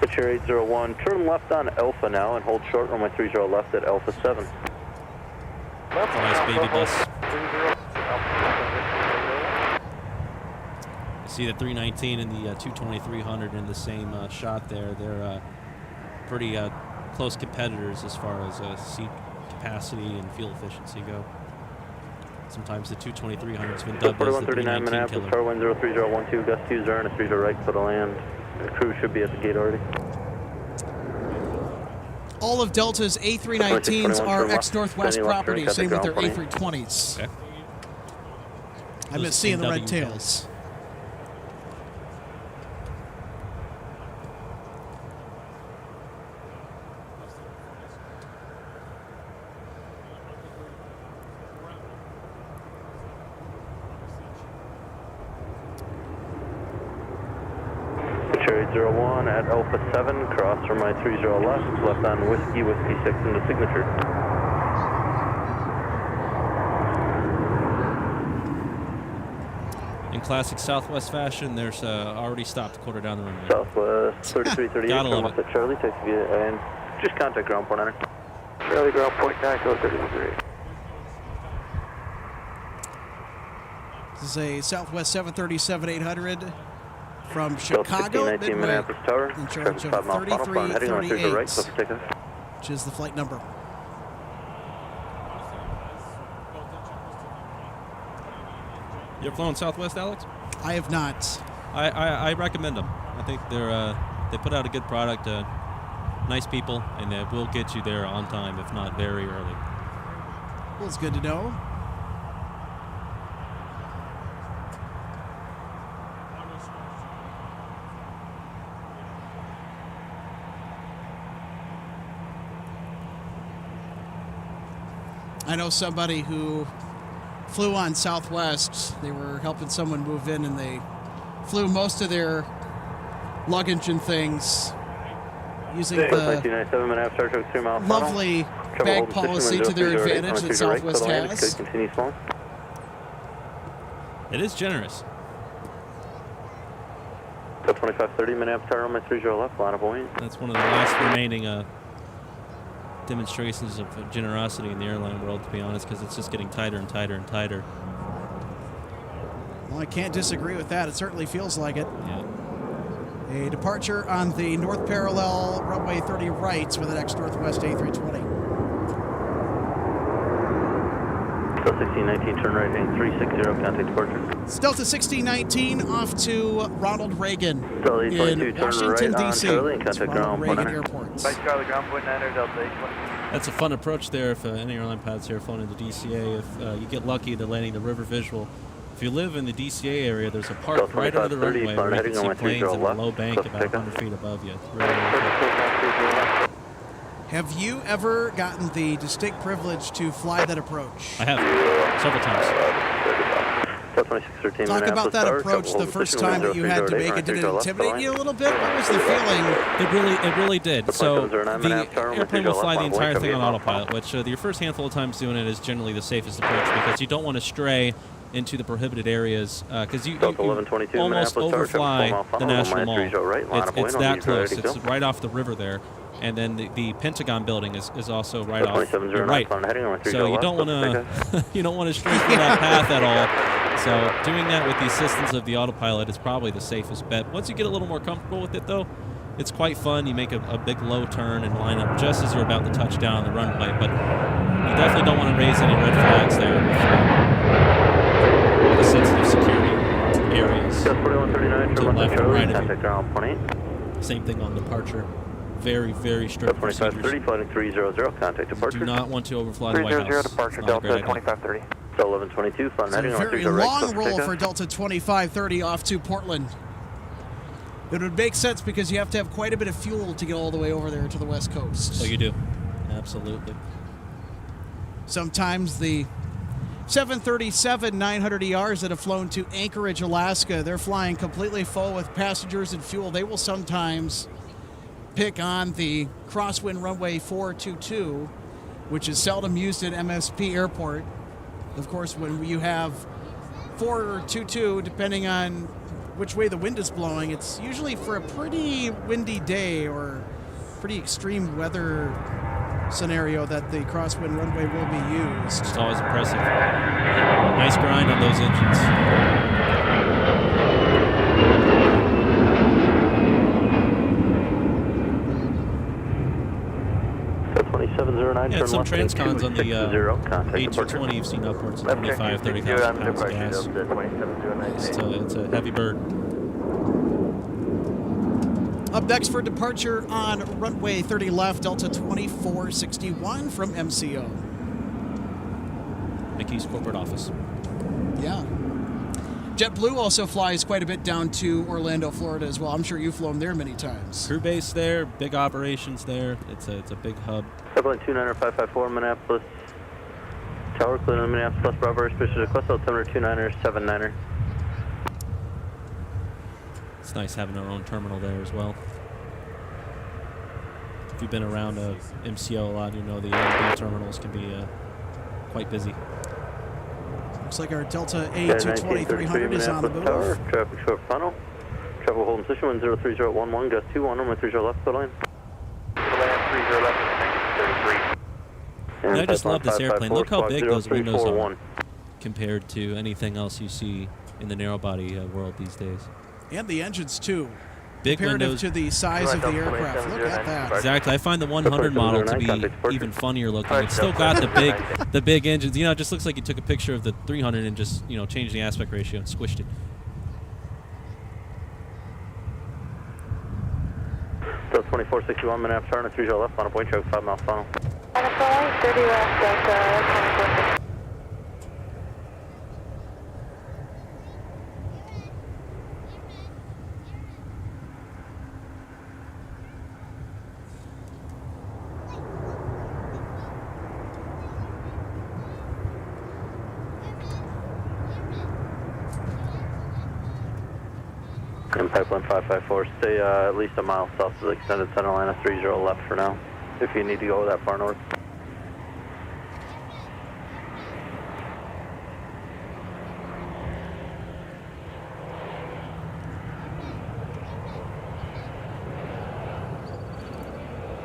Pitcher 801, turn left on Alpha now and hold short runway 30 left at Alpha 7. Nice baby bus. You see the 319 and the 22300 in the same shot there. They're pretty close competitors as far as seat capacity and fuel efficiency go. Sometimes the 22300's been dubbed as the 319 Minneapolis, killer. wind 03012, gust 20 and a 30 right for the land. The crew should be at the gate already. All of Delta's A319s are ex-Northwest property, same with their A320s. Okay. I've been seeing the red tails. Cherry 01 at Alpha 7, cross from my 30 left on Whiskey 6 into signature. In classic Southwest fashion, there's already stopped a quarter down the runway. Southwest 3338, Gotta love turn left at Charlie, takes via, and just contact ground point enter. Charlie ground point 9, go 33. This is a Southwest 737-800 from Chicago, Midway, Minneapolis Tower, in charge of 3338, which is the flight number. You ever flown Southwest, Alex? I have not. I recommend them. I think they put out a good product, nice people, and they will get you there on time, if not very early. Well, it's good to know. I know somebody who flew on Southwest. They were helping someone move in, and they flew most of their luggage and things using the lovely bag policy to their advantage that Southwest has. It is generous. 2530 Minneapolis Tower, my 30 left, line of Boeing. That's one of the last remaining demonstrations of generosity in the airline world, to be honest, because it's just getting tighter and tighter and tighter. Well, I can't disagree with that. It certainly feels like it. Yeah. A departure on the north parallel runway 30 rights with an ex-Northwest A320. Delta 1619, turn right, heading 360, contact departure. It's Delta 1619 off to Ronald Reagan Delta in 822, turn Washington, right D.C. on Charlie and It's contact Ronald ground Reagan point Airport. Right, Charlie, ground point 9, Delta 820. That's a fun approach there if any airline pilots here flown into DCA. If you get lucky, they're landing the river visual. If you live in the DCA area, there's a park right under the runway where you can see planes in a low bank about 100 feet above you. Really cool. Have you ever gotten the distinct privilege to fly that approach? I have, several times. Talk about that approach the first time that you had to make it. Did it intimidate you a little bit? What was the feeling? It really did. So the airplane will fly the entire thing on autopilot, which your first handful of times doing it is generally the safest approach because you don't want to stray into the prohibited areas because you almost overfly the National Mall. It's that close. It's right off the river there. And then the Pentagon building is also right off your right. So you don't want to you don't want to stray through that path at all. So doing that with the assistance of the autopilot is probably the safest bet. Once you get a little more comfortable with it, though, it's quite fun. You make a big low turn and line up just as you're about to touch down the runway. But you definitely don't want to raise any red flags there with the sensitive security areas to the left and right of you. Same thing on departure. Very, very strict procedures. 30, flight 300, contact departure. Do not want to overfly the White House. Departure, Delta 2530. 1122, flight heading on very long roll for Delta 2530 off to Portland. It would make sense because you have to have quite a bit of fuel to get all the way over there to the West Coast. Oh, you do. Absolutely. Sometimes the 737-900ERs that have flown to Anchorage, Alaska, they're flying completely full with passengers and fuel. They will sometimes pick on the crosswind runway 422, which is seldom used at MSP Airport. Of course, when you have 422, depending on which way the wind is blowing, it's usually for a pretty windy day or pretty extreme weather scenario that the crosswind runway will be used. It's always impressive. Nice grind on those engines. 2709. Yeah, some transcons on the A220 you've seen upwards of 25, 30,000 pounds of gas. It's a heavy bird. Up next for departure on runway 30 left, Delta 2461 from MCO. Mickey's corporate office. Yeah. JetBlue also flies quite a bit down to Orlando, Florida as well. I'm sure you've flown there many times. Crew base there, big operations there. It's a big hub. Airplane 29554, Minneapolis. Tower, clear in Minneapolis, plus Bravo, suspicious request, altimeter 2979er. It's nice having our own terminal there as well. If you've been around MCO a lot, you know the ALB terminals can be quite busy. Looks like our Delta A220-300 is on the move. Tower, traffic short funnel. Travel hold position 103011, gust 21, runway 30 left, go line. And I just love this airplane. Look how big those windows are compared to anything else you see in the narrow-body world these days. And the engines, too. Big comparative windows to the size of the aircraft. Look at that. Exactly. I find the 100 model to be even funnier looking. It's still got the big engines. You know, it just looks like you took a picture of the 300 and just, changed the aspect ratio and squished it. So 2461 Minneapolis, turn 30 left, final point, track 5 mile funnel. On a flight, 30 left, Delta 2460. And pipeline 554, stay at least a mile south of the extended center line of 30 left for now, if you need to go that far north.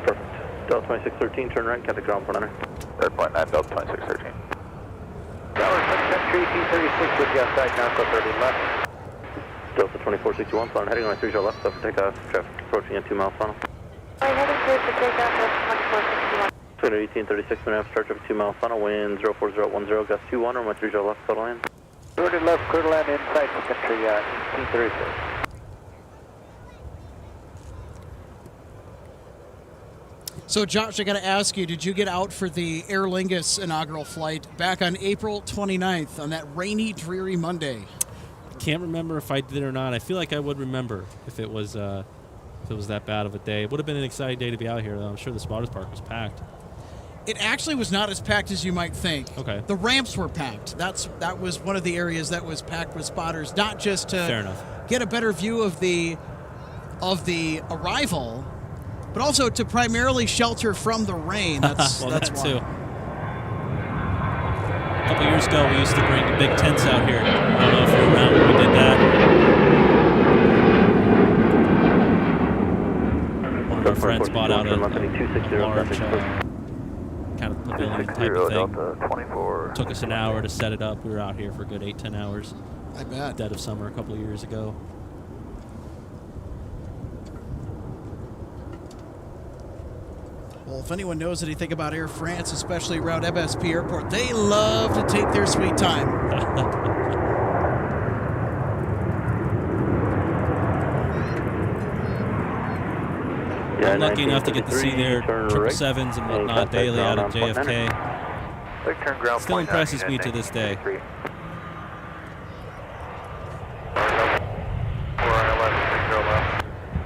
Perfect. Delta 2613, turn right, got the ground point enter. 3.9, Delta 2613. Tower, Country, P36 with you outside, now 30 left. Delta 2461, flying heading on 30 left, left for takeoff, traffic approaching at 2 mile funnel. Heading clear for takeoff, Delta 2461. 1836 Minneapolis, start traffic 2 mile funnel, wind 04010, gust 21, runway 30 left, clear to land. 30 left, clear to land inside for Country, 1836. So, Josh, I got to ask you, did you get out for the Aer Lingus inaugural flight back on April 29th on that rainy, dreary Monday? Can't remember if I did or not. I feel like I would remember if it was that bad of a day. It would have been an exciting day to be out here, though. I'm sure the spotters park was packed. It actually was not as packed as you might think. Okay. The ramps were packed. That was one of the areas that was packed with spotters, not just to Fair enough. get a better view of the arrival, but also to primarily shelter from the rain. That's well, that's that why. too. A couple years ago, we used to bring the big tents out here. I don't know if you're around when we did that. One of our friends bought out a large kind of pavilion type of thing. Took us an hour to set it up. We were out here for a good 8-10 hours. I bet. Dead of summer a couple of years ago. Well, if anyone knows anything about Air France, especially around MSP Airport, they love to take their sweet time. I'm lucky enough to get to see their 777s and whatnot daily out of JFK. Still impresses me to this day.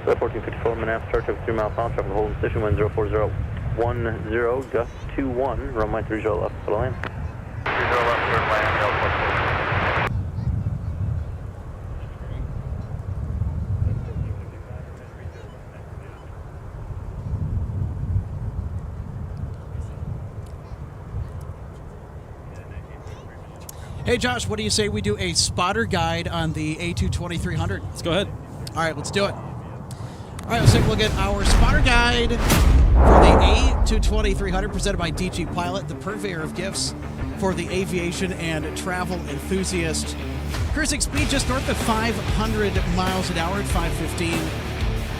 1454 Minneapolis, start 3 mile pound, traffic holding station, wind 04010, gust 21, runway 30 left, for the land. 30 left, clear land, Hey, Josh, what do you say we do a spotter guide on the A220-300? Let's go ahead. All right, let's do it. All right, let's take a look at our spotter guide for the A220-300 presented by DG Pilot, the purveyor of gifts for the aviation and travel enthusiast. Cruising speed just north of 500 miles an hour at 515.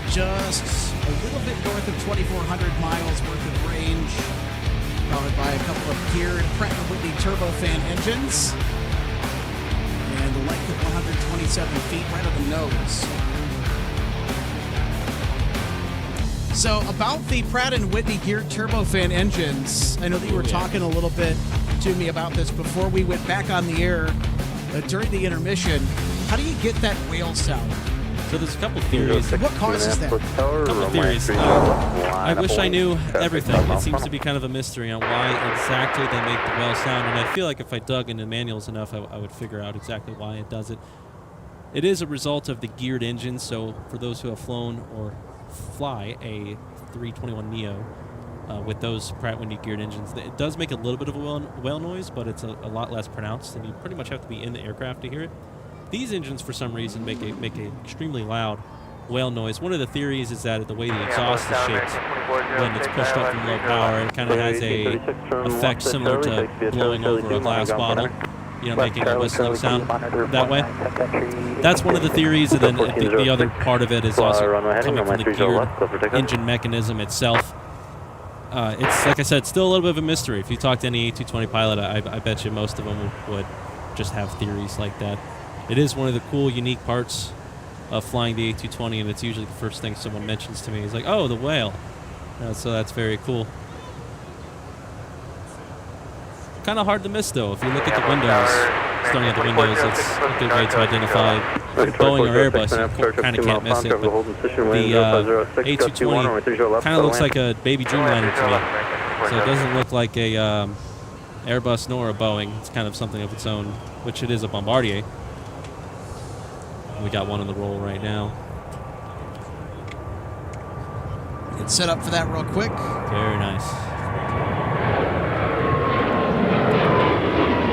Just a little bit north of 2,400 miles worth of range. Powered by a couple of geared Pratt & Whitney turbofan engines. And the length of 127 feet right on the nose. So about the Pratt & Whitney geared turbofan engines, I know that you were talking a little bit to me about this before we went back on the air during the intermission. How do you get that whale sound? So there's a couple theories. What causes that? A couple theories. I wish I knew everything. It seems to be kind of a mystery on why exactly they make the whale sound, and I feel like if I dug into manuals enough, I would figure out exactly why it does it. It is a result of the geared engine, so for those who have flown or fly a 321 Neo with those Pratt & Whitney geared engines, it does make a little bit of a whale noise, but it's a lot less pronounced, and you pretty much have to be in the aircraft to hear it. These engines, for some reason, make an extremely loud whale noise. One of the theories is that the way the exhaust is shaped when it's pushed up from low power, it kind of has a effect similar to blowing over a glass bottle, you know, making a whistling sound that way. That's one of the theories, and then the other part of it is also coming from the geared engine mechanism itself. It's, like I said, still a little bit of a mystery. If you talk to any A220 pilot, I bet you most of them would just have theories like that. It is one of the cool, unique parts of flying the A220, and it's usually the first thing someone mentions to me. It's like, oh, the whale. So that's very cool. Kind of hard to miss, though. If you look at the windows, starting at the windows, it's a good way to identify Boeing or Airbus. You kind of can't miss it, but the A220 kind of looks like a baby Dreamliner to me. So it doesn't look like a Airbus nor a Boeing. It's kind of something of its own, which it is a Bombardier. We got one on the roll right now. Get set up for that real quick. Very nice.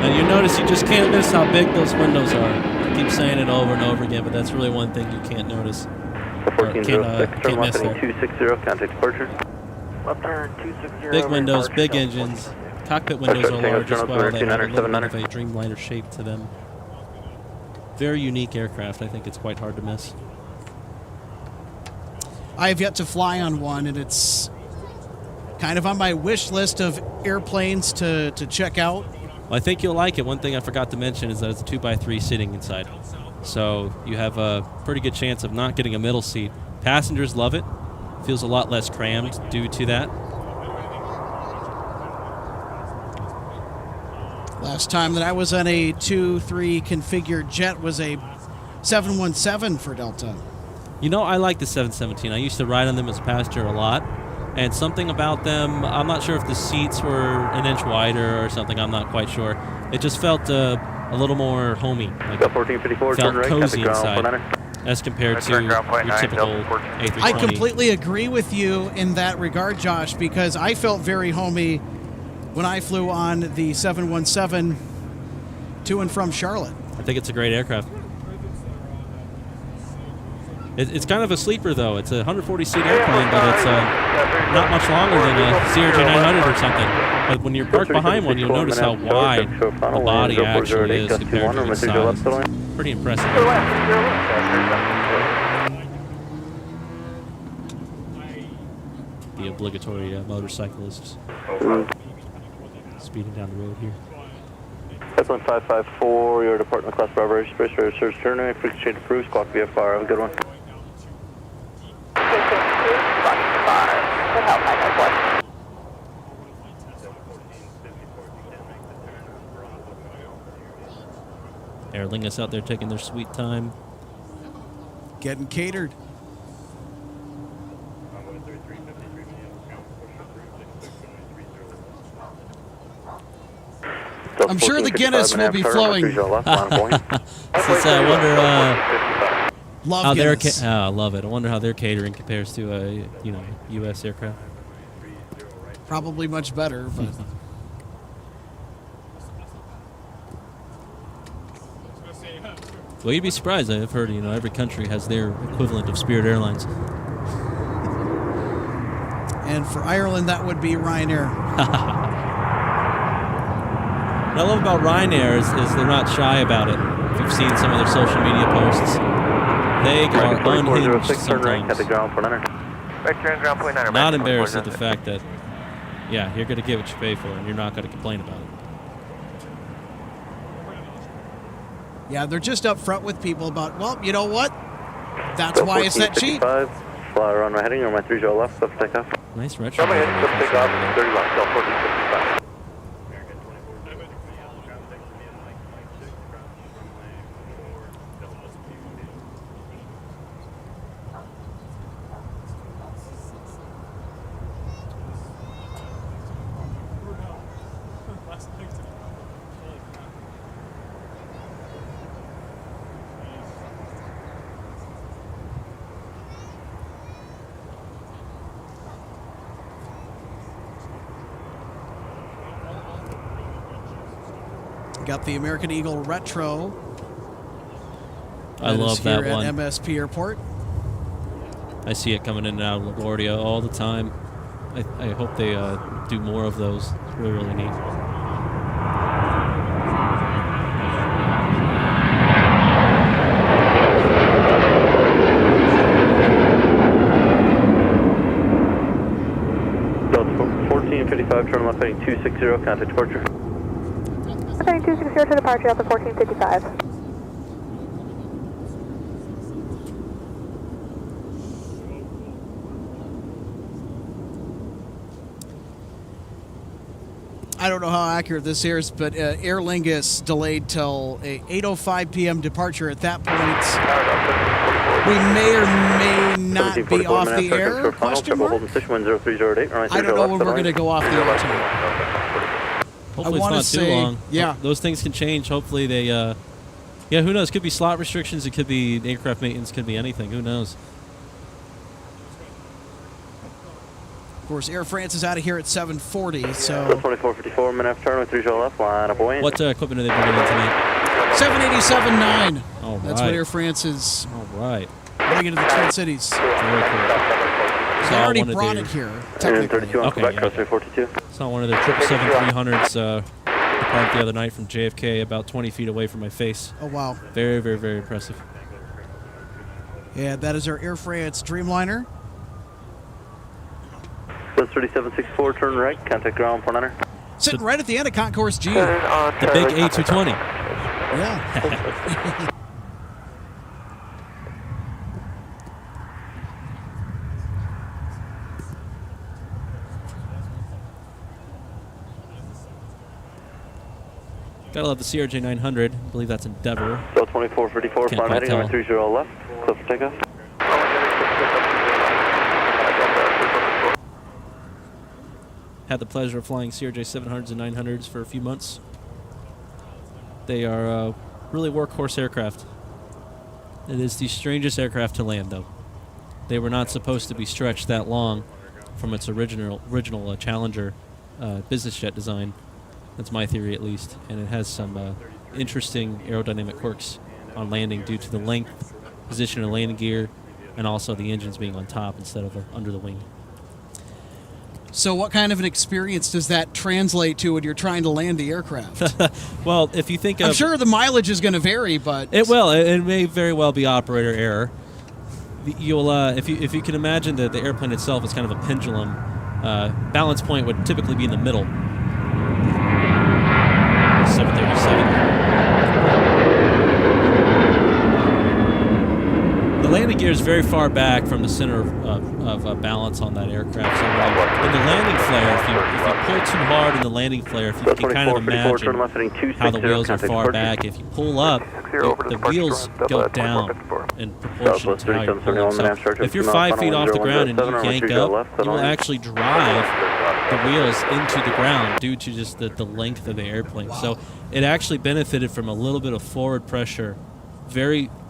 And you notice you just can't miss how big those windows are. I keep saying it over and over again, but that's really one thing you can't notice. Or can't miss there. 260, contact departure. Left turn 260. Big windows, big engines. Cockpit windows are large as well. They have a little bit of a Dreamliner shape to them. Very unique aircraft. I think it's quite hard to miss. I have yet to fly on one, and it's kind of on my wish list of airplanes to check out. Well, I think you'll like it. One thing I forgot to mention is that it's a 2x3 sitting inside. So you have a pretty good chance of not getting a middle seat. Passengers love it. Feels a lot less crammed due to that. Last time that I was on a 2-3 configured jet was a 717 for Delta. You know, I like the 717. I used to ride on them as a passenger a lot. And something about them, I'm not sure if the seats were an inch wider or something, I'm not quite sure. It just felt a little more homey. Like Got 1454, felt turn right, cozy ground inside, 49er. as compared to Turn ground point your 9, typical Delta 14. A320. I completely agree with you in that regard, Josh, because I felt very homey when I flew on the 717 to and from Charlotte. I think it's a great aircraft. It's kind of a sleeper, though. It's a 140-seat airplane, but it's not much longer than a CRJ900 or something. But when you're parked behind one, you'll notice how wide the body actually is compared to its size. Pretty impressive. The obligatory motorcyclists speeding down the road here. That's 1554, your department class Bravo Express, search turn right, frequency change approved, squawk VFR, have a good one. Aer Lingus out there taking their sweet time. Getting catered. I'm sure the Guinness will be flowing. Since I wonder how their I love it. I wonder how their catering compares to a U.S. aircraft. Probably much better, but well, you'd be surprised. I've heard every country has their equivalent of Spirit Airlines. And for Ireland, that would be Ryanair. What I love about Ryanair is they're not shy about it. If you've seen some of their social media posts, they are unhinged sometimes. Not embarrassed at the fact that, yeah, you're going to get what you pay for, and you're not going to complain about it. Yeah, they're just up front with people about, well, you know what? That's why it's that cheap. Fly around my heading, or my 30 left, left takeoff. Nice retro. Take off, 30 left, 1455. Got the American Eagle Retro. I love that here one. At MSP Airport. I see it coming in and out of LaGuardia all the time. I hope they do more of those. It's really, really neat. Delta 1455, turn left heading 260, contact departure. Heading 260 to departure, Delta 1455. I don't know how accurate this is, but Aer Lingus delayed till a 8:05 p.m. departure. At that point, we may or may not be off the air, question mark? I don't know when we're going to go off the air tonight. Hopefully it's not too long. Yeah. Those things can change. Hopefully they, yeah, who knows? Could be slot restrictions. It could be aircraft maintenance. Could be anything. Who knows? Of course, Air France is out of here at 7:40, so... 2454, minute turn with 30 left, line up buoyant. What equipment are they bringing in tonight? 787-9. All right. That's what Air France is All right. bringing to the Twin Cities. Very cool. They already brought it here, technically. Okay, yeah. 42. Saw one of their 777-300s depart the other night from JFK about 20 feet away from my face. Oh, wow. Very, very, very impressive. Yeah, that is our Air France Dreamliner. That's 3764, turn right, contact ground, Portlander. Sitting right at the end of Concourse G. The big A220. Yeah. Gotta love the CRJ900. I believe that's Endeavor. So 2454, Can't front quite heading, tell. runway 30 left, clear for takeoff. had the pleasure of flying CRJ 700s and 900s for a few months. They are really workhorse aircraft. It is the strangest aircraft to land, though. They were not supposed to be stretched that long from its original Challenger business jet design. That's my theory, at least. And it has some interesting aerodynamic quirks on landing due to the length, position of landing gear, and also the engines being on top instead of under the wing. So what kind of an experience does that translate to when you're trying to land the aircraft? Well, if you think of... I'm sure the mileage is going to vary, but... It will. It may very well be operator error. You'll, if you can imagine that the airplane itself is kind of a pendulum, balance point would typically be in the middle. 737. The landing gear is very far back from the center of balance on that aircraft. So in the landing flare, if you pull too hard in the landing flare, if you can kind of imagine how the wheels are far back, if you pull up, the wheels go down in proportion to how you're pulling. So if you're 5 feet off the ground and you yank up, you will actually drive the wheels into the ground due to just the length of the airplane. So it actually benefited from a little bit of forward pressure.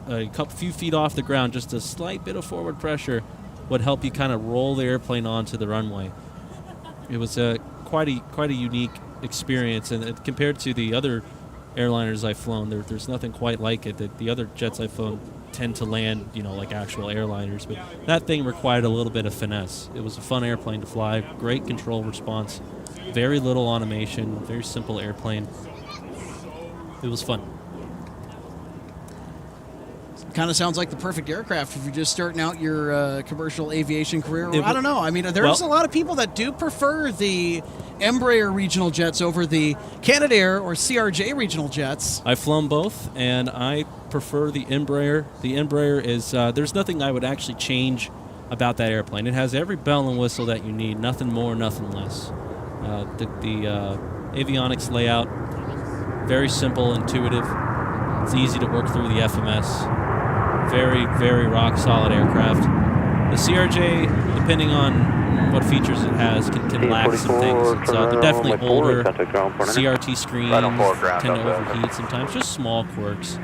A few feet off the ground, just a slight bit of forward pressure would help you kind of roll the airplane onto the runway. It was quite a unique experience, and compared to the other airliners I've flown, there's nothing quite like it. The other jets I've flown tend to land, like actual airliners, but that thing required a little bit of finesse. It was a fun airplane to fly, great control response, very little automation, very simple airplane. It was fun. Kind of sounds like the perfect aircraft if you're just starting out your commercial aviation career. I don't know. I mean, there's a lot of people that do prefer the Embraer regional jets over the Canadair or CRJ regional jets. I've flown both, and I prefer the Embraer. The Embraer is, there's nothing I would actually change about that airplane. It has every bell and whistle that you need, nothing more, nothing less. The avionics layout, very simple, intuitive. It's easy to work through the FMS. Very, very rock-solid aircraft. The CRJ, depending on what features it has, can lack some things. They're definitely older. CRT screens tend to overheat sometimes. Just small quirks.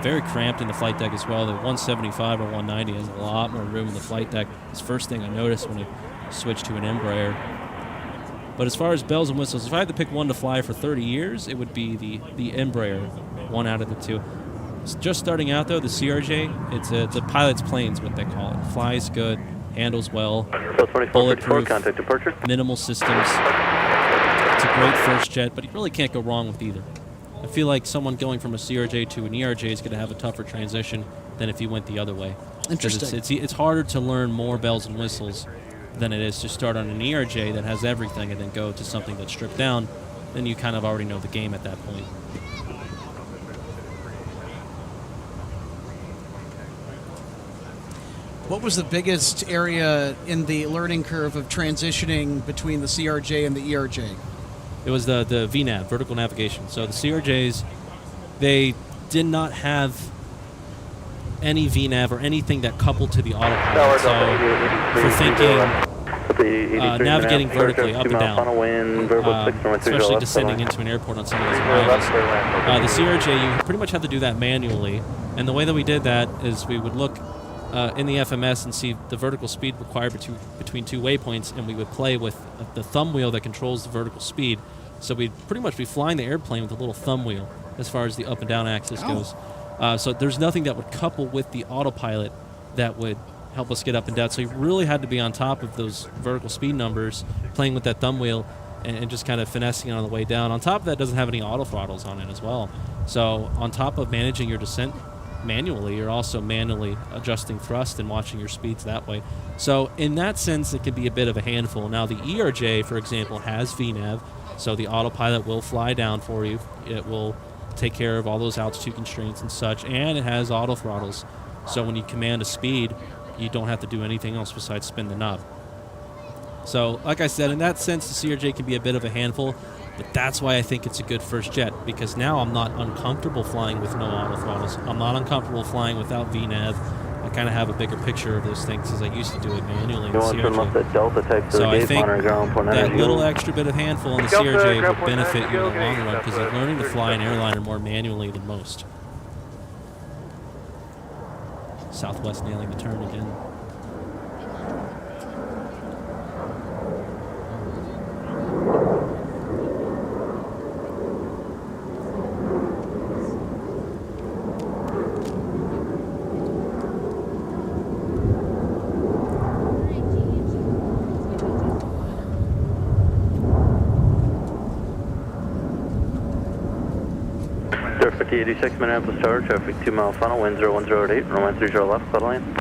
Very cramped in the flight deck as well. The 175 or 190 has a lot more room in the flight deck. It's the first thing I noticed when I switched to an Embraer. But as far as bells and whistles, if I had to pick one to fly for 30 years, it would be the Embraer, one out of the two. Just starting out, though, the CRJ, it's a pilot's plane is what they call it. Flies good, handles well, bulletproof, minimal systems. It's a great first jet, but you really can't go wrong with either. I feel like someone going from a CRJ to an ERJ is going to have a tougher transition than if you went the other way. Interesting. It's harder to learn more bells and whistles than it is to start on an ERJ that has everything and then go to something that's stripped down. Then you kind of already know the game at that point. What was the biggest area in the learning curve of transitioning between the CRJ and the ERJ? It was the VNAV, vertical navigation. So the CRJs, they did not have any VNAV or anything that coupled to the autopilot. So for thinking navigating vertically up and down, especially descending into an airport on some of these arrivals, the CRJ, you pretty much have to do that manually. And the way that we did that is we would look in the FMS and see the vertical speed required between two waypoints, and we would play with the thumb wheel that controls the vertical speed. So we'd pretty much be flying the airplane with a little thumb wheel as far as the up and down axis goes. So there's nothing that would couple with the autopilot that would help us get up and down. So you really had to be on top of those vertical speed numbers, playing with that thumb wheel and just kind of finessing it on the way down. On top of that, it doesn't have any auto throttles on it as well. So on top of managing your descent manually, you're also manually adjusting thrust and watching your speeds that way. So in that sense, it can be a bit of a handful. Now the ERJ, for example, has VNAV, so the autopilot will fly down for you. It will take care of all those altitude constraints and such, and it has auto throttles. So when you command a speed, you don't have to do anything else besides spin the knob. So like I said, in that sense, the CRJ can be a bit of a handful. But that's why I think it's a good first jet, because now I'm not uncomfortable flying with no auto throttles. I'm not uncomfortable flying without VNAV. I kind of have a bigger picture of those things because I used to do it manually in You the want to turn left CRJ. at Delta, type So I think ground point that energy. little extra bit of handful in the Delta, CRJ ground will point benefit energy, you in the go, long getting run because you're Delta, learning to fly an 37. airliner more manually than most. Southwest nailing the turn again. Star 5086 Minneapolis Tower, traffic 2 mile funnel, wind 0108, runway 30 left, cloud line.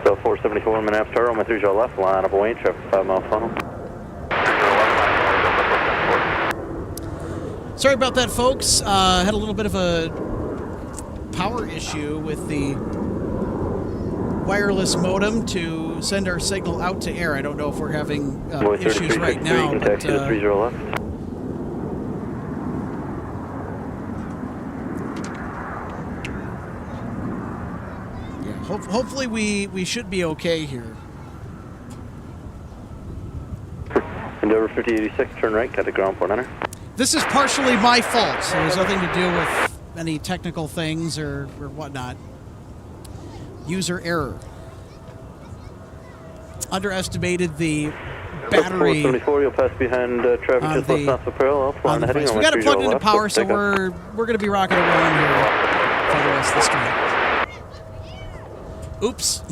So 474 Minneapolis Tower, runway 30 left, line up away, traffic 5 mile funnel. Sorry about that, folks. Had a little bit of a power issue with the wireless modem to send our signal out to air. I don't know if we're having issues right now, but taxi to 30 left. hopefully we should be okay here. Endeavor 5086, turn right, cut to ground point enter. This is partially my fault. So there's nothing to do with any technical things or whatnot. User error. Underestimated the battery. 474, you'll pass behind traffic just left south of parallel. On the device. We got it plugged into power, so we're going to be rocking and rolling here for the rest of the stream. Oops.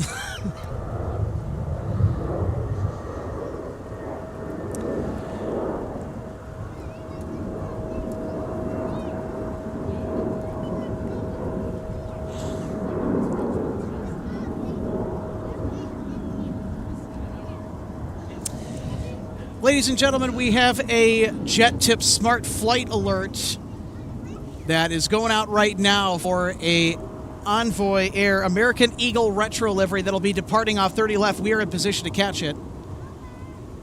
Ladies and gentlemen, we have a Jet Tip Smart Flight Alert that is going out right now for a Envoy Air American Eagle retro livery that'll be departing off 30 left. We are in position to catch it.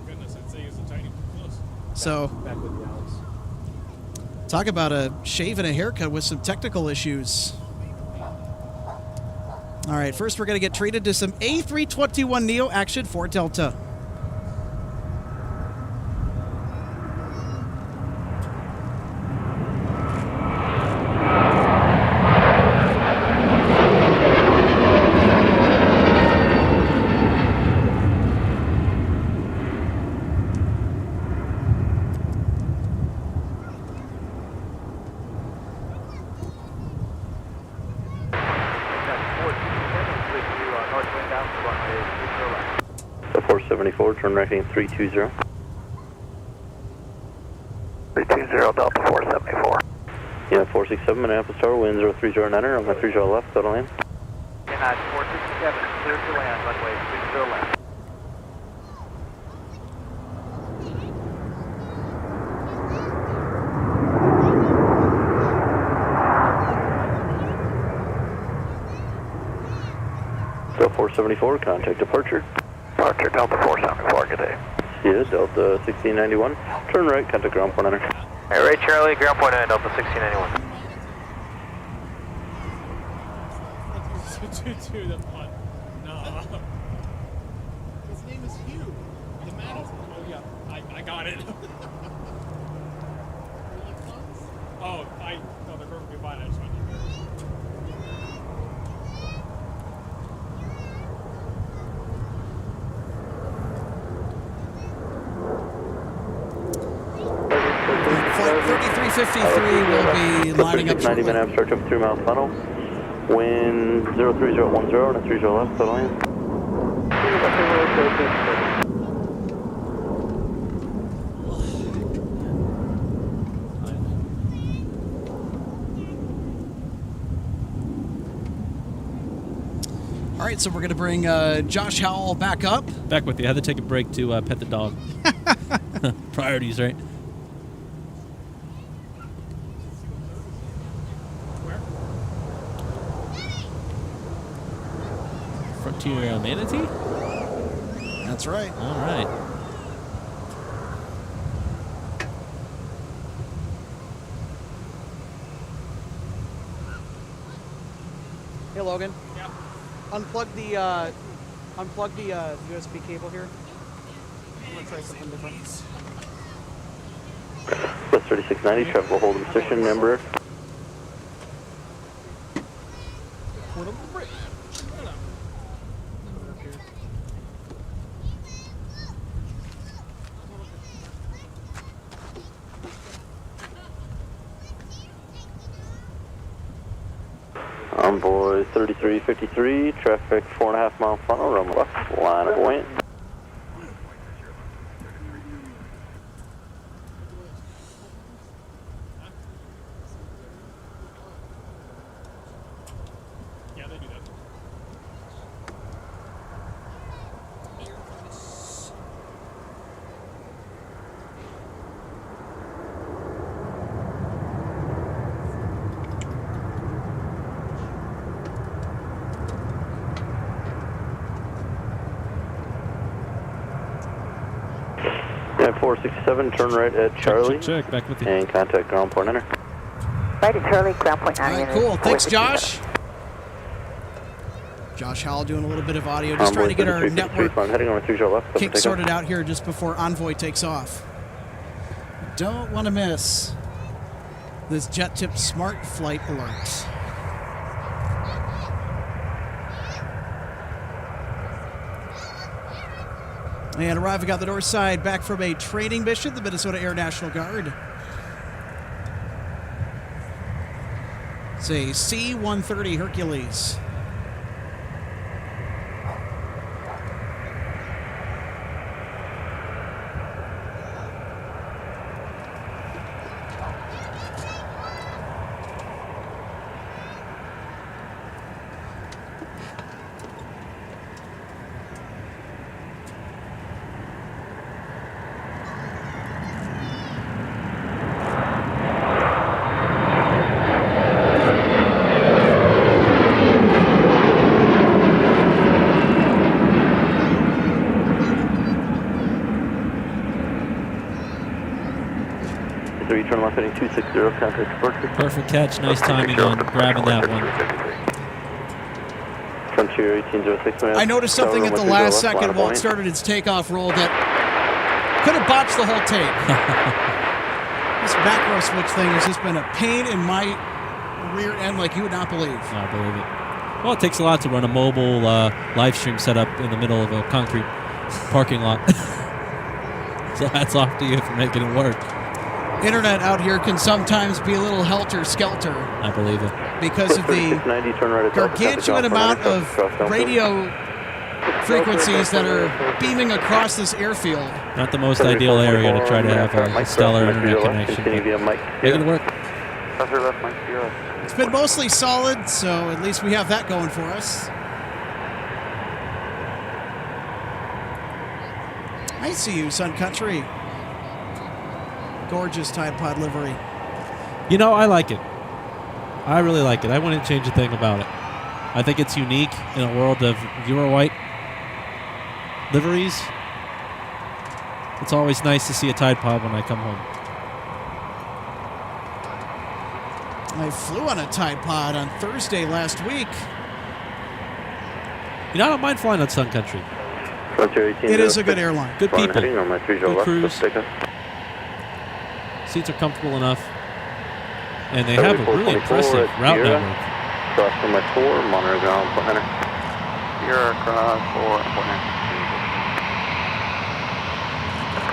Goodness, I'd say it's a tiny bit close. So, Back with the Alex. talk about a shave and a haircut with some technical issues. All right, first we're going to get treated to some A321neo action for Delta. So 474, turn right heading 320. 320, Delta 474. Yeah, 467, Minneapolis Tower, wind 0309er, on my 30 left, total land. United 467, clear to land, runway 30 left. So 474, contact departure. Departure, Delta 474, good day. Yeah, Delta 1691, turn right, contact ground point enter. All right, Charlie, ground point on Delta 1691. To the punt. No. His name is Hugh. The man. Oh, yeah. I got it. Oh, no, they're perfectly fine. I just went Flight 3353 will be lining up 90 shortly. minute start up 3 mile funnel. Wind 03010 and a 30 left, total land. All right, so we're going to bring Josh Howell back up. Back with you. I had to take a break to pet the dog. Priorities, right? Frontier Manatee? That's right. All right. Hey, Logan. Yeah. Unplug the USB cable here. I'm gonna try something different. Plus 3690, travel hold in position, number. Envoy 3353, traffic 4.5 mile funnel, run left, line of wind. Yeah, they do that. Yeah, 467, turn right at Charlie. Check, back with you. And contact ground point enter. Right at Charlie, ground point All 9. right, cool. Thanks, Josh. Josh Howell doing a little bit of audio, just trying to get our network heading on 30 left. kink sorted out here just before Envoy takes off. Don't want to miss this Jet Tip Smart Flight Alert. And arriving on the north side, back from a training mission, the Minnesota Air National Guard. It's a C-130 Hercules. left heading 260, contact departure. Perfect catch. Nice timing on grabbing that one. Frontier 1806. I noticed something at the last second while it started its takeoff roll that could have botched the whole take. This macro switch thing has just been a pain in my rear end like you would not believe. I believe it. Well, it takes a lot to run a mobile live stream setup in the middle of a concrete parking lot. So hats off to you for making it work. Internet out here can sometimes be a little helter-skelter. I believe it. Because of the gargantuan amount of radio frequencies that are beaming across this airfield. Not the most ideal area to try to have a stellar internet connection. Making it work. It's been mostly solid, so at least we have that going for us. I see you, Sun Country. Gorgeous Tide Pod livery. You know, I like it. I really like it. I wouldn't change a thing about it. I think it's unique in a world of Euro-white liveries. It's always nice to see a Tide Pod when I come home. I flew on a Tide Pod on Thursday last week. You know, I don't mind flying on Sun Country. It is a good airline. Good people. Good crews. Seats are comfortable enough. And they have a really impressive route network. Cross runway 4, monitor ground, point enter. You're across 4, point enter.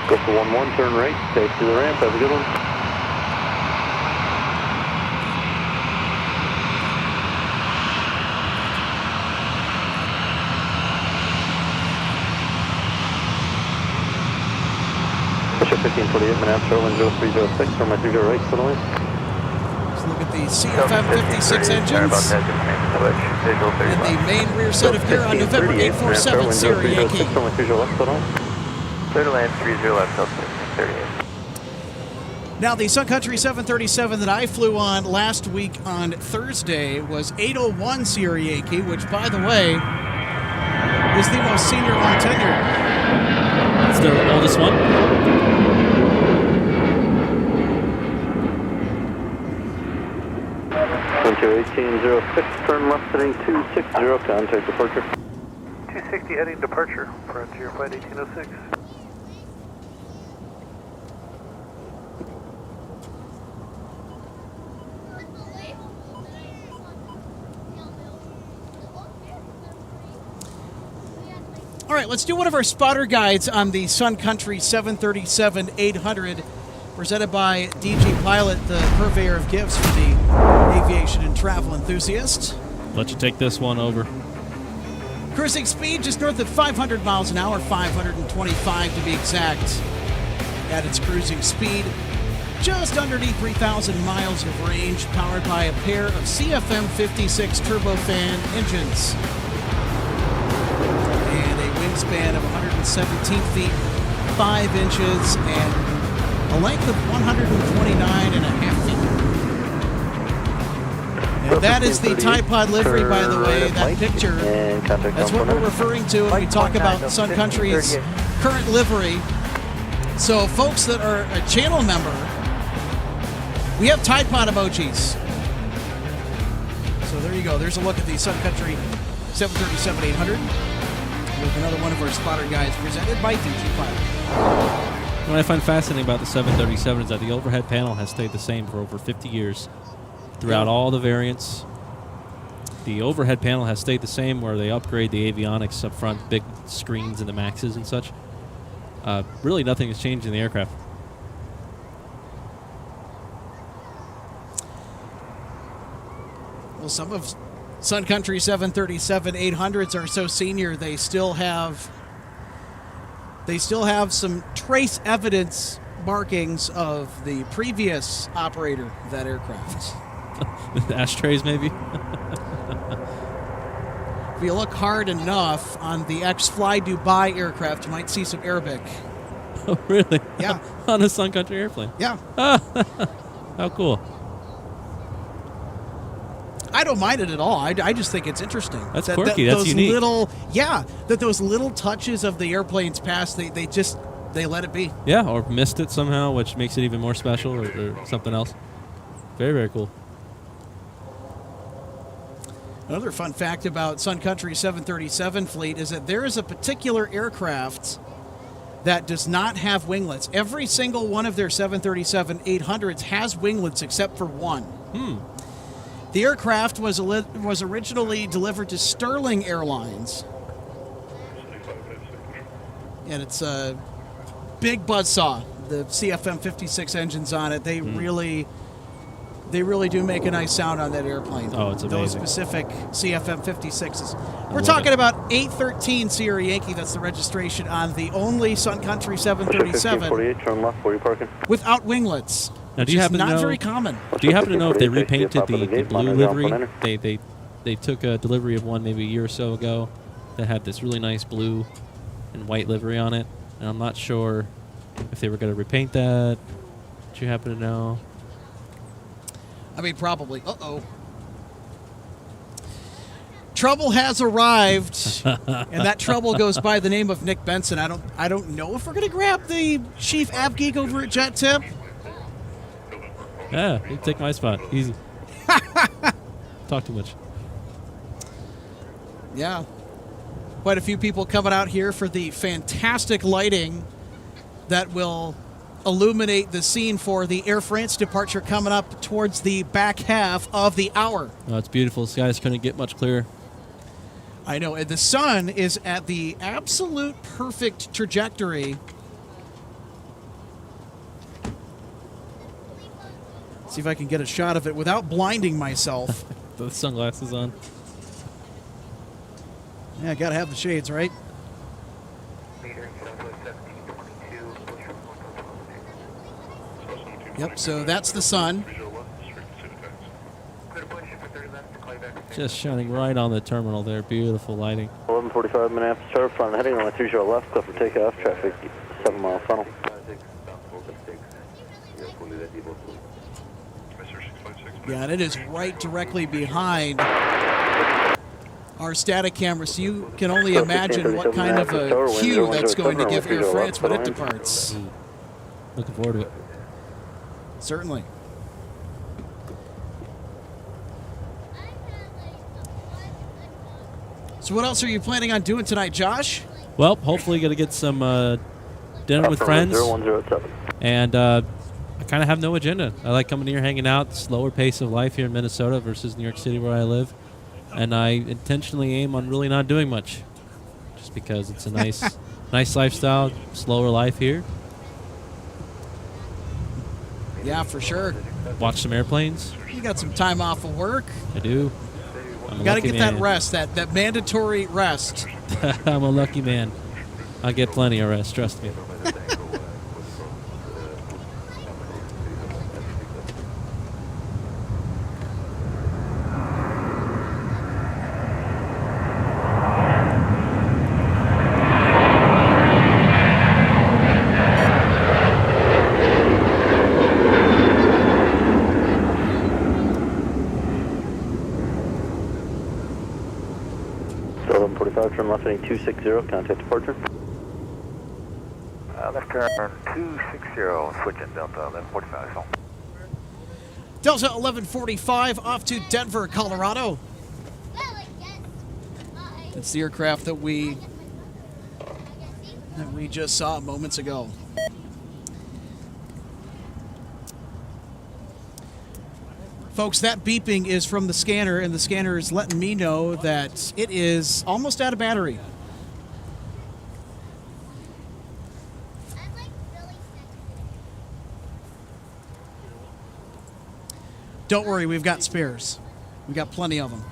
Go for 11, turn right, take to the ramp, have a good one. Bishop 1548, Minneapolis, Airlines 0306, runway 30 right, for the lane. Let's look at the CFM 56 engines and the main rear set of gear on November 847 Sierra Yankee. Clear to land 30 left, Delta 38. Now, the Sun Country 737 that I flew on last week on Thursday was 801 Sierra Yankee, which, by the way, is the most senior on tenure. It's the oldest one? Frontier 1806, turn left heading 260, contact departure. 260 heading departure, Frontier Flight 1806. All right, let's do one of our spotter guides on the Sun Country 737-800, presented by DG Pilot, the purveyor of gifts for the aviation and travel enthusiast. Let you take this one over. Cruising speed just north of 500 miles an hour, 525 to be exact. At its cruising speed, just underneath 3,000 miles of range, powered by a pair of CFM 56 turbofan engines. And a wingspan of 117 feet, 5 inches, and a length of 129.5 feet. And that is the Tide Pod livery, by the way, that picture. That's what we're referring to when we talk about Sun Country's current livery. So folks that are a channel member, we have Tide Pod emojis. So there you go. There's a look at the Sun Country 737-800 with another one of our spotter guides presented by DG Pilot. What I find fascinating about the 737 is that the overhead panel has stayed the same for over 50 years. Throughout all the variants, the overhead panel has stayed the same, where they upgrade the avionics up front, big screens in the Maxes and such. Really nothing has changed in the aircraft. Well, some of Sun Country 737-800s are so senior they still have some trace evidence markings of the previous operator of that aircraft. Ashtrays, maybe? If you look hard enough on the ex-Fly Dubai aircraft, you might see some Arabic. Oh, really? Yeah. On a Sun Country airplane? Yeah. How cool. I don't mind it at all. I just think it's interesting. That's quirky. That's those unique. That those little touches of the airplane's past, they just They let it be. Yeah, or missed it somehow, which makes it even more special, or something else. Very, very cool. Another fun fact about Sun Country's 737 fleet is that there is a particular aircraft that does not have winglets. Every single one of their 737-800s has winglets except for one. The aircraft was originally delivered to Sterling Airlines. And it's a big buzzsaw. The CFM56 engines on it, they really do make a nice sound on that airplane. Oh, it's amazing. Those specific CFM56s. We're talking about 813 Sierra Yankee. That's the registration on the only Sun Country 737 turn left, where are you parking? without winglets. Now, do you happen to know? Not very common. Do you happen to know if they repainted the blue livery? They took a delivery of one maybe a year or so ago that had this really nice blue and white livery on it, and I'm not sure if they were going to repaint that. Do you happen to know? I mean, probably. Uh-oh. Trouble has arrived, and that trouble goes by the name of Nick Benson. I don't know if we're going to grab the chief app geek over at Jet Tip. Yeah, he'd take my spot. Easy. Talk too much. Yeah. Quite a few people coming out here for the fantastic lighting that will illuminate the scene for the Air France departure coming up towards the back half of the hour. Oh, it's beautiful. The skies couldn't get much clearer. I know. And the sun is at the absolute perfect trajectory. See if I can get a shot of it without blinding myself. The sunglasses on. Yeah, gotta have the shades, right? Yep, so that's the sun. Just shining right on the terminal there. Beautiful lighting. 11:45 Minneapolis Tower, front heading on 30 left, clear for takeoff, traffic 7-mile funnel. Yeah, and it is right directly behind our static camera, so you can only imagine what kind of a cue that's going to give Air France when it departs. Looking forward to it. Certainly. So what else are you planning on doing tonight, Josh? Well, hopefully going to get some dinner with friends. 0107. And I kind of have no agenda. I like coming here, hanging out, slower pace of life here in Minnesota versus New York City where I live. And I intentionally aim on really not doing much, just because it's a nice, nice lifestyle, slower life here. Yeah, for sure. Watch some airplanes. You got some time off of work. I do. You got to get that rest, that mandatory rest. I'm a lucky man. I get plenty of rest, trust me. Turn left heading 260, contact departure. Left turn 260, switching Delta 1145. Delta 1145 off to Denver, Colorado. It's the aircraft that we just saw moments ago. Folks, that beeping is from the scanner, and the scanner is letting me know that it is almost out of battery. Don't worry, we've got spares. We've got plenty of them.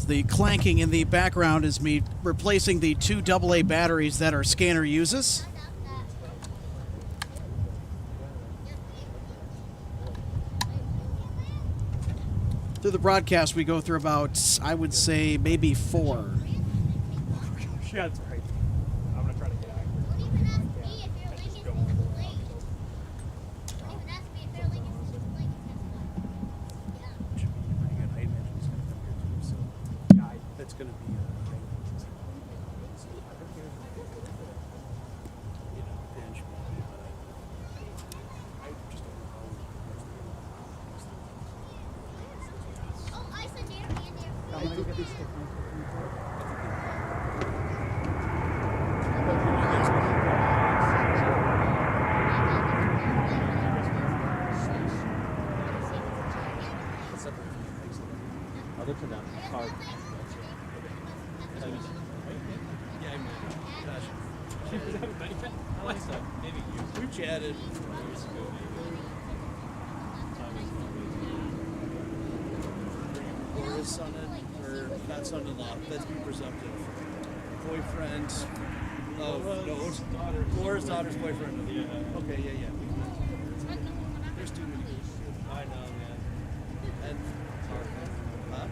The clanking in the background is me replacing the 2 AA batteries that our scanner uses. Through the broadcast, we go through about, I would say, maybe 4. Yeah, that's right. I'm going to try to get accurate. I just go on. That's going to be I'm going to get these Other to them. Hard. Yeah, I mean, gosh. I like that. Maybe We chatted years ago, or his son or not son-in-law, let's be presumptive. Boyfriend of Laura's daughter's boyfriend. Yeah. Okay, yeah. There's too many. I know, man. And huh?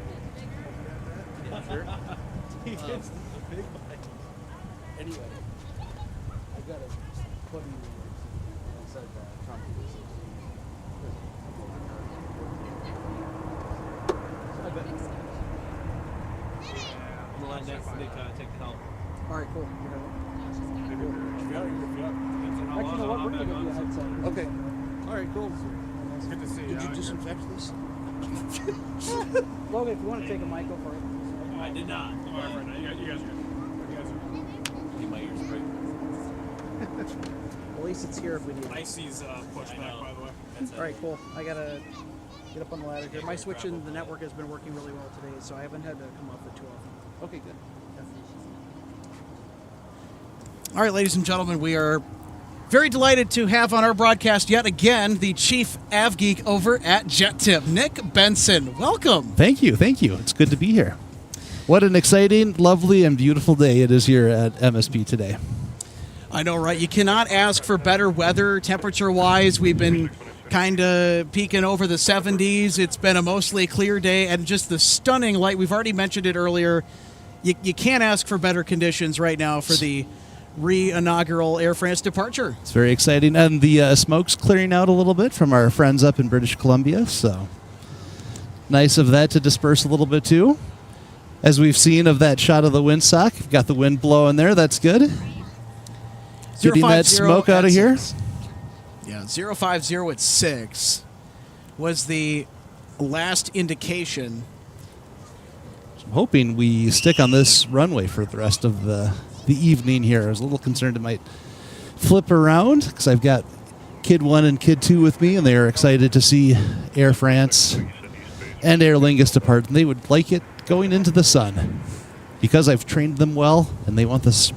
Yeah, sure. He gets the big one. Anyway, I gotta put him inside that trunk. I bet. I'm gonna let Nick take the helm. All right, cool. Actually, you know what? We're gonna give you a headset. Okay. All right, cool. Good to see you. Did you disinfect this? Logan, if you want to take a mic, go for it. I did not. You guys are good. You guys are. Get my ears straight. At least it's here if we need it. Icy's pushed back, by the way. All right, cool. I gotta get up on the ladder here. My switch in the network has been working really well today, so I haven't had to come off it too often. Okay, good. All right, ladies and gentlemen, we are very delighted to have on our broadcast yet again the chief av geek over at JetTip, Nick Benson. Welcome. Thank you. It's good to be here. What an exciting, lovely, and beautiful day it is here at MSP today. I know, right? You cannot ask for better weather temperature-wise. We've been kind of peaking over the 70s. It's been a mostly clear day, and just the stunning light. We've already mentioned it earlier. You can't ask for better conditions right now for the re-inaugural Air France departure. It's very exciting, and the smoke's clearing out a little bit from our friends up in British Columbia, so nice of that to disperse a little bit too. As we've seen of that shot of the windsock, we've got the wind blowing there. That's good. Getting that smoke out of here. Yeah, 050 at 6 was the last indication. I'm hoping we stick on this runway for the rest of the evening here. I was a little concerned it might flip around because I've got Kid 1 and Kid 2 with me, and they are excited to see Air France and Aer Lingus depart, and they would like it going into the sun because I've trained them well, and they want this.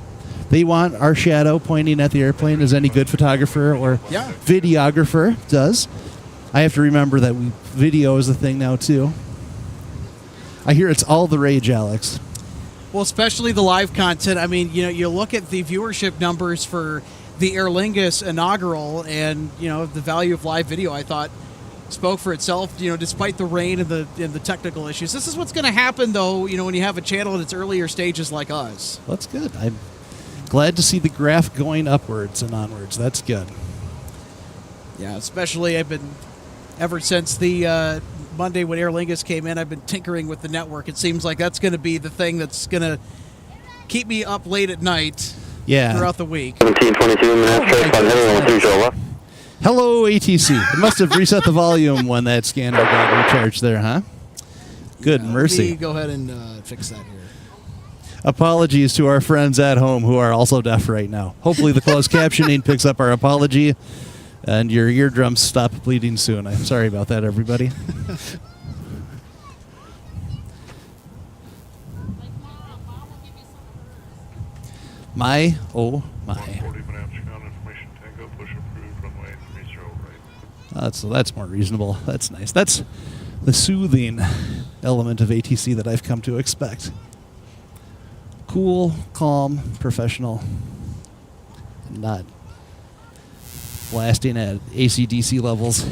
They want our shadow pointing at the airplane, as any good photographer or videographer does. I have to remember that video is a thing now too. I hear it's all the rage, Alex. Well, especially the live content. I mean, you look at the viewership numbers for the Aer Lingus inaugural, and the value of live video, I thought, spoke for itself. Despite the rain and the technical issues, this is what's going to happen, though. When you have a channel in its earlier stages like us. That's good. I'm glad to see the graph going upwards and onwards. That's good. Yeah, especially I've been ever since the Monday when Aer Lingus came in, I've been tinkering with the network. It seems like that's going to be the thing that's going to keep me up late at night throughout the week. 1722 Hello, ATC. It must have reset the volume when that scanner got recharged there, huh? Good mercy. Let me go ahead and fix that here. Apologies to our friends at home who are also deaf right now. Hopefully the closed captioning picks up our apology and your eardrums stop bleeding soon. I'm sorry about that, everybody. My. That's more reasonable. That's nice. That's the soothing element of ATC that I've come to expect. Cool, calm, professional, not blasting at AC/DC levels.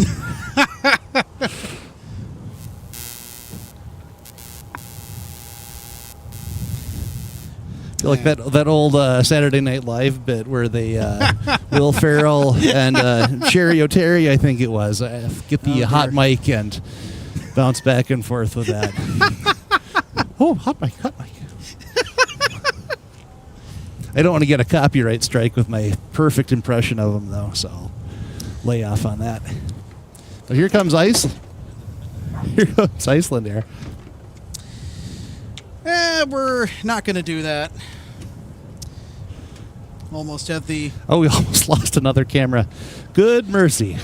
feel like that old Saturday Night Live bit where they Will Ferrell and Sherry O'Terry, I think it was, get the hot mic and bounce back and forth with that. Oh, hot mic. I don't want to get a copyright strike with my perfect impression of him, though, so I'll lay off on that. So here comes Iceland. Here comes Iceland Air. We're not going to do that. Almost at the... Oh, we almost lost another camera. Good mercy.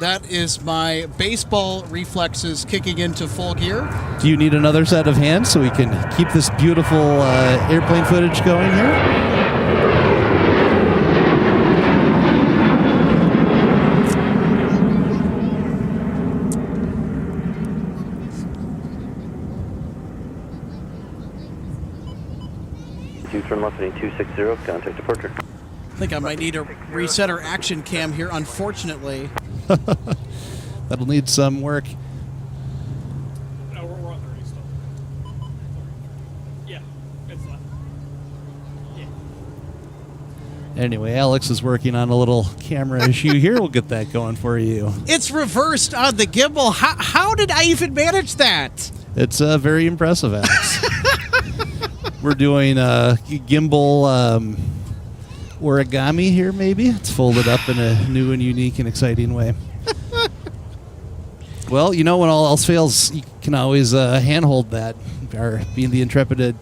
That is my baseball reflexes kicking into full gear. Do you need another set of hands so we can keep this beautiful airplane footage going here? 260, contact departure. I think I might need to reset our action cam here, unfortunately. That'll need some work. No, we're on 30 still. Yeah, it's not. Yeah. Anyway, Alex is working on a little camera issue here. We'll get that going for you. It's reversed on the gimbal. How did I even manage that? It's very impressive, Alex. We're doing gimbal origami here, maybe. It's folded up in a new and unique and exciting way. Well, you know, when all else fails, you can always handhold that, or being the intrepid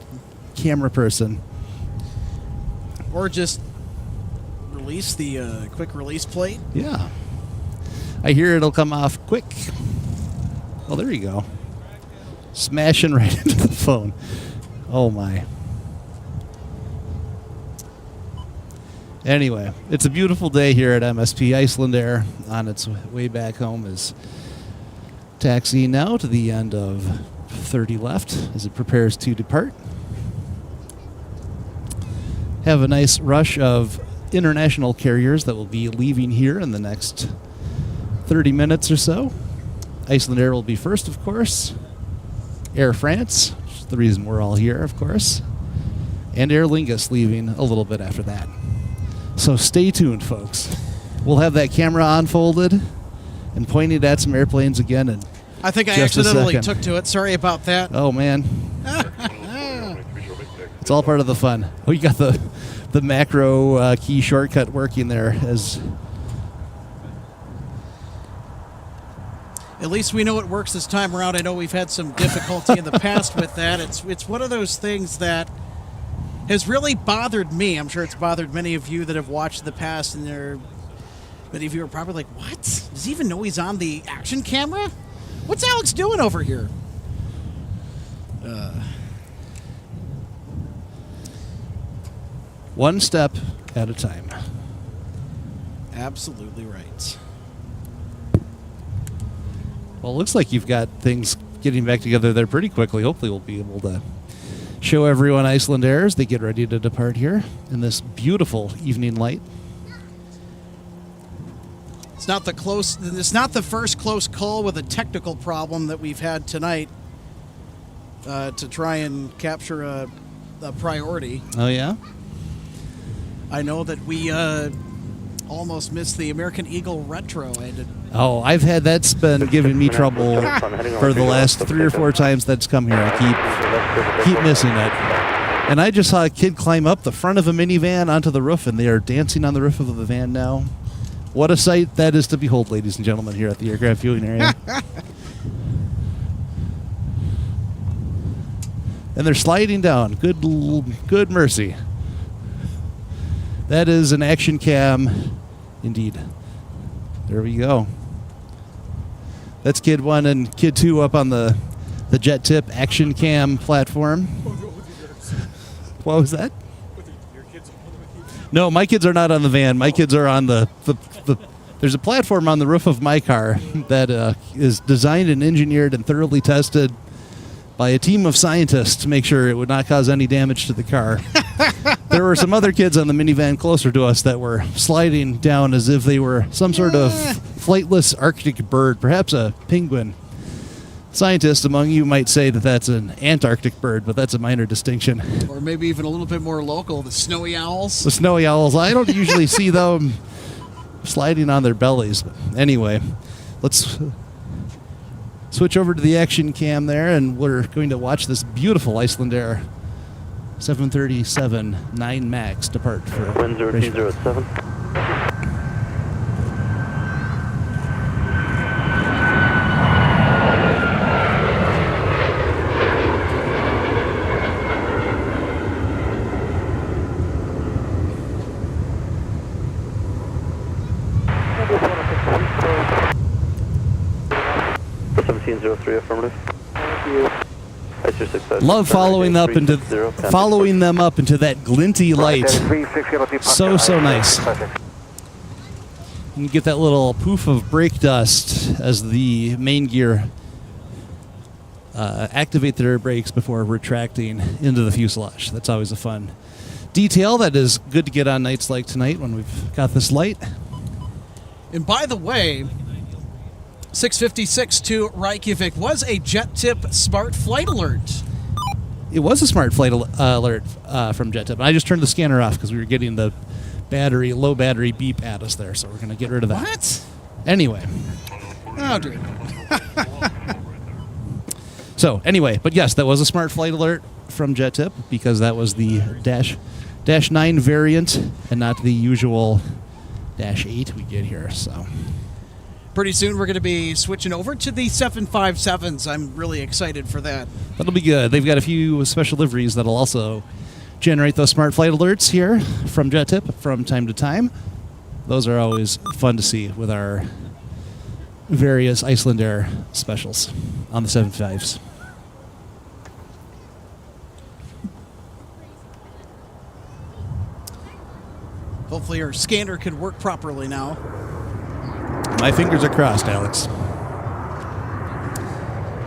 camera person. Or just release the quick release plate. Yeah. I hear it'll come off quick. Oh, there you go. Smashing right into the phone. Oh, my. Anyway, it's a beautiful day here at MSP. Iceland Air on its way back home is taxiing now to the end of 30 left as it prepares to depart. Have a nice rush of international carriers that will be leaving here in the next 30 minutes or so. Iceland Air will be first, of course. Air France, which is the reason we're all here, of course. And Aer Lingus leaving a little bit after that. So stay tuned, folks. We'll have that camera unfolded and pointed at some airplanes again. And I think I accidentally took to it. Sorry about that. Oh, man. It's all part of the fun. Oh, you got the macro key shortcut working there. At least we know it works this time around. I know we've had some difficulty in the past with that. It's one of those things that has really bothered me. I'm sure it's bothered many of you that have watched the past, and many of you are probably like, what? Does he even know he's on the action camera? What's Alex doing over here? One step at a time. Absolutely right. Well, it looks like you've got things getting back together there pretty quickly. Hopefully we'll be able to show everyone Iceland Air as they get ready to depart here in this beautiful evening light. It's not the first close call with a technical problem that we've had tonight to try and capture a priority. Oh, yeah? I know that we almost missed the American Eagle Retro. I've had that's been giving me trouble for the last 3 or 4 times that's come here. I keep missing it. And I just saw a kid climb up the front of a minivan onto the roof, and they are dancing on the roof of the van now. What a sight that is to behold, ladies and gentlemen, here at the aircraft viewing area. And they're sliding down. Good mercy. That is an action cam, indeed. There we go. That's Kid 1 and Kid 2 up on the jet tip action cam platform. What was that? No, my kids are not on the van. My kids are on the there's a platform on the roof of my car that is designed and engineered and thoroughly tested by a team of scientists to make sure it would not cause any damage to the car. There were some other kids on the minivan closer to us that were sliding down as if they were some sort of flightless Arctic bird, perhaps a penguin. Scientists among you might say that that's an Antarctic bird, but that's a minor distinction. Or maybe even a little bit more local, the snowy owls. The snowy owls, I don't usually see them sliding on their bellies. But anyway, let's switch over to the action cam there, and we're going to watch this beautiful Icelandair 737-9 MAX depart for Wind 0207. Affirmative. Thank you. Love following them up into that glinty light. So nice. You get that little poof of brake dust as the main gear activate their brakes before retracting into the fuselage. That's always a fun detail that is good to get on nights like tonight when we've got this light. And by the way, 6:56 to Reykjavik was a jet tip smart flight alert. It was a smart flight alert from Jet Tip. I just turned the scanner off because we were getting the low battery beep at us there, so we're going to get rid of that. What? Anyway. Oh, dude. So, anyway, but yes, that was a smart flight alert from Jet Tip because that was the Dash 9 variant and not the usual Dash 8 we get here, so... Pretty soon we're going to be switching over to the 757s. I'm really excited for that. That'll be good. They've got a few special liveries that'll also generate those smart flight alerts here from Jet Tip from time to time. Those are always fun to see with our various Icelandair specials on the 75s. Hopefully our scanner can work properly now. My fingers are crossed, Alex.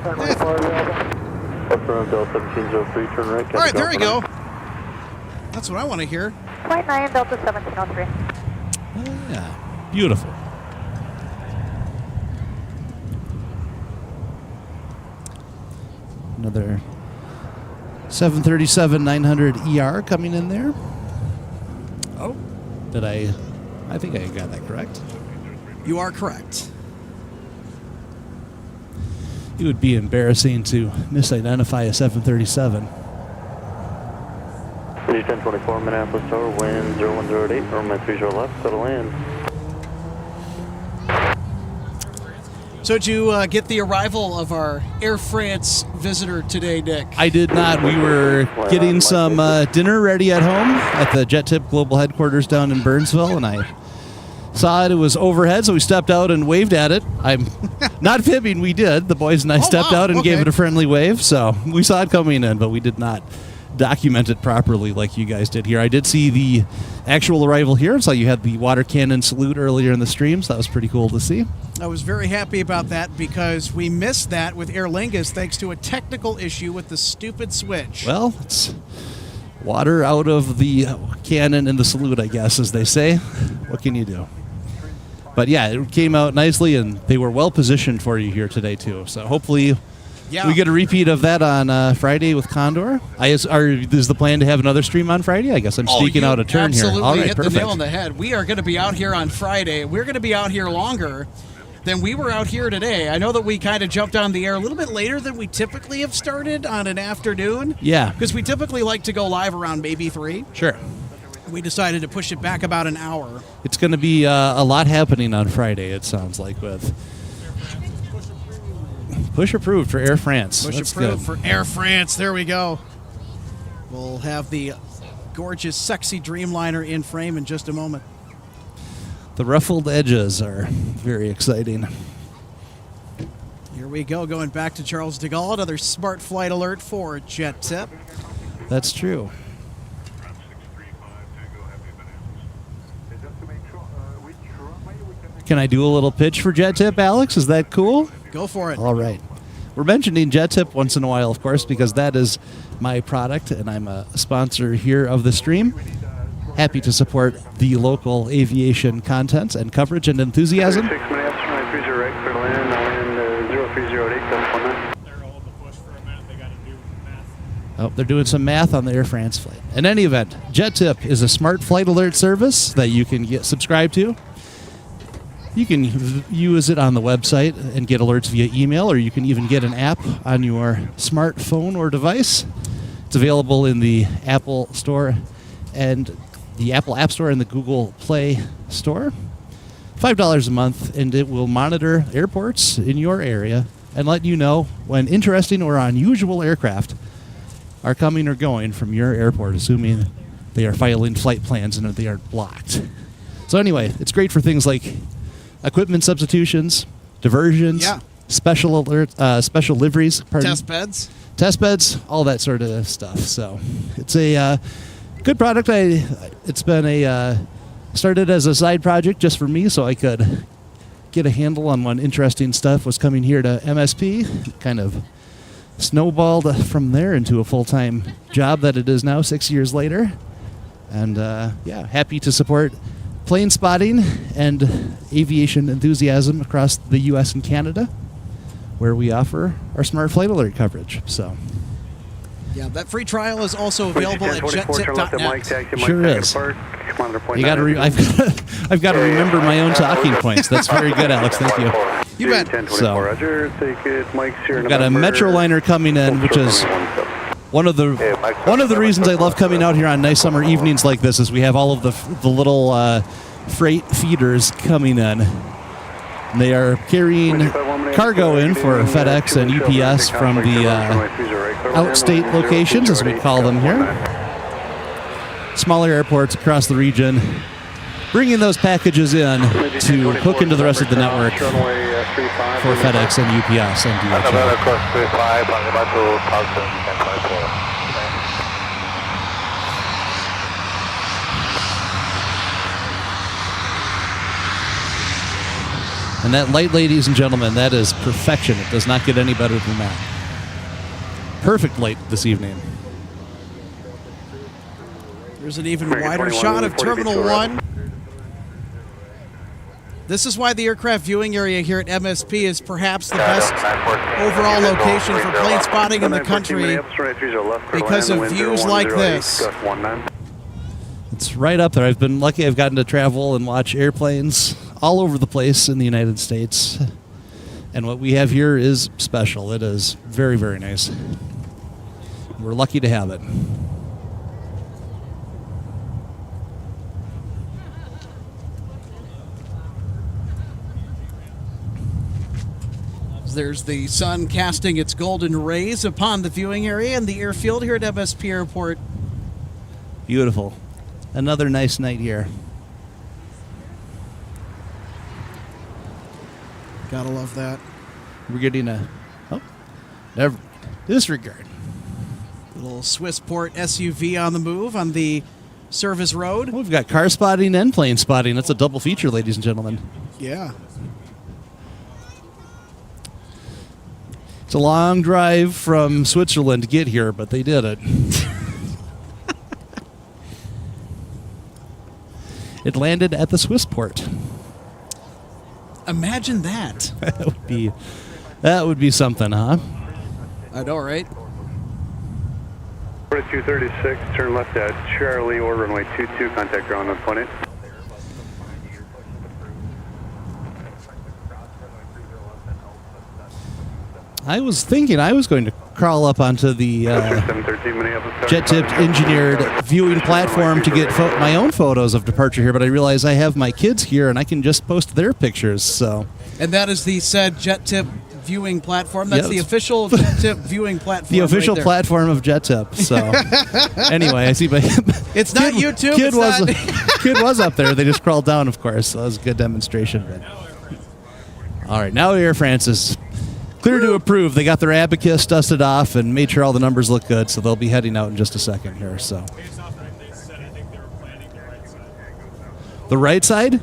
All right, there we go. That's what I want to hear. Flight 9, Delta 1703. Oh, yeah. Beautiful. Another 737-900 ER coming in there. Oh. I think I got that correct. You are correct. It would be embarrassing to misidentify a 737. 1024 Minneapolis Tower, wind 0108, runway 30 left, settle in. So did you get the arrival of our Air France visitor today, Nick? I did not. We were getting some dinner ready at home at the Jet Tip Global Headquarters down in Burnsville, and I saw it was overhead, so we stepped out and waved at it. I'm not fibbing, we did. The boys and I stepped out and gave it a friendly wave, so we saw it coming in, but we did not document it properly like you guys did here. I did see the actual arrival here, so you had the water cannon salute earlier in the stream, so that was pretty cool to see. I was very happy about that because we missed that with Aer Lingus thanks to a technical issue with the stupid switch. Well, it's water out of the cannon and the salute, I guess, as they say. What can you do? But yeah, it came out nicely, and they were well positioned for you here today, too. So hopefully we get a repeat of that on Friday with Condor. Is the plan to have another stream on Friday? I guess I'm speaking out of turn here. Absolutely All right, hit perfect. the nail on the head. We are going to be out here on Friday. We're going to be out here longer than we were out here today. I know that we kind of jumped on the air a little bit later than we typically have started on an afternoon. Yeah. Because we typically like to go live around maybe 3. Sure. We decided to push it back about an hour. It's going to be a lot happening on Friday, it sounds like, with push approved for Air France. Push That's approved good. for Air France. There we go. We'll have the gorgeous, sexy Dreamliner in frame in just a moment. The ruffled edges are very exciting. Here we go, going back to Charles de Gaulle. Another smart flight alert for Jet Tip. That's true. Can I do a little pitch for Jet Tip, Alex? Is that cool? Go for it. All right. We're mentioning Jet Tip once in a while, of course, because that is my product, and I'm a sponsor here of the stream. Happy to support the local aviation content and coverage and enthusiasm. 6 minutes, runway 30 right, clear to land, wind 0308, Oh, they're doing some math on the Air France flight. In any event, JetTip is a smart flight alert service that you can get subscribed to. You can use it on the website and get alerts via email, or you can even get an app on your smartphone or device. It's available in the Apple Store and the Apple App Store and the Google Play Store. $5 a month, and it will monitor airports in your area and let you know when interesting or unusual aircraft are coming or going from your airport, assuming they are filing flight plans and they aren't blocked. So anyway, it's great for things like equipment substitutions, diversions, special special liveries, test beds, all that sort of stuff. So it's a good product. It's been started as a side project just for me, so I could get a handle on when interesting stuff was coming here to MSP. Kind of snowballed from there into a full-time job that it is now 6 years later. And happy to support plane spotting and aviation enthusiasm across the U.S. and Canada, where we offer our smart flight alert coverage. So, yeah, that free trial is also available at jettip.net. Sure is. You got to. I've got to remember my own talking points. That's very good, Alex. Thank you. You bet. So, we've got a Metroliner coming in, which is one of the reasons I love coming out here on nice summer evenings like this. Is we have all of the little freight feeders coming in. And they are carrying cargo in for FedEx and UPS from the outstate locations, as we call them here. Smaller airports across the region, bringing those packages in to hook into the rest of the network for FedEx and UPS and DHL. And that light, ladies and gentlemen, that is perfection. It does not get any better than that. Perfect light this evening. There's an even wider shot of Terminal 1. This is why the aircraft viewing area here at MSP is perhaps the best overall location for plane spotting in the country because of views like this. It's right up there. I've been lucky. I've gotten to travel and watch airplanes all over the place in the United States. And what we have here is special. It is very, very nice. We're lucky to have it. There's the sun casting its golden rays upon the viewing area and the airfield here at MSP Airport. Beautiful. Another nice night here. Gotta love that. We're getting never disregard. Little Swissport SUV on the move on the service road. We've got car spotting and plane spotting. That's a double feature, ladies and gentlemen. Yeah. It's a long drive from Switzerland to get here, but they did it. It landed at the Swissport. Imagine that. That would be something, huh? I know, right? 4236, turn left at Charlie or runway 22, contact ground on point 8. I was thinking I was going to crawl up onto the jet-tipped engineered viewing platform to get my own photos of departure here, but I realize I have my kids here and I can just post their pictures. So, and that is the said jet-tip viewing platform. That's the official jet-tip viewing platform. The official platform of jet-tip. So, anyway, I see my it's not YouTube. Kid was up there. They just crawled down, of course. So that was a good demonstration. All right, now Air France is clear to approve. They got their abacus dusted off and made sure all the numbers look good, so they'll be heading out in just a second here. So, the right side?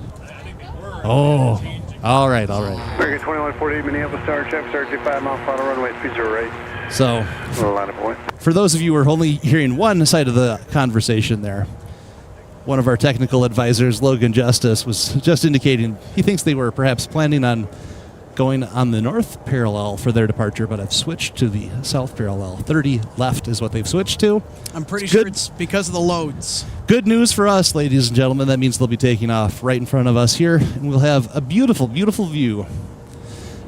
Oh, all right. American 2148, Minneapolis Tower, traffic start 5 mile final runway 30 right. So, line of point. For those of you who are only hearing one side of the conversation there, one of our technical advisors, Logan Justice, was just indicating he thinks they were perhaps planning on going on the north parallel for their departure, but I've switched to the south parallel. 30 left is what they've switched to. I'm pretty sure it's because of the loads. Good news for us, ladies and gentlemen. That means they'll be taking off right in front of us here, and we'll have a beautiful, beautiful view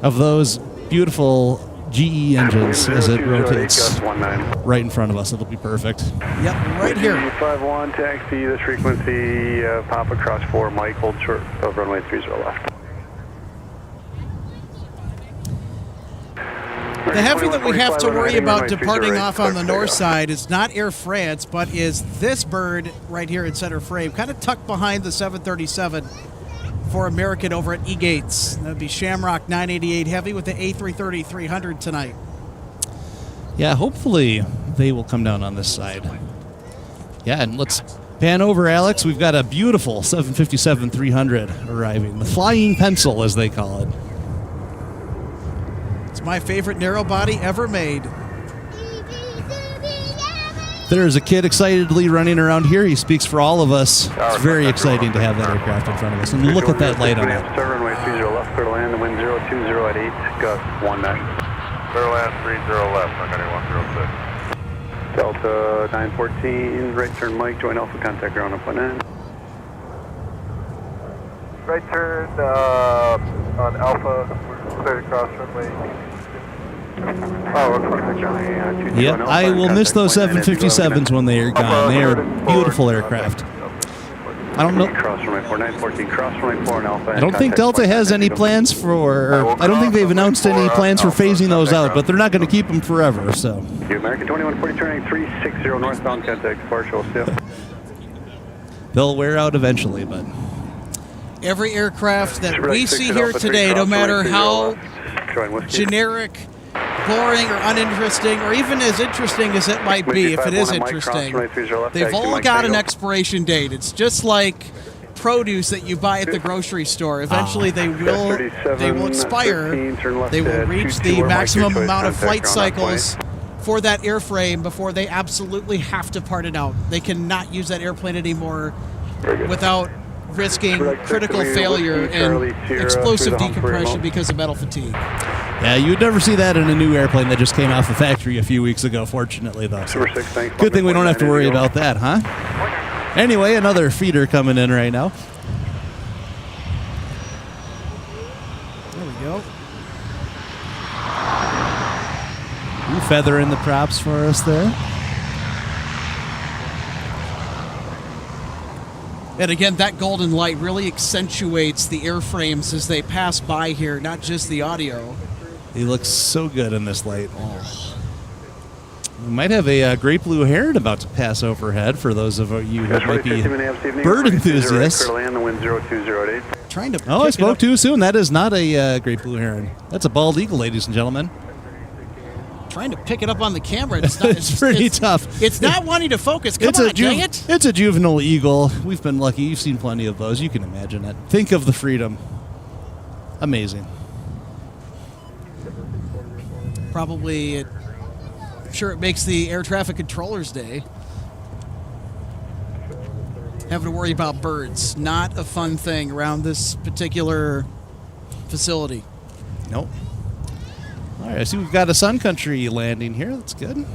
of those beautiful GE engines as it rotates right in front of us. It'll be perfect. Yep, right here. 51, taxi, this frequency, Papa cross 4, Mike, hold short of runway 30 left. The heavy that we have to worry about departing off on the north side is not Air France, but is this bird right here in center frame, kind of tucked behind the 737 for American over at E-Gates. That would be Shamrock 988 Heavy with the A330-300 tonight. Yeah, hopefully they will come down on this side. Yeah, and let's pan over, Alex. We've got a beautiful 757-300 arriving. The Flying Pencil, as they call it. It's my favorite narrow body ever made. There's a kid excitedly running around here. He speaks for all of us. It's very exciting to have that aircraft in front of us. And look at that light on it. Runway 30 left, clear to land, the wind 020 at 8, gust 19. Clear land 30 left, I'm getting 106. Delta 914, right turn Mike, join Alpha, contact ground up 19. Right turn on Alpha, we're clear to cross runway. Yep, I will miss those 757s when they are gone. They are beautiful aircraft. I don't know. I don't think Delta has any plans for, or I don't think they've announced any plans for phasing those out, but they're not going to keep them forever, so. American 2140 turning 360 northbound, contact partial, They'll wear out eventually, but. Every aircraft that we see here today, no matter how generic, boring, or uninteresting, or even as interesting as it might be, if it is interesting, they've all got an expiration date. It's just like produce that you buy at the grocery store. Eventually they will expire. They will reach the maximum amount of flight cycles for that airframe before they absolutely have to part it out. They cannot use that airplane anymore without risking critical failure and explosive decompression because of metal fatigue. Yeah, you'd never see that in a new airplane that just came off the factory a few weeks ago, fortunately, though. So good thing we don't have to worry about that, huh? Anyway, another feeder coming in right now. There we go. Ooh, feathering the props for us there. And again, that golden light really accentuates the airframes as they pass by here, not just the audio. He looks so good in this light. Oh. We might have a great blue heron about to pass overhead for those of you who might be bird enthusiasts. Trying to I spoke too soon. That is not a great blue heron. That's a bald eagle, ladies and gentlemen. Trying to pick it up on the camera. It's, not, it's pretty tough. It's not wanting to focus. Come on, dang it. It's a juvenile eagle. We've been lucky. You've seen plenty of those. You can imagine it. Think of the freedom. Amazing. Probably, I'm sure it makes the air traffic controller's day. Having to worry about birds. Not a fun thing around this particular facility. Nope. All right, I see we've got a Sun Country landing here. That's good.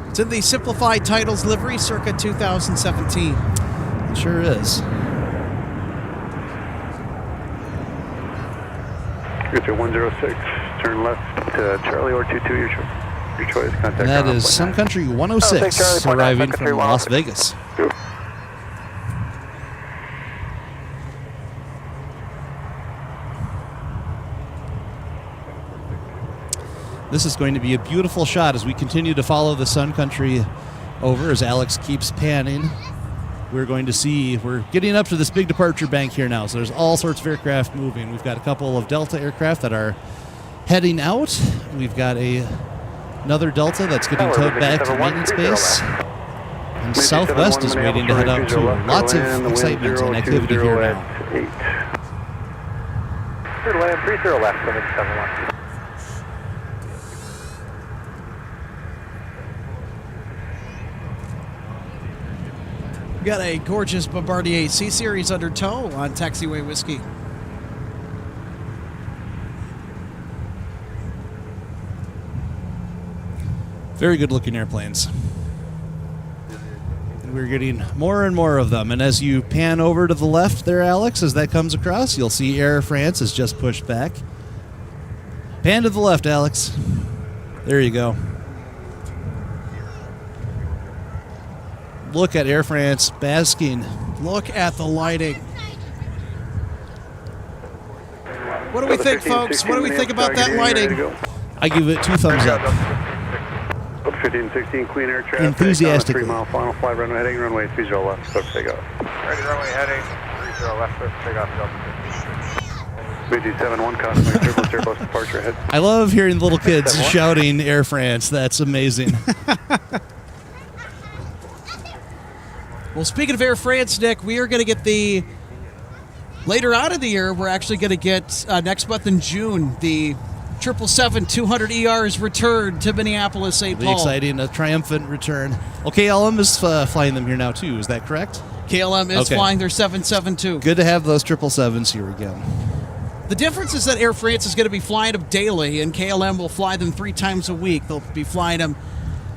It's in the simplified titles livery circa 2017. It sure is. Get to 106, turn left to Charlie or 22, your choice. Contact. And that is Sun Country 106 arriving from Las Vegas. This is going to be a beautiful shot as we continue to follow the Sun Country over as Alex keeps panning. We're going to see, we're getting up to this big departure bank here now, so there's all sorts of aircraft moving. We've got a couple of Delta aircraft that are heading out. We've got another Delta that's getting towed back to maintenance base. And Southwest is waiting to head out too. Lots of excitement and activity here now. Land 30 left, 771. We got a gorgeous Bombardier C-Series under tow on Taxiway Whiskey. Very good looking airplanes. And we're getting more and more of them. And as you pan over to the left there, Alex, as that comes across, you'll see Air France is just pushed back. Pan to the left, Alex. There you go. Look at Air France basking. Look at the lighting. What do we think, folks? What do we think about that lighting? I give it 2 thumbs up. 1516, clean air traffic. Enthusiastically. 3 mile final flight, runway heading, runway 30 left, clear for takeoff. Ready, runway heading, 30 left, clear for takeoff, Delta 57-1, cosmic turbulence, Airbus departure ahead. I love hearing little kids shouting Air France. That's amazing. Well, speaking of Air France, Nick, we are going to get later on in the year, we're actually going to get, next month in June, the 777-200ER's return to Minneapolis, St. Paul. Exciting, a triumphant return. Well, KLM is flying them here now, too. Is that correct? KLM is flying their 772. Good to have those 777s here again. The difference is that Air France is going to be flying them daily, and KLM will fly them 3 times a week. They'll be flying them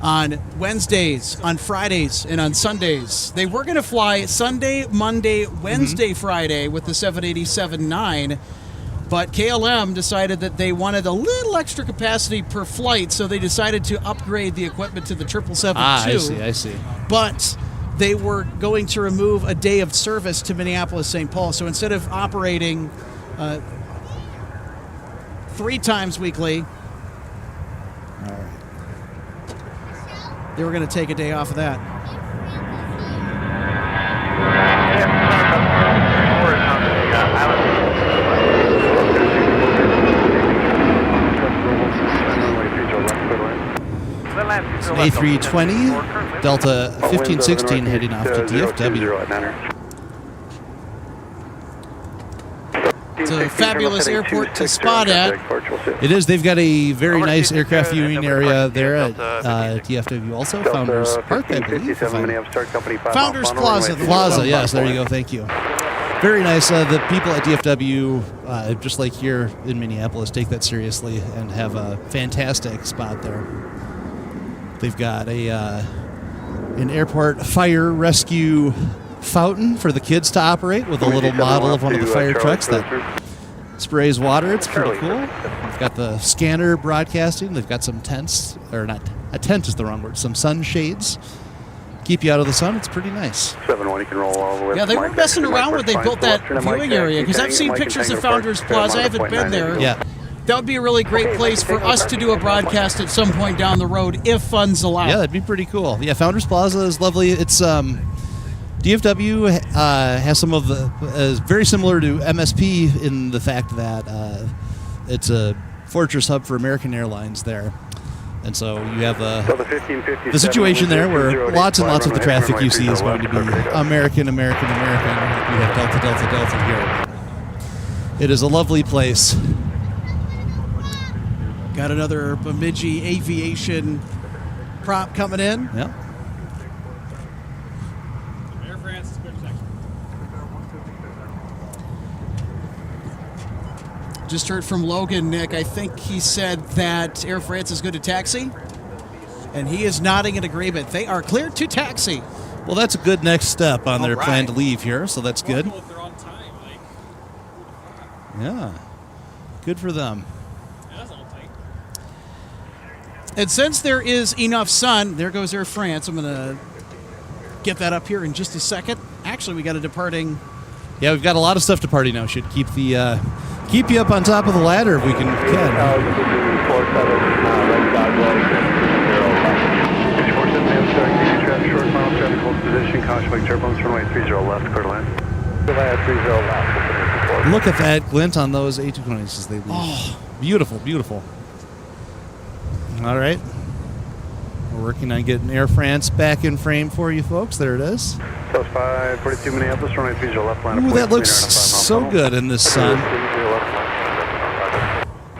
on Wednesdays, on Fridays, and on Sundays. They were going to fly Sunday, Monday, Wednesday, Friday with the 787-9, but KLM decided that they wanted a little extra capacity per flight, so they decided to upgrade the equipment to the 777-2. I see. But they were going to remove a day of service to Minneapolis, St. Paul. So instead of operating 3 times weekly, they were going to take a day off of that. It's an A320, Delta 1516 heading off to DFW. It's a fabulous airport to spot at. It is. They've got a very nice aircraft viewing area there at DFW also. Founders Park, I believe. Founders Plaza. Plaza, yes. There you go. Thank you. Very nice. The people at DFW, just like here in Minneapolis, take that seriously and have a fantastic spot there. They've got an airport fire rescue fountain for the kids to operate with a little model of one of the fire trucks that sprays water. It's pretty cool. They've got the scanner broadcasting. They've got some tents, or not, a tent is the wrong word, some sunshades. Keep you out of the sun. It's pretty nice. 7-1, you can roll all the way. Yeah, they weren't messing around when they built that viewing area, because I've seen pictures of Founders Plaza. I haven't been there. Yeah. That would be a really great place for us to do a broadcast at some point down the road, if funds allow. Yeah, that'd be pretty cool. Yeah, Founders Plaza is lovely. It's DFW has some of the very similar to MSP in the fact that it's a fortress hub for American Airlines there. And so you have the situation there where lots and lots of the traffic you see is going to be American. We have Delta here. It is a lovely place. Got another Bemidji Aviation prop coming in. Yeah. Air France is good section. Just heard from Logan, Nick. I think he said that Air France is good to taxi, and he is nodding in agreement. They are cleared to taxi. Well, that's a good next step on their plan to leave here, so that's good. Yeah. Good for them. And since there is enough sun, there goes Air France. I'm going to get that up here in just a second. Actually, we got a departing. Yeah, we've got a lot of stuff to party now. Should keep you up on top of the ladder if we can. Short final traffic hold position, caution wake turbulence, runway 30 left, clear to land. Look at that glint on those A220s as they leave. Oh. Beautiful, beautiful. All right. We're working on getting Air France back in frame for you folks. There it is. South 542 Minneapolis, runway 30 left, line. Ooh, that looks so good in this sun.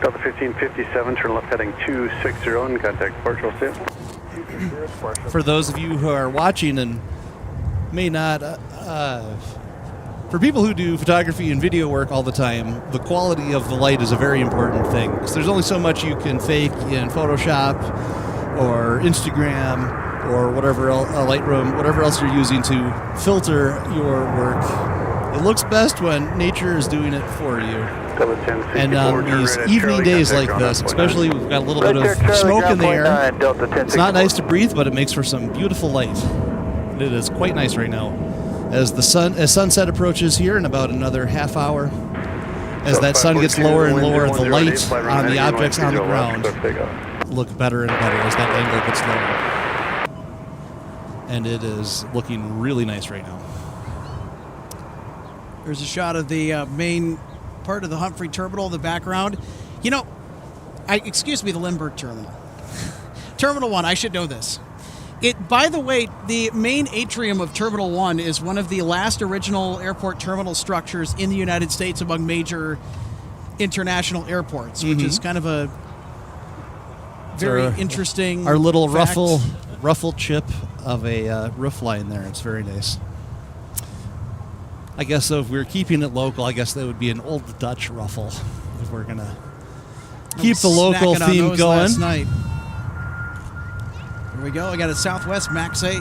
Delta 1557, turn left heading 260 and contact departure. For those of you who are watching and may not. For people who do photography and video work all the time, the quality of the light is a very important thing. Because there's only so much you can fake in Photoshop or Instagram or whatever else, Lightroom, whatever else you're using to filter your work. It looks best when nature is doing it for you. And on these evening days like this, especially we've got a little bit of smoke in the air, it's not nice to breathe, but it makes for some beautiful light. It is quite nice right now. As sunset approaches here in about another half hour, as that sun gets lower and lower, the light on the objects on the ground look better and better as that angle gets lower. And it is looking really nice right now. There's a shot of the main part of the Humphrey Terminal in the background. You know, excuse me, the Lindbergh Terminal. Terminal 1, I should know this. By the way, the main atrium of Terminal 1 is one of the last original airport terminal structures in the United States among major international airports, which is kind of a very interesting Our little fact. ruffle chip of a roof line there. It's very nice. I guess so if we're keeping it local, I guess that would be an old Dutch ruffle if we're going to keep the local theme going. Last night. Here we go. I got a Southwest Max 8.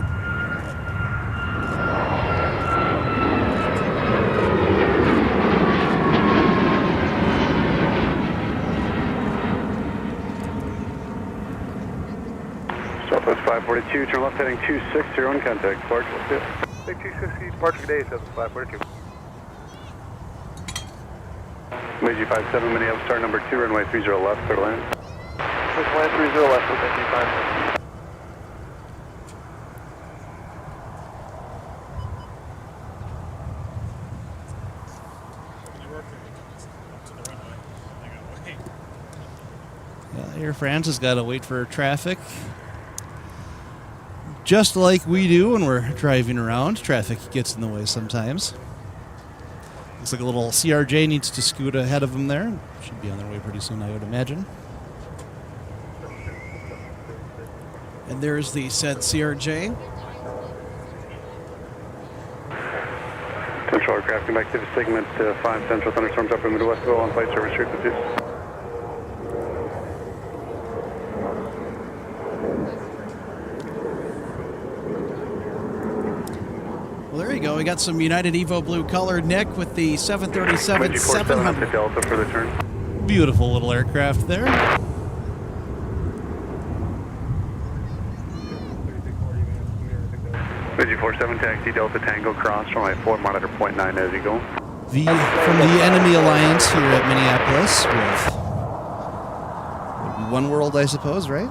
Southwest 542, turn left heading 260 on contact. Clark, let's it. Take 260, departure day, 7542. Meiji 57, Minneapolis, star number 2, runway 30 left, clear to land. Runway 30 left with Meiji 57. Air France has got to wait for traffic. Just like we do when we're driving around, traffic gets in the way sometimes. Looks like a little CRJ needs to scoot ahead of them there. Should be on their way pretty soon, I would imagine. And there's the said CRJ. Central aircraft, come back to the segment 5 Central thunderstorms upper Midwestville on flight service frequencies. Well, there you go. We got some United Evo blue color, Nick, with the 737-700. Delta for the turn. Beautiful little aircraft there. Meiji 47, taxi Delta Tango cross from my 4 monitor .9 as you go. From the enemy alliance here at Minneapolis with One World, I suppose, right?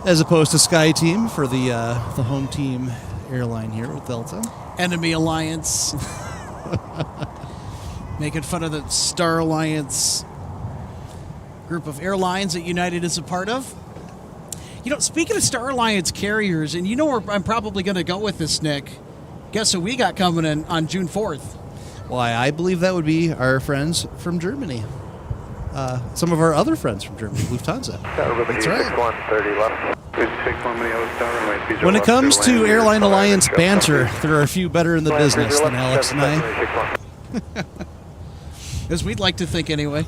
As opposed to Sky Team for the home team airline here with Delta. Enemy Alliance. Making fun of the Star Alliance group of airlines that United is a part of. You know, speaking of Star Alliance carriers, and you know where I'm probably going to go with this, Nick. Guess who we got coming in on June 4th? Why, I believe that would be our friends from Germany. Some of our other friends from Germany, Lufthansa. That's right. When it comes to Airline Alliance banter, there are a few better in the business than Alex and I. As we'd like to think anyway.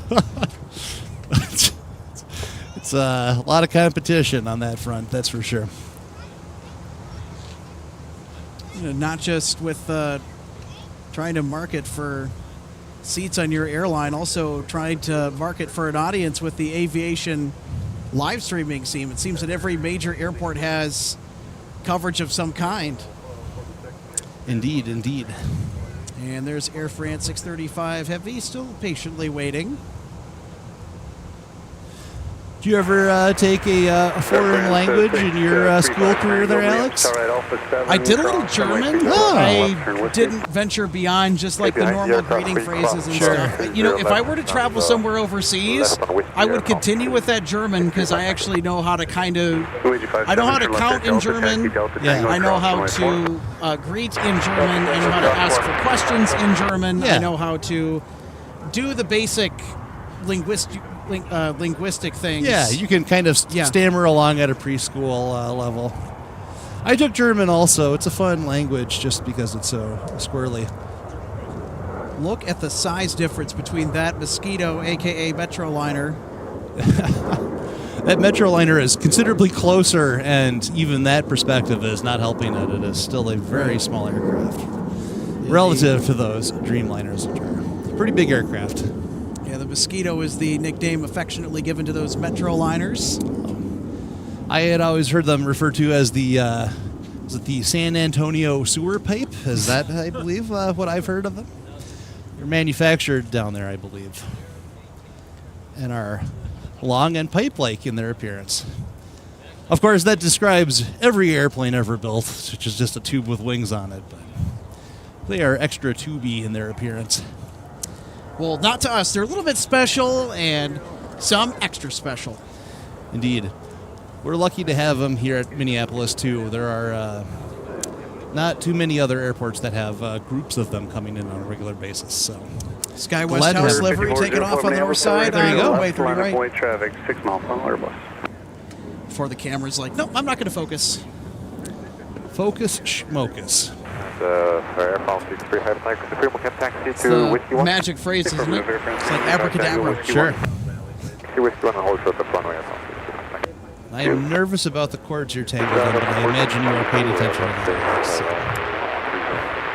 It's a lot of competition on that front, that's for sure. You know, not just with trying to market for seats on your airline, also trying to market for an audience with the aviation live streaming scene. It seems that every major airport has coverage of some kind. Indeed, indeed. And there's Air France 635 Heavy still patiently waiting. Do you ever take a foreign language in your school career there, Alex? I did a little German. Oh. I didn't venture beyond just like the normal greeting phrases and stuff. You know, if I were to travel somewhere overseas, I would continue with that German because I actually know how to kind of... I know how to count in German. Yeah. I know how to greet in German. I know how to ask for questions in German. Yeah. I know how to do the basic linguistic things. Yeah, you can kind of stammer along at a preschool level. I took German also. It's a fun language just because it's so squirrely. Look at the size difference between that Mosquito, a.k.a. Metroliner. That Metroliner is considerably closer, and even that perspective is not helping it. It is still a very small aircraft relative to those Dreamliners, which are pretty big aircraft. Yeah, the Mosquito is the nickname affectionately given to those Metroliners. I had always heard them referred to as the is it the San Antonio sewer pipe? Is that, I believe, what I've heard of them? They're manufactured down there, I believe, and are long and pipe-like in their appearance. Of course, that describes every airplane ever built, which is just a tube with wings on it, but they are extra tubey in their appearance. Well, not to us. They're a little bit special and some extra special. Indeed. We're lucky to have them here at Minneapolis, too. There are not too many other airports that have groups of them coming in on a regular basis. So, SkyWest House livery taking off on the north side. There you go. Way through right. Point traffic, 6 mile final Airbus. Before the camera's like, nope, I'm not going to focus. Focus schmocus. It's the magic phrase, isn't it? It's like abracadabra. Sure. I am nervous about the cords you're tangled in, but I imagine you are paying attention to that. So.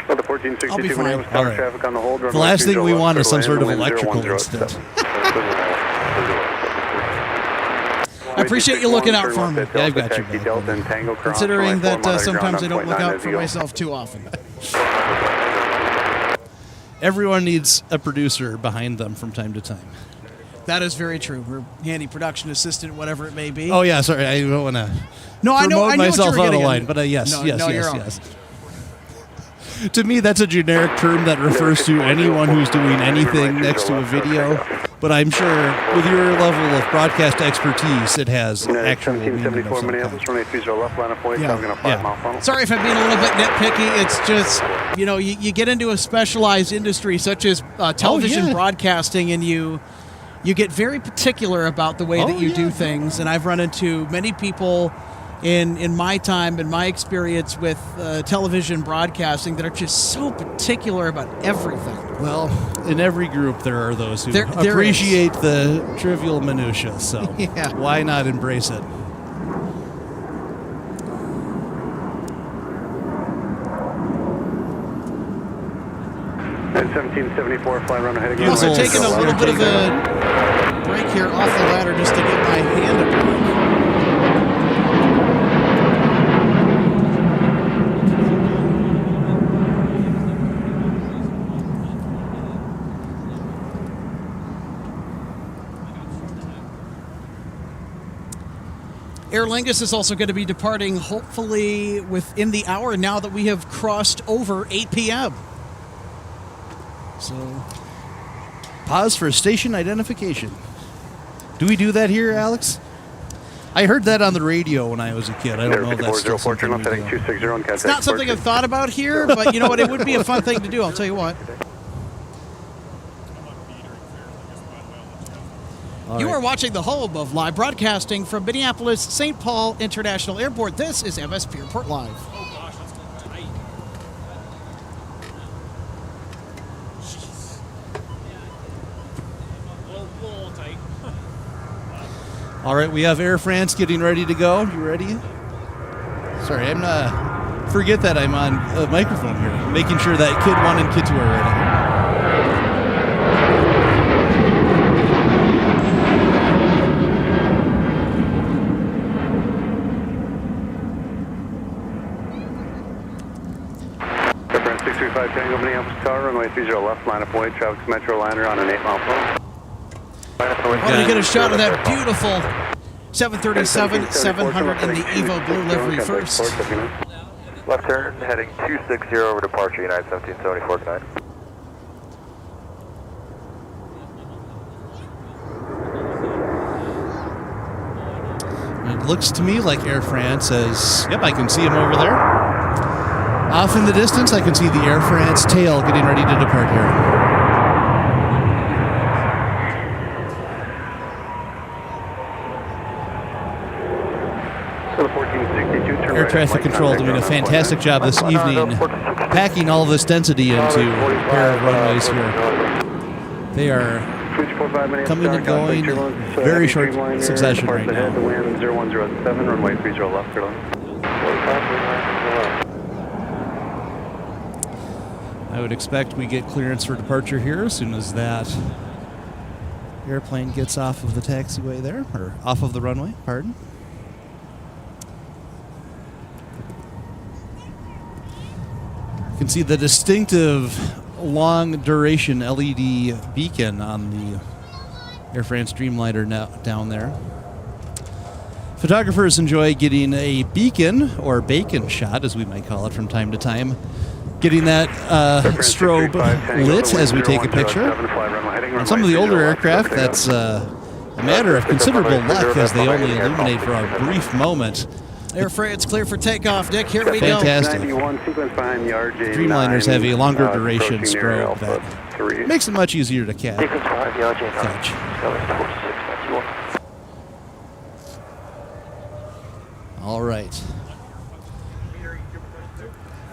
The 1462 I'll be fine. All right. traffic on the hold. The last thing we want is some sort of electrical incident. I appreciate you looking out for me. Yeah, I've got you, man. Considering that sometimes I don't look out for myself too often. Everyone needs a producer behind them from time to time. That is very true. We're handy production assistant, whatever it may be. Oh yeah, sorry, I don't want to. No, I know myself what you were out of getting line, at. but yes, No, yes, you're yes. To me, that's a generic term that refers to anyone who's doing anything next to a video. But I'm sure with your level of broadcast expertise, it has actual meaning of some kind. Yeah. Sorry if I'm being a little bit nitpicky. It's just, you get into a specialized industry such as television broadcasting, and you get very particular about the way that you do things. And I've run into many people in my time, in my experience with television broadcasting, that are just so particular about everything. Well, in every group there are those who appreciate the trivial minutia, so why not embrace it? At 1774, flying around heading. Also taking a little bit of a break here off the ladder just to get my hand up. Aer Lingus is also going to be departing, hopefully within the hour now that we have crossed over 8 p.m. So, pause for station identification. Do we do that here, Alex? I heard that on the radio when I was a kid. I don't know if that's still something we do. It's not something I've thought about here, but you know what? It would be a fun thing to do. I'll tell you what. You are watching the home of live broadcasting from Minneapolis St. Paul International Airport. This is MSP Airport Live. Oh gosh, that's going tight. A little tight. All right, we have Air France getting ready to go. You ready? Sorry, I'm not. Forget that I'm on a microphone here, making sure that Kid 1 and Kid 2 are ready. Tango Minneapolis Tower, runway 30 left, line of point, traffic Metroliner on an 8 mile flow. I'm going to get a shot of that beautiful 737-700 in the Evo Blue livery first. Left turn, heading 260 over departure, United 1774 tonight. It looks to me like Air France says, yep, I can see him over there. Off in the distance, I can see the Air France tail getting ready to depart here. Air traffic control doing a fantastic job this evening, packing all this density into a pair of runways here. They are coming and going in very short succession right now. Wind 0107, runway 30 left, clear line. I would expect we get clearance for departure here as soon as that airplane gets off of the taxiway there, or off of the runway, pardon. You can see the distinctive long duration LED beacon on the Air France Dreamliner now down there. Photographers enjoy getting a beacon, or bacon shot as we might call it from time to time, getting that strobe lit as we take a picture. On some of the older aircraft, that's a matter of considerable luck as they only illuminate for a brief moment. Air France clear for takeoff, Nick. Here we go. Fantastic. Dreamliners have a longer duration strobe that makes it much easier to catch. All right.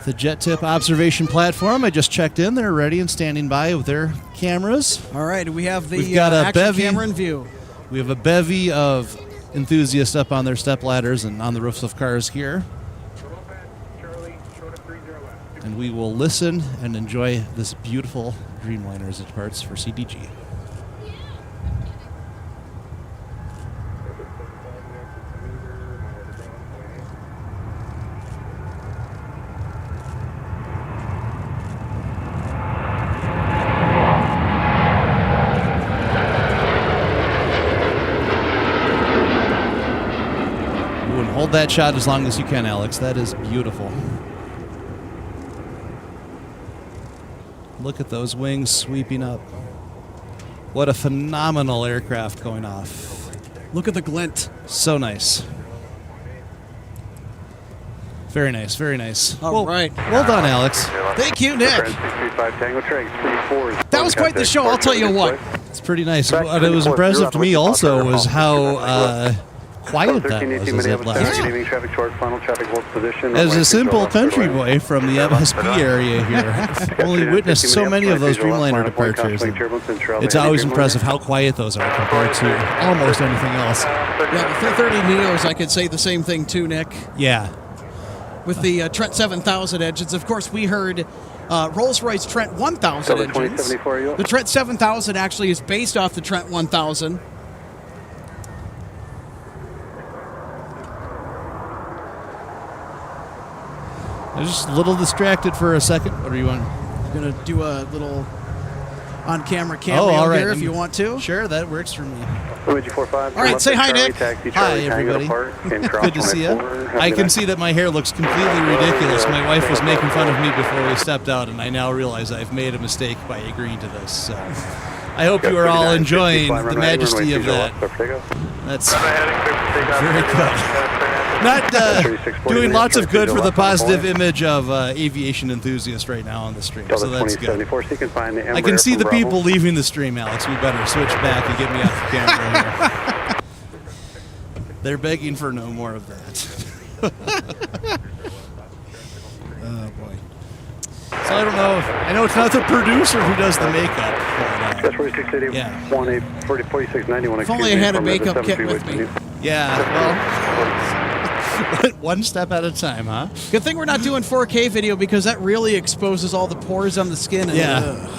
The jet tip observation platform, I just checked in. They're ready and standing by with their cameras. All right, we have the We've got a action bevy, camera in view. We have a bevy of enthusiasts up on their step ladders and on the roofs of cars here. And we will listen and enjoy this beautiful Dreamliner as it departs for CDG. Hold that shot as long as you can, Alex. That is beautiful. Look at those wings sweeping up. What a phenomenal aircraft going off. Look at the glint. So nice. Very nice, very nice. All right. Well done, Alex. Thank you, Nick. That was quite the show, I'll tell you what. It's pretty nice. What was impressive to me also was how quiet that was as it left. As a simple country boy from the MSP area here, I've only witnessed so many of those Dreamliner departures. It's always impressive how quiet those are compared to almost anything else. Yeah, the 330 Neos, I could say the same thing too, Nick. Yeah. With the Trent 7000 engines. Of course, we heard Rolls-Royce Trent 1000 engines. The Trent 7000 actually is based off the Trent 1000. I was just a little distracted for a second. What do you want? I'm going to do a little on-camera cameo here if you want to. Sure, that works for me. All right, say hi, Nick. Hi, everybody. Good to see you. I can see that my hair looks completely ridiculous. My wife was making fun of me before we stepped out, and I now realize I've made a mistake by agreeing to this. So I hope you are all enjoying the majesty of that. That's very good. Not doing lots of good for the positive image of aviation enthusiast right now on the stream, so that's good. I can see the people leaving the stream, Alex. We better switch back and get me off the camera here. They're begging for no more of that. Oh, boy. So I don't know. I know it's not the producer who does the makeup. But, yeah. If only I had a makeup kit with me. Yeah, well... One step at a time, huh? Good thing we're not doing 4K video because that really exposes all the pores on the skin. And,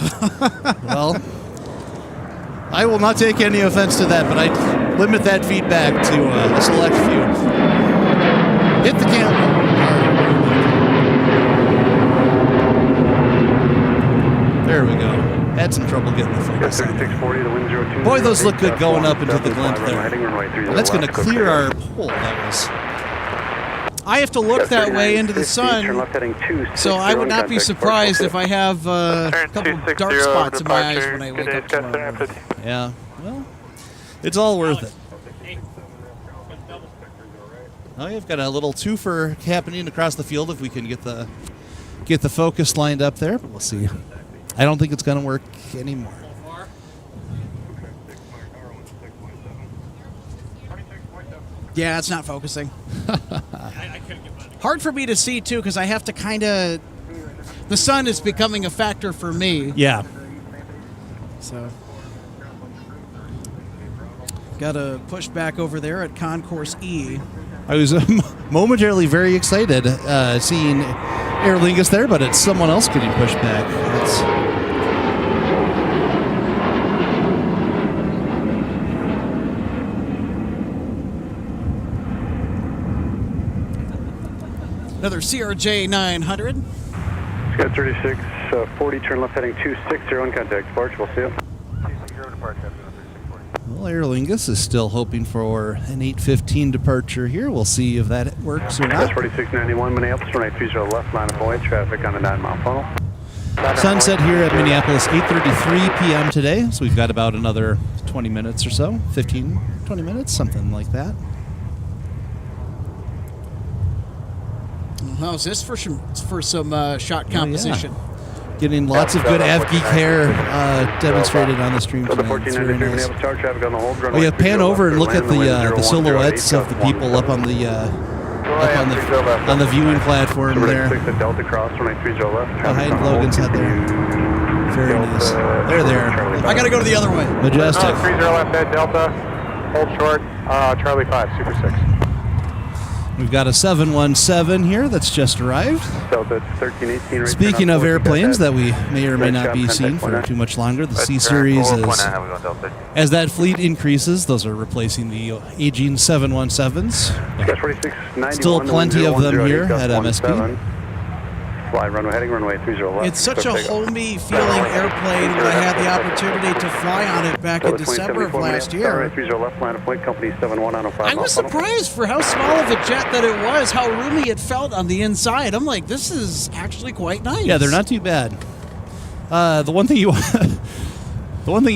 Well, I will not take any offense to that, but I limit that feedback to a select few. Hit the camera. There we go. Had some trouble getting the focus. Boy, those look good going up into the glint there. And that's going to clear our pole. That was... I have to look that way into the sun, so I would not be surprised if I have a couple dark spots in my eyes when I wake up tomorrow. Yeah, well, it's all worth it. Oh, you've got a little twofer happening across the field if we can get the focus lined up there, but we'll see. I don't think it's going to work anymore. Yeah, it's not focusing. Hard for me to see, too, because I have to kind of... The sun is becoming a factor for me. Yeah. So... Got to push back over there at Concourse E. I was momentarily very excited seeing Aer Lingus there, but it's someone else getting pushed back. Another CRJ 900. Scott 36, 40, turn left heading 260 on contact. Departure, we'll see you. Well, Aer Lingus is still hoping for an 8:15 departure here. We'll see if that works or not. 4691 Minneapolis, runway 30 left, line of way, traffic on the 9-mile funnel. Sunset here at Minneapolis, 8:33 p.m. today, so we've got about another 20 minutes or so, 15, 20 minutes, something like that. How's this for some shot composition? Yeah. Getting lots of good AvGeek hair demonstrated on the stream tonight. It's very nice. Oh yeah, pan over and look at the silhouettes of the people up on the viewing platform there. Behind Logan's head there. Very nice. They're there. I gotta go to the other way. Majestic. 30 left head, Delta. Hold short. Charlie 5, Super 6. We've got a 717 here that's just arrived. Delta 1318. Speaking of airplanes that we may or may not be seeing for too much longer, the C-Series is, as that fleet increases, those are replacing the aging 717s. Still plenty of them here at MSP. Fly runway heading runway 30 left. It's such a homey feeling airplane when I had the opportunity to fly on it back in December of last year. I was surprised for how small of a jet that it was, how roomy it felt on the inside. I'm like, this is actually quite nice. Yeah, they're not too bad. The one thing you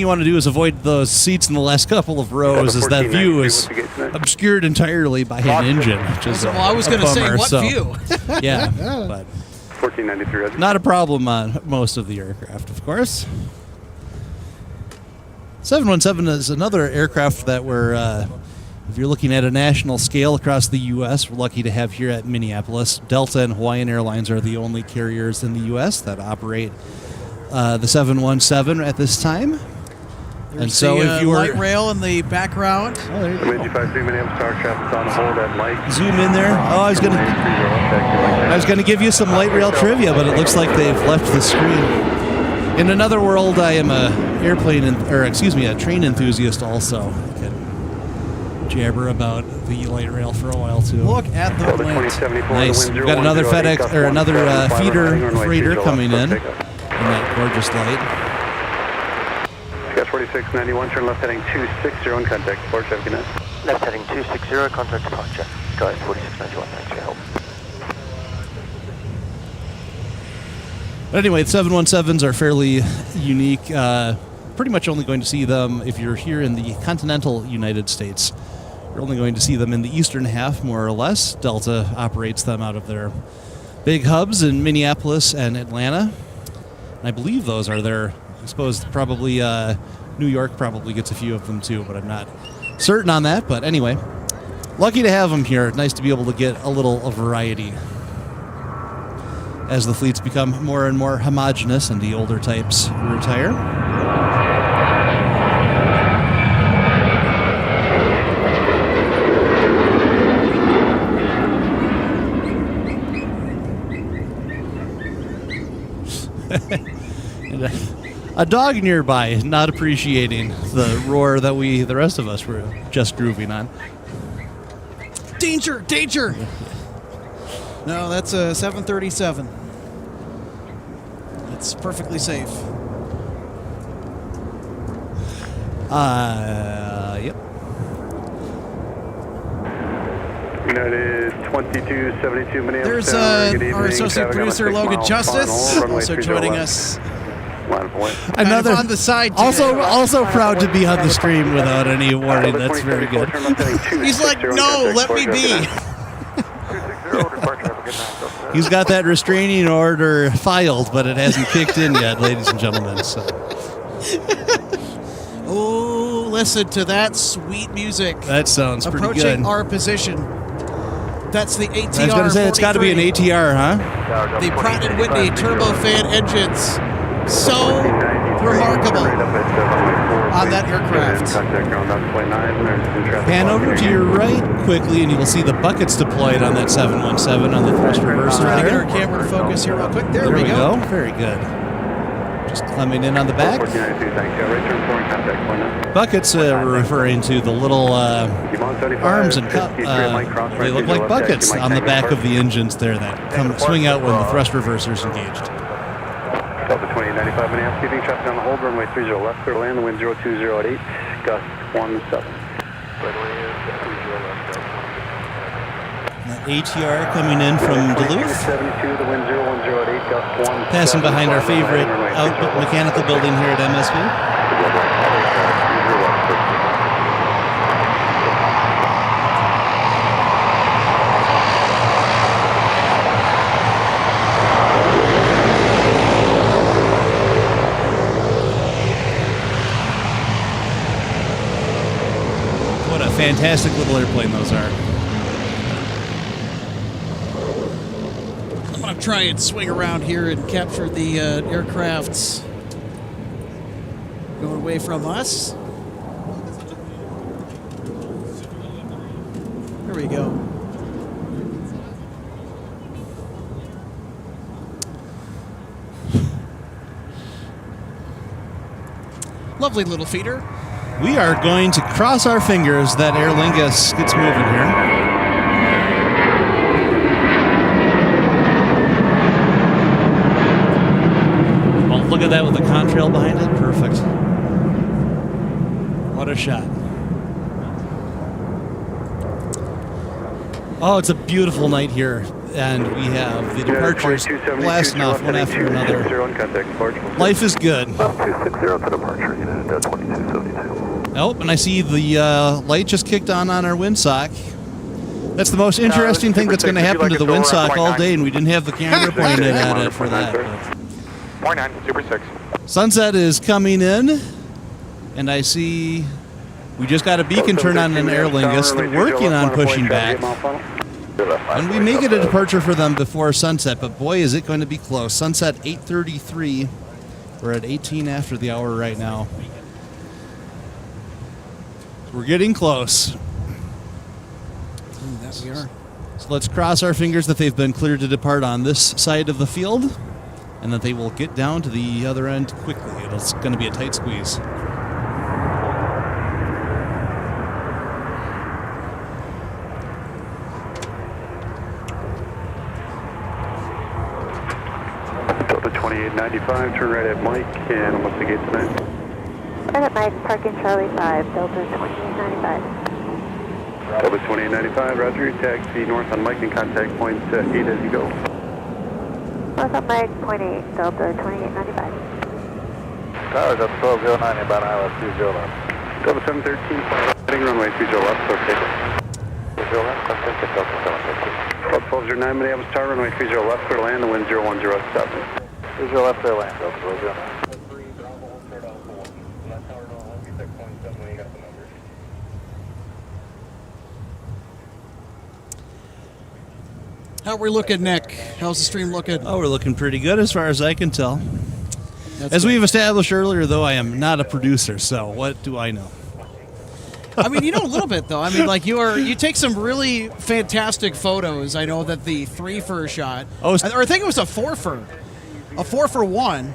want to do is avoid those seats in the last couple of rows, as that view is obscured entirely by an engine, which is I was going to say, what view? Yeah, but 1493. not a problem on most of the aircraft, of course. 717 is another aircraft that we're, if you're looking at a national scale across the U.S., we're lucky to have here at Minneapolis. Delta and Hawaiian Airlines are the only carriers in the U.S. that operate the 717 at this time. There's and so the, if you were light rail in the background. Oh, there you go. on hold at light. Zoom in there. Oh, I was gonna give you some light rail trivia, but it looks like they've left the screen. In another world, I am a train enthusiast also. I can jabber about the light rail for a while too. Look at the light. Nice. We've got another FedEx or another feeder freighter coming in that gorgeous light. Scott 4691, turn left heading 260 on contact. Departure, have a good night. Left heading 260, contact departure. Go ahead, 4691, thanks for your help. But anyway, the 717s are fairly unique. Pretty much only going to see them if you're here in the continental United States. You're only going to see them in the eastern half, more or less. Delta operates them out of their big hubs in Minneapolis and Atlanta. And I believe those are their, I suppose probably New York probably gets a few of them too, but I'm not certain on that. But anyway, lucky to have them here. Nice to be able to get a little variety as the fleets become more and more homogeneous and the older types retire. And a dog nearby not appreciating the roar that the rest of us were just grooving on. Danger! Danger! No, that's a 737. It's perfectly safe. Yep. United 2272 Minneapolis. There's our associate producer Logan Justice also joining us. Another on the side. Also proud to be on the stream without any warning. That's very good. He's like, no, let me be. He's got that restraining order filed, but it hasn't kicked in yet, ladies and gentlemen. So. Oh, listen to that sweet music. That sounds pretty good. Approaching our position. That's the ATR. I was going to say, it's got to be an ATR, huh? The Pratt & Whitney turbofan engines. So remarkable on that aircraft. Pan over to your right quickly, and you will see the buckets deployed on that 717 on the thrust reverser. Trying to get our camera to focus here real quick. There we go. Very good. Just climbing in on the back. Buckets we're referring to the little arms and they look like buckets on the back of the engines there that swing out when the thrust reverser is engaged. Delta 2895 Minneapolis, keeping traffic on the hold, runway 30 left, clear to land, the wind 020 at 8, gust 17. ATR coming in from Duluth. Passing behind our favorite mechanical building here at MSP. What a fantastic little airplane those are. I'm going to try and swing around here and capture the aircrafts going away from us. There we go. Lovely little feeder. We are going to cross our fingers that Aer Lingus gets moving here. Look at that with the contrail behind it. Perfect. What a shot. Oh, it's a beautiful night here. And we have the departures blasting off one after another. Life is good. 260 for departure, unit 2272. Oh, and I see the light just kicked on our windsock. That's the most interesting thing that's going to happen to the windsock all day, and we didn't have the camera pointed at it for that. Point 9, Super 6. Sunset is coming in, and I see we just got a beacon turn on an Aer Lingus. They're working on pushing back. And we may get a departure for them before sunset, but boy, is it going to be close. Sunset 8:33. We're at 18 after the hour right now. We're getting close. That we are. So let's cross our fingers that they've been cleared to depart on this side of the field, and that they will get down to the other end quickly. It's going to be a tight squeeze. Delta 2895, turn right at Mike, and almost the gate tonight. Right at Mike, parking Charlie 5, Delta 2895. Delta 2895, roger, taxi north on Mike and contact point 8 as you go. North on Mike, point 8, Delta 2895. Tower, Delta 1209, about ILS 20 left. Delta 713, heading runway 30 left, okay. 30 left, contact Delta 713. Delta 1209, Minneapolis Tower, runway 30 left, clear to land, the wind 0107. 30 left, clear land, Delta 1209. How are we looking, Nick? How's the stream looking? Oh, we're looking pretty good as far as I can tell. That's as good. we've established earlier, though, I am not a producer, so what do I know? I mean, you know a little bit, though. I mean, like, you take some really fantastic photos. I know that the 3 for a shot, or I think it was a 4 for 1,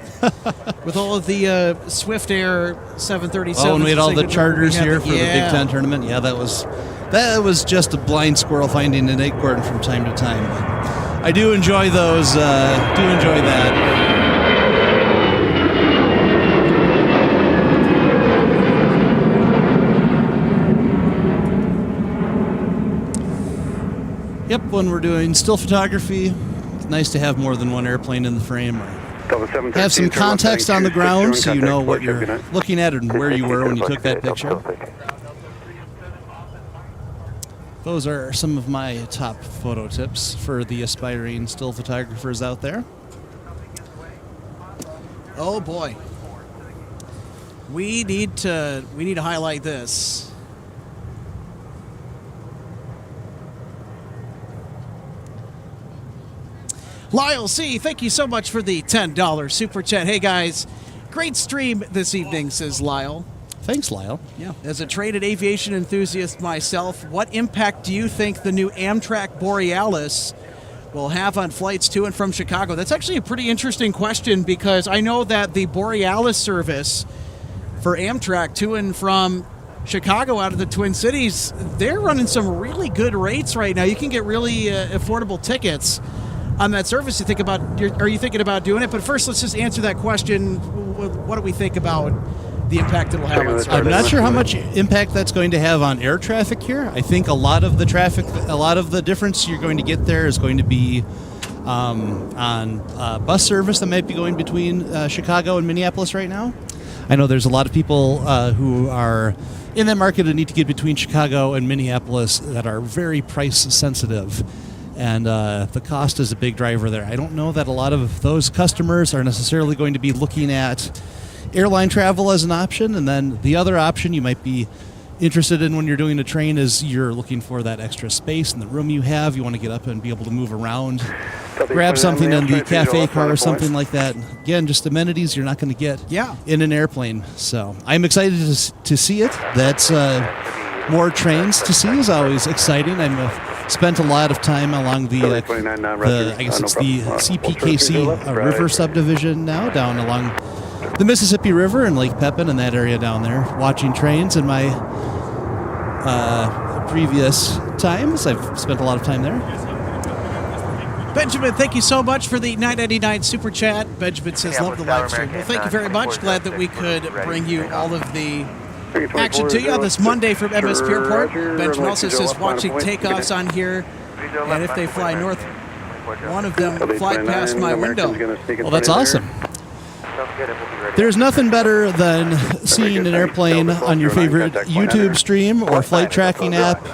with all of the Swift Air 737s. Oh, and we had all the charters here for the Big Ten tournament. Yeah, that was just a blind squirrel finding an acorn from time to time. But I do enjoy those. Do enjoy that. Yep, when we're doing still photography, it's nice to have more than one airplane in the frame. Or have some context on the ground so you know what you're looking at and where you were when you took that picture. Those are some of my top photo tips for the aspiring still photographers out there. Oh, boy. We need to highlight this. Lyle C., thank you so much for the $10 super chat. Hey guys, great stream this evening, says Lyle. Thanks, Lyle. Yeah. As a trained aviation enthusiast myself, what impact do you think the new Amtrak Borealis will have on flights to and from Chicago? That's actually a pretty interesting question, because I know that the Borealis service for Amtrak to and from Chicago out of the Twin Cities, they're running some really good rates right now. You can get really affordable tickets on that service. Are you thinking about doing it? But first, let's just answer that question. What do we think about the impact it'll have on service? I'm not sure how much impact that's going to have on air traffic here. I think a lot of the difference you're going to get there is going to be on bus service that might be going between Chicago and Minneapolis right now. I know there's a lot of people who are in that market and need to get between Chicago and Minneapolis that are very price sensitive. And the cost is a big driver there. I don't know that a lot of those customers are necessarily going to be looking at airline travel as an option. And then the other option you might be interested in when you're doing a train is you're looking for that extra space in the room you have. You want to get up and be able to move around, grab something in the cafe car or something like that. Again, just amenities you're not going to get in an airplane. So I'm excited to see it. That's more trains to see is always exciting. I've spent a lot of time along the I guess it's the CPKC river subdivision now, down along the Mississippi River and Lake Pepin and that area down there, watching trains. In my previous times, I've spent a lot of time there. Benjamin, thank you so much for the $9.99 super chat. Benjamin says, love the live stream. Well, thank you very much. Glad that we could bring you all of the action to you on this Monday from MSP Airport. Benjamin also says, watching takeoffs on here, and if they fly north, one of them fly past my window. Well, that's awesome. There's nothing better than seeing an airplane on your favorite YouTube stream or flight tracking app,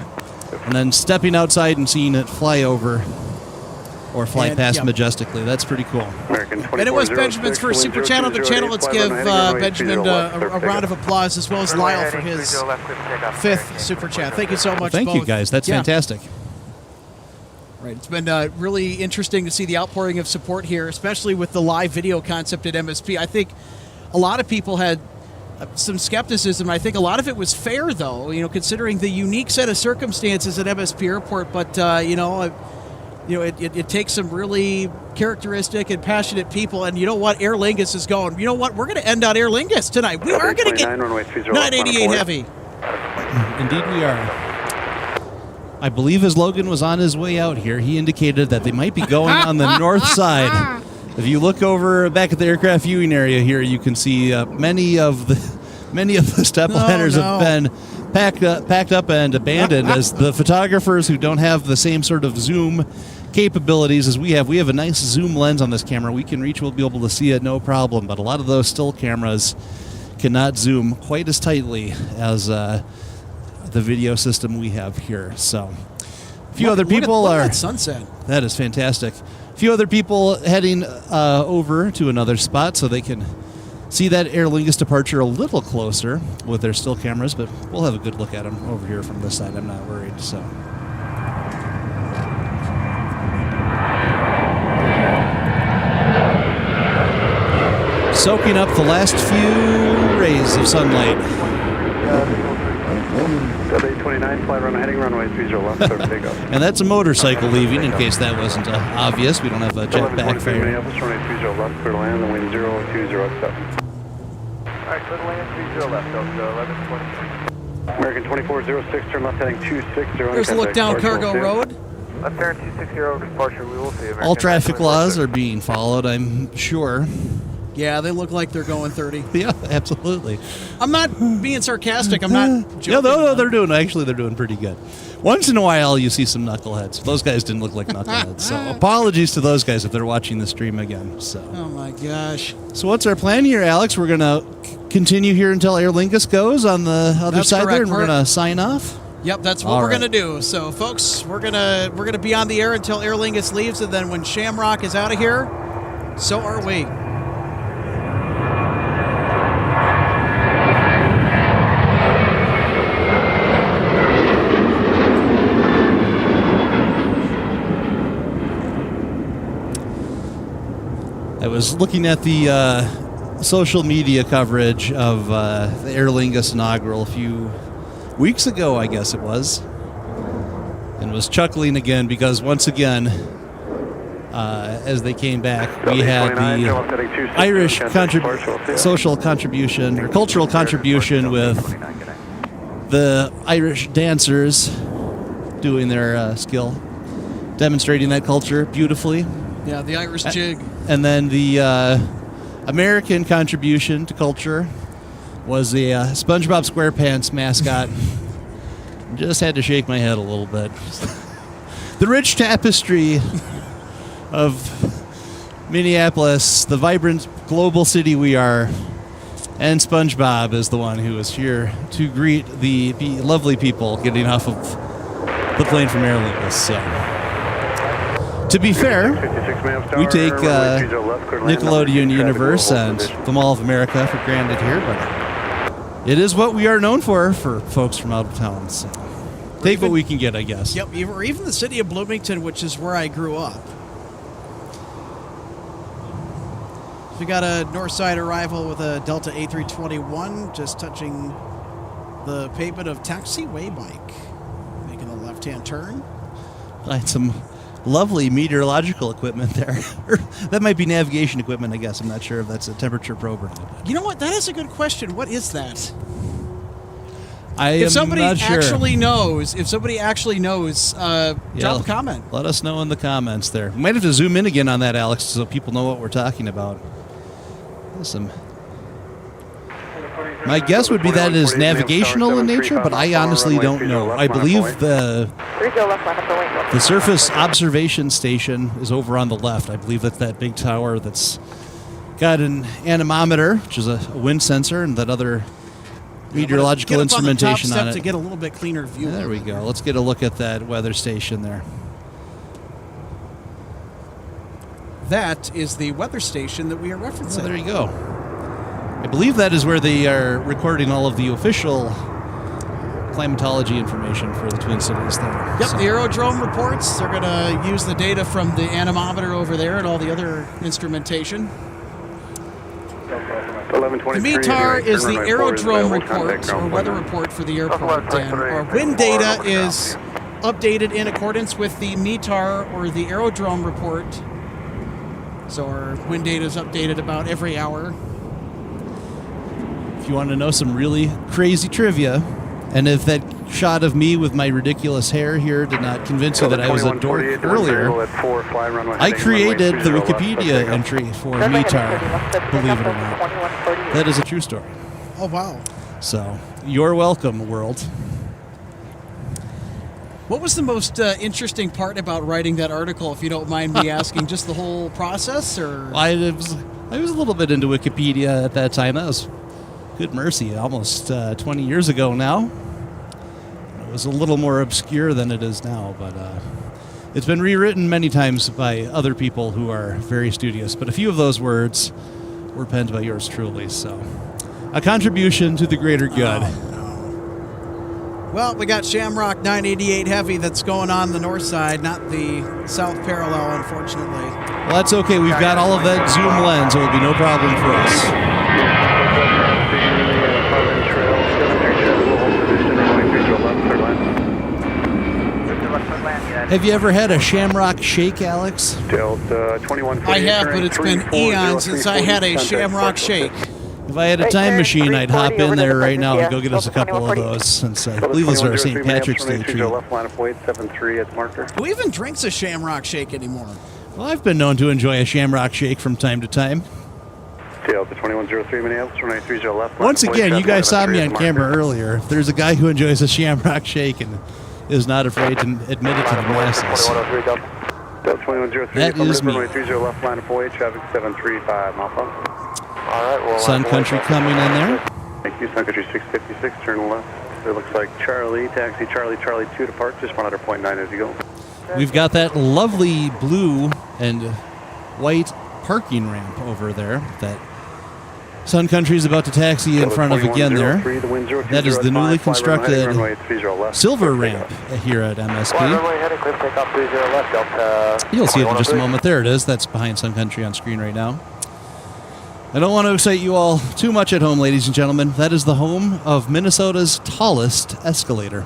and then stepping outside and seeing it fly over or fly past majestically. That's pretty cool. And it was Benjamin's first super chat on the channel. Let's give Benjamin a round of applause, as well as Lyle for his fifth super chat. Thank you so much. Thank you, guys. That's fantastic. Right. It's been really interesting to see the outpouring of support here, especially with the live video concept at MSP. I think a lot of people had some skepticism. I think a lot of it was fair, though, considering the unique set of circumstances at MSP Airport. But, it takes some really characteristic and passionate people. And you know what? Aer Lingus is going. You know what? We're going to end on Aer Lingus tonight. We are going to get 988 heavy. Indeed we are. I believe as Logan was on his way out here, he indicated that they might be going on the north side. If you look over back at the aircraft viewing area here, you can see many of the step ladders have been packed up and abandoned as the photographers who don't have the same sort of zoom capabilities as we have. We have a nice zoom lens on this camera. We can reach, we'll be able to see it no problem. But a lot of those still cameras cannot zoom quite as tightly as the video system we have here. So a few other people look at that sunset. That is fantastic. A few other people heading over to another spot so they can see that Aer Lingus departure a little closer with their still cameras, but we'll have a good look at them over here from this side. I'm not worried. So soaking up the last few rays of sunlight. 29, fly runway heading runway 30 left, start takeoff. And that's a motorcycle leaving, in case that wasn't obvious. We don't have a jet backfire. Minneapolis, runway 30 left, clear to land, and wind 020 at 7. Alright, clear to land 30 left, Delta 1123. American 2406, turn left heading 260. There's a look down Cargo Road. Left turn 260 departure, we will see American. All traffic laws are being followed, I'm sure. Yeah, they look like they're going 30. Yeah, absolutely. I'm not being sarcastic. I'm not joking. Yeah, no, they're doing pretty good. Once in a while, you see some knuckleheads. Those guys didn't look like knuckleheads. So apologies to those guys if they're watching the stream again. So. Oh, my gosh. So what's our plan here, Alex? We're going to continue here until Aer Lingus goes on the other side there, and we're going to sign off? Yep, that's what we're going to do. So, folks, we're gonna be on the air until Aer Lingus leaves, and then when Shamrock is out of here, so are we. I was looking at the social media coverage of the Aer Lingus inaugural a few weeks ago, I guess it was, and was chuckling again because once again, as they came back, we had the Irish social contribution or cultural contribution with the Irish dancers doing their skill, demonstrating that culture beautifully. Yeah, the Irish jig. And then the American contribution to culture was the SpongeBob SquarePants mascot. Just had to shake my head a little bit. The rich tapestry of Minneapolis, the vibrant global city we are, and SpongeBob is the one who is here to greet the lovely people getting off of the plane from Aer Lingus. So, to be fair, we take Nickelodeon Universe and the Mall of America for granted here, but it is what we are known for folks from out of town. So, take what we can get, I guess. Yep, or even the city of Bloomington, which is where I grew up. We got a north side arrival with a Delta A321 just touching the pavement of Taxiway Bike, making a left-hand turn. I had some lovely meteorological equipment there. That might be navigation equipment, I guess. I'm not sure if that's a temperature probe or not. You know what? That is a good question. What is that? If somebody actually knows, drop a comment. Let us know in the comments there. We might have to zoom in again on that, Alex, so people know what we're talking about. My guess would be that it is navigational in nature, but I honestly don't know. I believe the surface observation station is over on the left. I believe that's that big tower that's got an anemometer, which is a wind sensor, and that other meteorological instrumentation on it. To get a little bit cleaner view. There we go. Let's get a look at that weather station there. That is the weather station that we are referencing. Oh, there you go. I believe that is where they are recording all of the official climatology information for the Twin Cities there. Yep, the aerodrome reports. They're going to use the data from the anemometer over there and all the other instrumentation. The METAR is the aerodrome report or weather report for the airport, and our wind data is updated in accordance with the METAR or the aerodrome report. So our wind data is updated about every hour. If you want to know some really crazy trivia, and if that shot of me with my ridiculous hair here did not convince you that I was a dork earlier, I created the Wikipedia entry for METAR, believe it or not. That is a true story. Oh, wow. So, you're welcome, world. What was the most interesting part about writing that article, if you don't mind me asking? Just the whole process, or? I was a little bit into Wikipedia at that time. That was good mercy, almost 20 years ago now. It was a little more obscure than it is now, but it's been rewritten many times by other people who are very studious. But a few of those words were penned by yours truly, so a contribution to the greater good. Well, we got Shamrock 988 Heavy that's going on the north side, not the south parallel, unfortunately. Well, that's okay. We've got all of that zoom lens. It will be no problem for us. Have you ever had a Shamrock Shake, Alex? I have, but it's been eons since I had a Shamrock Shake. If I had a time machine, I'd hop in there right now and go get us a couple of those, since I believe those are a St. Patrick's Day treat. Who even drinks a Shamrock Shake anymore? Well, I've been known to enjoy a Shamrock Shake from time to time. Once again, you guys saw me on camera earlier. There's a guy who enjoys a Shamrock Shake and is not afraid to admit it to the masses. That is me. Sun Country coming in there. Thank you, Sun Country 656, turn left. It looks like Charlie, taxi Charlie 2 to park, just 100.9 as you go. We've got that lovely blue and white parking ramp over there that Sun Country is about to taxi in front of again there. That is the newly constructed silver ramp here at MSP. You'll see it in just a moment. There it is. That's behind Sun Country on screen right now. I don't want to excite you all too much at home, ladies and gentlemen. That is the home of Minnesota's tallest escalator.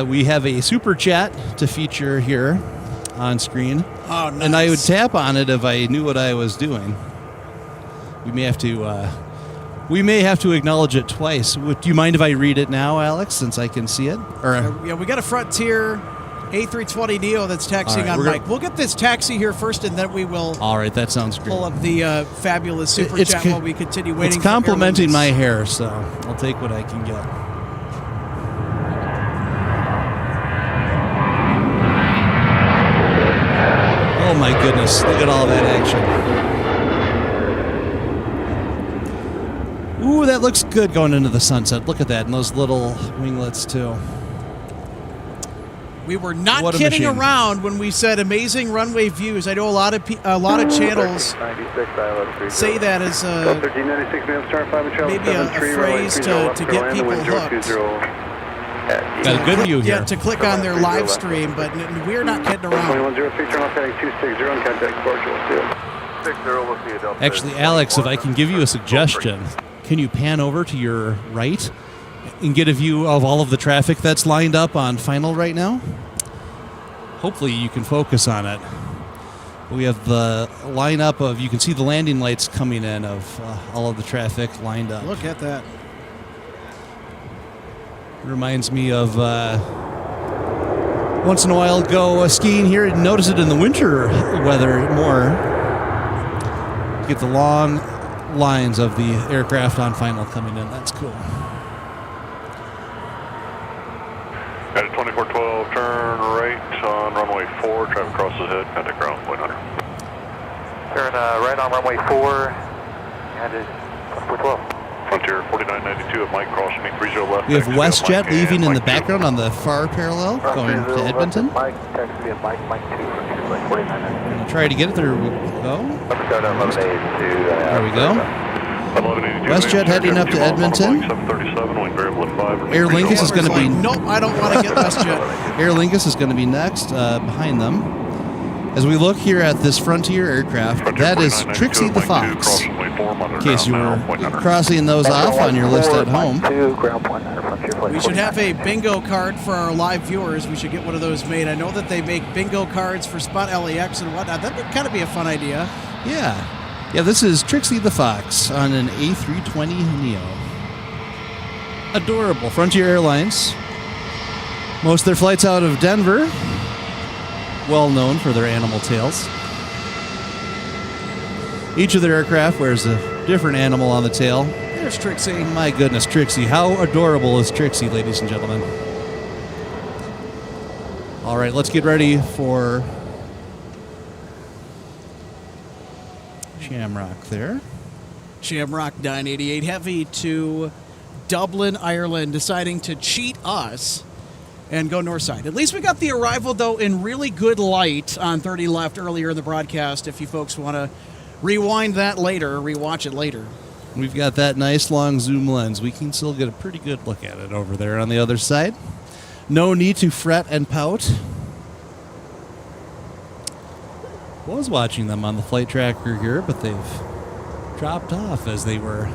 We have a super chat to feature here on screen. Oh, nice. And I would tap on it if I knew what I was doing. We may have to acknowledge it twice. Do you mind if I read it now, Alex, since I can see it? Yeah, we got a Frontier A320neo that's taxiing right, on Mike. We'll get this taxi here first, and then we will. All right, that sounds great. Pull up the fabulous super chat while we continue waiting. It's complimenting my hair, so I'll take what I can get. Oh my goodness, look at all that action. Ooh, that looks good going into the sunset. Look at that, and those little winglets too. We were not kidding around when we said amazing runway views. I know a lot of channels say that as maybe a phrase to get people hooked. Got a good view here. Yeah, to click on their live stream, but we're not kidding around. Actually, Alex, if I can give you a suggestion, can you pan over to your right and get a view of all of the traffic that's lined up on final right now? Hopefully you can focus on it. We have the lineup of, you can see the landing lights coming in of all of the traffic lined up. Look at that. Reminds me of once in a while go skiing here and notice it in the winter weather more. Get the long lines of the aircraft on final coming in. That's cool. Got a 2412, turn right on runway 4, traffic crosses ahead, contact ground, 100. Turn right on runway 4, headed 12. Frontier 4992 at Mike, cross me 30 left. We have WestJet leaving in the background on the far parallel, going to Edmonton. Mike, taxi at Mike 2, Frontier 4992. Try to get it. There we go. There we go. WestJet heading up to Edmonton. Air Lingus is going to be. Nope, I don't want to get WestJet. Air Lingus is going to be next behind them. As we look here at this Frontier aircraft, that is Trixie the Fox. In case you were crossing those off on your list at home. We should have a bingo card for our live viewers. We should get one of those made. I know that they make bingo cards for Spot LAX and whatnot. That would kind of be a fun idea. Yeah. Yeah, this is Trixie the Fox on an A320neo. Adorable. Frontier Airlines. Most of their flights out of Denver. Well known for their animal tails. Each of their aircraft wears a different animal on the tail. There's Trixie. My goodness, Trixie. How adorable is Trixie, ladies and gentlemen? All right, let's get ready for Shamrock there. Shamrock 988 Heavy to Dublin, Ireland, deciding to cheat us and go north side. At least we got the arrival, though, in really good light on 30 left earlier in the broadcast. If you folks want to rewind that later, rewatch it later. We've got that nice long zoom lens. We can still get a pretty good look at it over there on the other side. No need to fret and pout. Was watching them on the flight tracker here, but they've dropped off as they were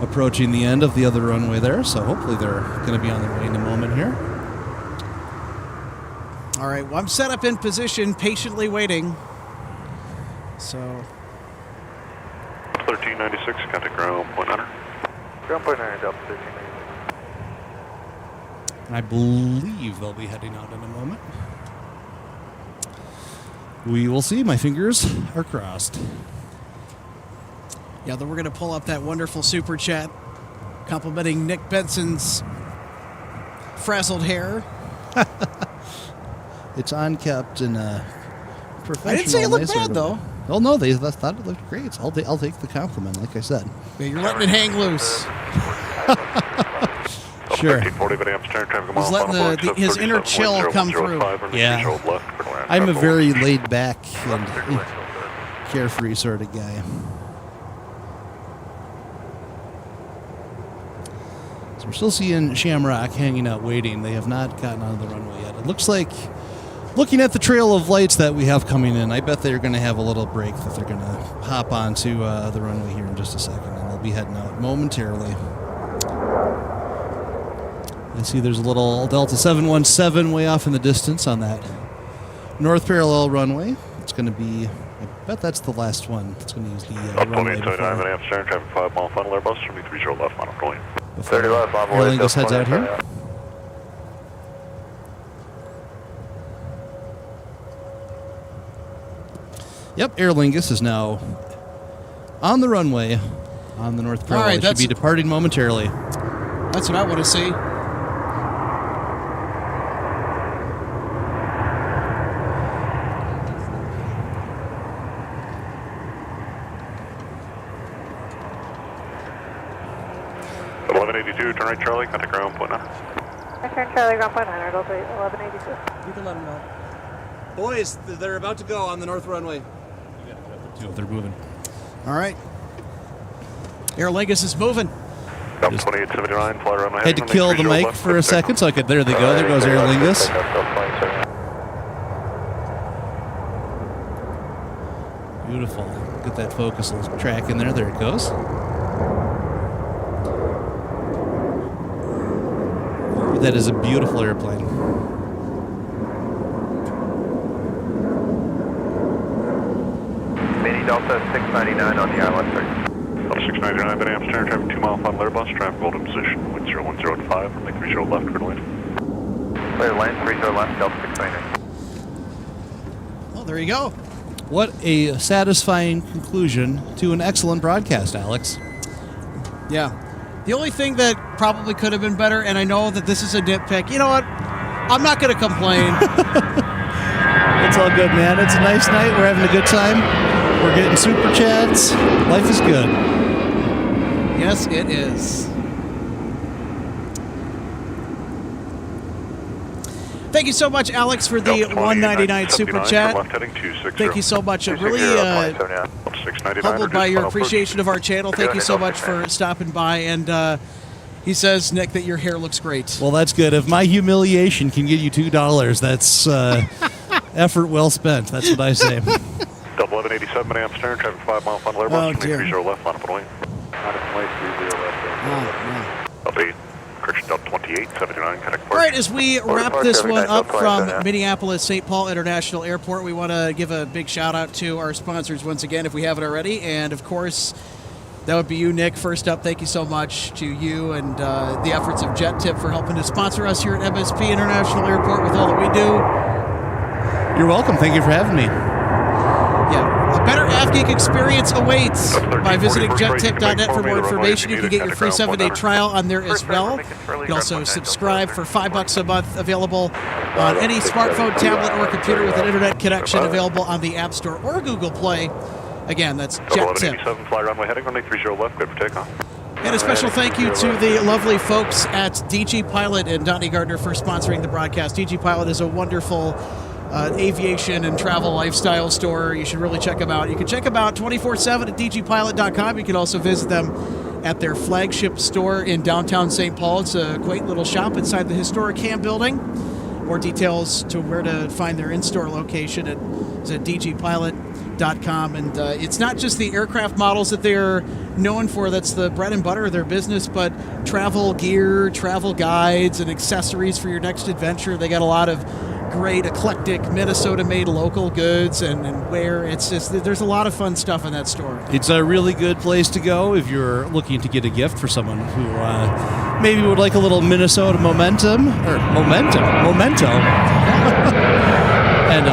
approaching the end of the other runway there, so hopefully they're going to be on their way in a moment here. All right, well, I'm set up in position, patiently waiting. So 1396, contact ground, 100. Ground point 9, Delta 1396. I believe they'll be heading out in a moment. We will see. My fingers are crossed. Yeah, then we're going to pull up that wonderful super chat complimenting Nick Benson's frazzled hair. It's unkept and professional. I didn't say it looked nice bad, though. Oh no, they thought it looked great. So I'll take the compliment, like I said. Yeah, you're letting it hang loose. Sure. He's letting his inner chill come through. Yeah. I'm a very laid back and carefree sort of guy. So we're still seeing Shamrock hanging out waiting. They have not gotten on the runway yet. It looks like, looking at the trail of lights that we have coming in, I bet they're going to have a little break that they're going to hop onto the runway here in just a second, and they'll be heading out momentarily. I see there's a little Delta 717 way off in the distance on that north parallel runway. It's going to be, I bet that's the last one. It's going to use the runway before. Traffic 5 mile final Airbus, 30 left, final rolling. 30 left, Air Lingus heads out here. Yep, Aer Lingus is now on the runway on the north parallel. All right, should be departing momentarily. That's what I want to see. Turn right, Charlie. Contact ground point 9. Turn Charlie, ground point 9, Delta 1182. You can let them know. Boys, they're about to go on the north runway. They're moving. All right. Aer Lingus is moving. 2879, fly runway. Had to kill the mic for a second, so I could. There they go. There goes Aer Lingus. Beautiful. Get that focus track in there. There it goes. That is a beautiful airplane. Mini Delta 699 on the island, sir. Delta 699, Van Amsterdam, traffic 2 mile final Airbus, traffic hold in position, wind 01015, runway 30 left, clear to land. Clear to land, 30 left, Delta 699. Well, there you go. What a satisfying conclusion to an excellent broadcast, Alex. Yeah. The only thing that probably could have been better, and I know that this is a nitpick, you know what? I'm not going to complain. It's all good, man. It's a nice night. We're having a good time. We're getting super chats. Life is good. Yes, it is. Thank you so much, Alex, for the $1.99 super chat. Thank you so much. I'm really humbled by your appreciation of our channel. Thank you so much for stopping by. And he says, Nick, that your hair looks great. Well, that's good. If my humiliation can get you $2, that's effort well spent. That's what I say. 1187 Amsterdam, traffic 5 mile final Airbus, 30 left, line up and away. Update. Correction, Delta 2879, connect. All right, as we wrap this one up from Minneapolis St. Paul International Airport, we want to give a big shout out to our sponsors once again, if we haven't already. And of course, that would be you, Nick. First up, thank you so much to you and the efforts of Jet Tip for helping to sponsor us here at MSP International Airport with all that we do. You're welcome. Thank you for having me. Yeah, a better AvGeek experience awaits by visiting jettip.net for more information. You can get your free 7-day trial on there as well. You can also subscribe for $5 a month, available on any smartphone, tablet, or computer with an internet connection, available on the App Store or Google Play. Again, that's Jet Tip. Fly runway heading, runway 30 left, good for takeoff. And a special thank you to the lovely folks at DG Pilot and Donnie Gardner for sponsoring the broadcast. DG Pilot is a wonderful aviation and travel lifestyle store. You should really check them out. You can check them out 24/7 at dgpilot.com. You can also visit them at their flagship store in downtown St. Paul. It's a quaint little shop inside the historic Ham building. More details to where to find their in-store location is at dgpilot.com. And it's not just the aircraft models that they're known for. That's the bread and butter of their business, but travel gear, travel guides, and accessories for your next adventure. They got a lot of great eclectic Minnesota-made local goods and wear. It's just, there's a lot of fun stuff in that store. It's a really good place to go if you're looking to get a gift for someone who maybe would like a little Minnesota memento. And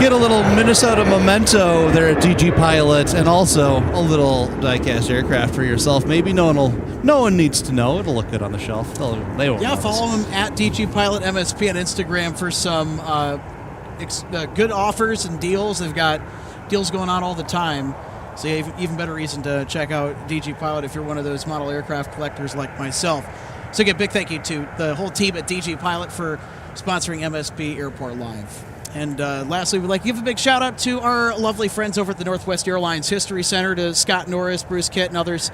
get a little Minnesota memento there at DG Pilot, and also a little die-cast aircraft for yourself. Maybe no one needs to know. It'll look good on the shelf. They won't. Yeah, follow them at DG Pilot MSP on Instagram for some good offers and deals. They've got deals going on all the time. So you have even better reason to check out DG Pilot if you're one of those model aircraft collectors like myself. So again, big thank you to the whole team at DG Pilot for sponsoring MSP Airport Live. And lastly, we'd like to give a big shout out to our lovely friends over at the Northwest Airlines History Center, to Scott Norris, Bruce Kitt, and others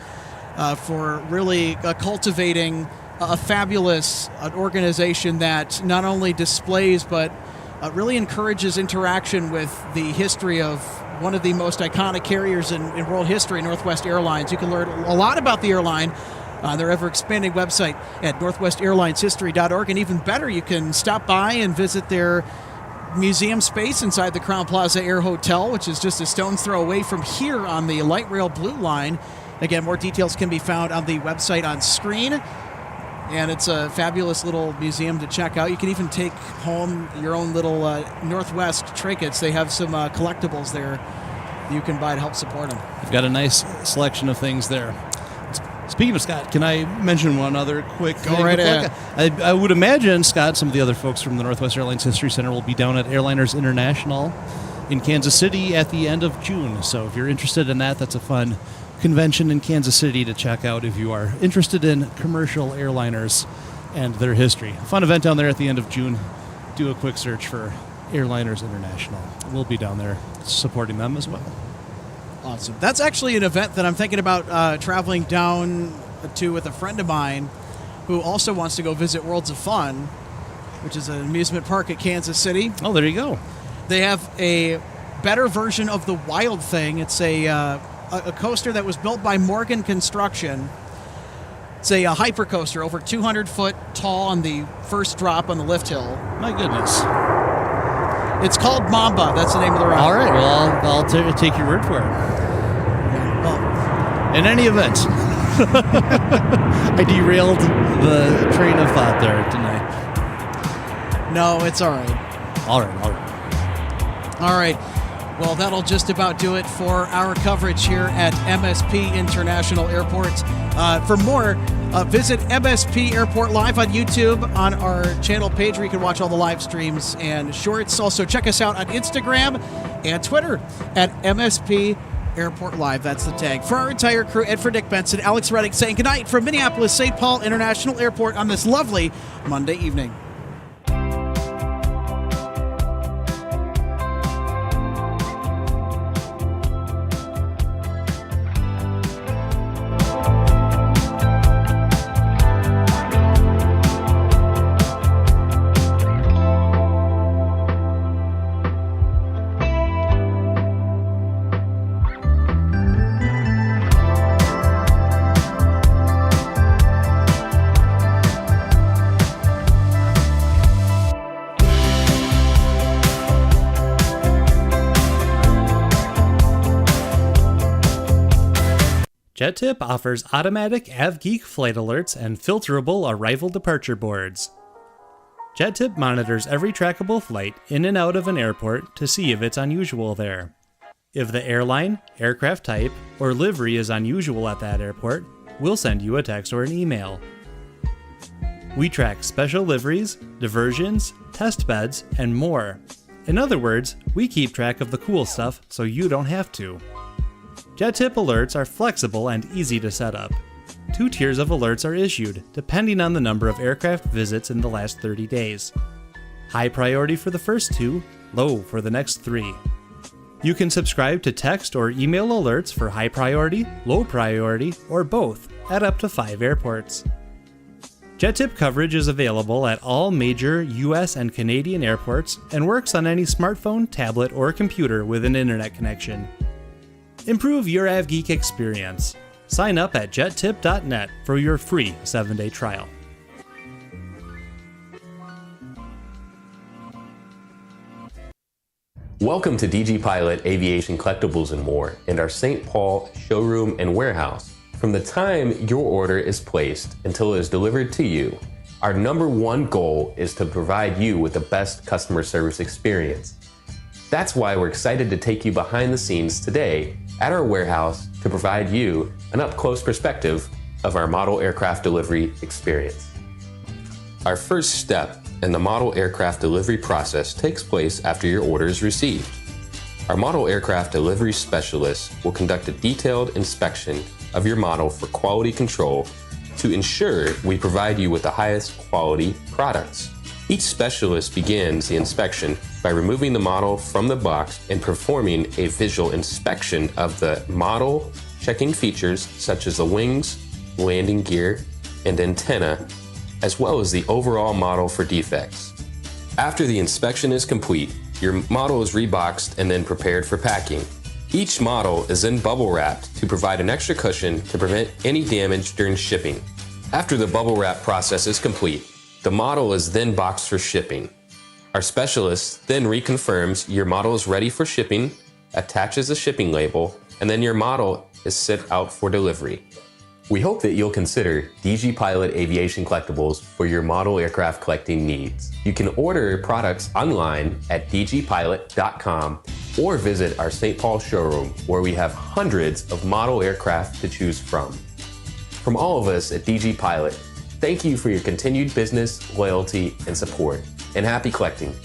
for really cultivating a fabulous organization that not only displays but really encourages interaction with the history of one of the most iconic carriers in world history, Northwest Airlines. You can learn a lot about the airline on their ever-expanding website at northwestairlineshistory.org. And even better, you can stop by and visit their museum space inside the Crown Plaza Air Hotel, which is just a stone's throw away from here on the light rail blue line. Again, more details can be found on the website on screen. And it's a fabulous little museum to check out. You can even take home your own little Northwest trinkets. They have some collectibles there you can buy to help support them. They've got a nice selection of things there. Speaking of Scott, can I mention one other quick thing? Go right ahead. I would imagine, Scott, some of the other folks from the Northwest Airlines History Center will be down at Airliners International in Kansas City at the end of June. So if you're interested in that, that's a fun convention in Kansas City to check out if you are interested in commercial airliners and their history. A fun event down there at the end of June. Do a quick search for Airliners International. We'll be down there supporting them as well. Awesome. That's actually an event that I'm thinking about traveling down to with a friend of mine who also wants to go visit Worlds of Fun, which is an amusement park at Kansas City. Oh, there you go. They have a better version of the Wild Thing. It's a coaster that was built by Morgan Construction. It's a hyper coaster, over 200 foot tall on the first drop on the lift hill. My goodness. It's called Mamba. That's the name of the ride. All right. Well, I'll take your word for it. Well, in any event, I derailed the train of thought there, didn't I? No, it's all right. All right. All right. Well, that'll just about do it for our coverage here at MSP International Airport. For more, visit MSP Airport Live on YouTube on our channel page where you can watch all the live streams and shorts. Also, check us out on Instagram and Twitter at MSP Airport Live. That's the tag. For our entire crew, and for Nick Benson, Alex Reddick saying goodnight from Minneapolis St. Paul International Airport on this lovely Monday evening. JetTip offers automatic AvGeek flight alerts and filterable arrival departure boards. JetTip monitors every trackable flight in and out of an airport to see if it's unusual there. If the airline, aircraft type, or livery is unusual at that airport, we'll send you a text or an email. We track special liveries, diversions, test beds, and more. In other words, we keep track of the cool stuff so you don't have to. JetTip alerts are flexible and easy to set up. 2 tiers of alerts are issued, depending on the number of aircraft visits in the last 30 days. High priority for the first 2, low for the next 3. You can subscribe to text or email alerts for high priority, low priority, or both at up to 5 airports. JetTip coverage is available at all major US and Canadian airports and works on any smartphone, tablet, or computer with an internet connection. Improve your AvGeek experience. Sign up at jettip.net for your free 7-day trial. Welcome to DG Pilot Aviation Collectibles and More and our St. Paul showroom and warehouse. From the time your order is placed until it is delivered to you, our number one goal is to provide you with the best customer service experience. That's why we're excited to take you behind the scenes today at our warehouse to provide you an up-close perspective of our model aircraft delivery experience. Our first step in the model aircraft delivery process takes place after your order is received. Our model aircraft delivery specialists will conduct a detailed inspection of your model for quality control to ensure we provide you with the highest quality products. Each specialist begins the inspection by removing the model from the box and performing a visual inspection of the model, checking features such as the wings, landing gear, and antenna, as well as the overall model for defects. After the inspection is complete, your model is reboxed and then prepared for packing. Each model is then bubble wrapped to provide an extra cushion to prevent any damage during shipping. After the bubble wrap process is complete, the model is then boxed for shipping. Our specialist then reconfirms your model is ready for shipping, attaches a shipping label, and then your model is sent out for delivery. We hope that you'll consider DG Pilot Aviation Collectibles for your model aircraft collecting needs. You can order products online at dgpilot.com or visit our St. Paul showroom where we have hundreds of model aircraft to choose from. From all of us at DG Pilot, thank you for your continued business, loyalty, and support, and happy collecting.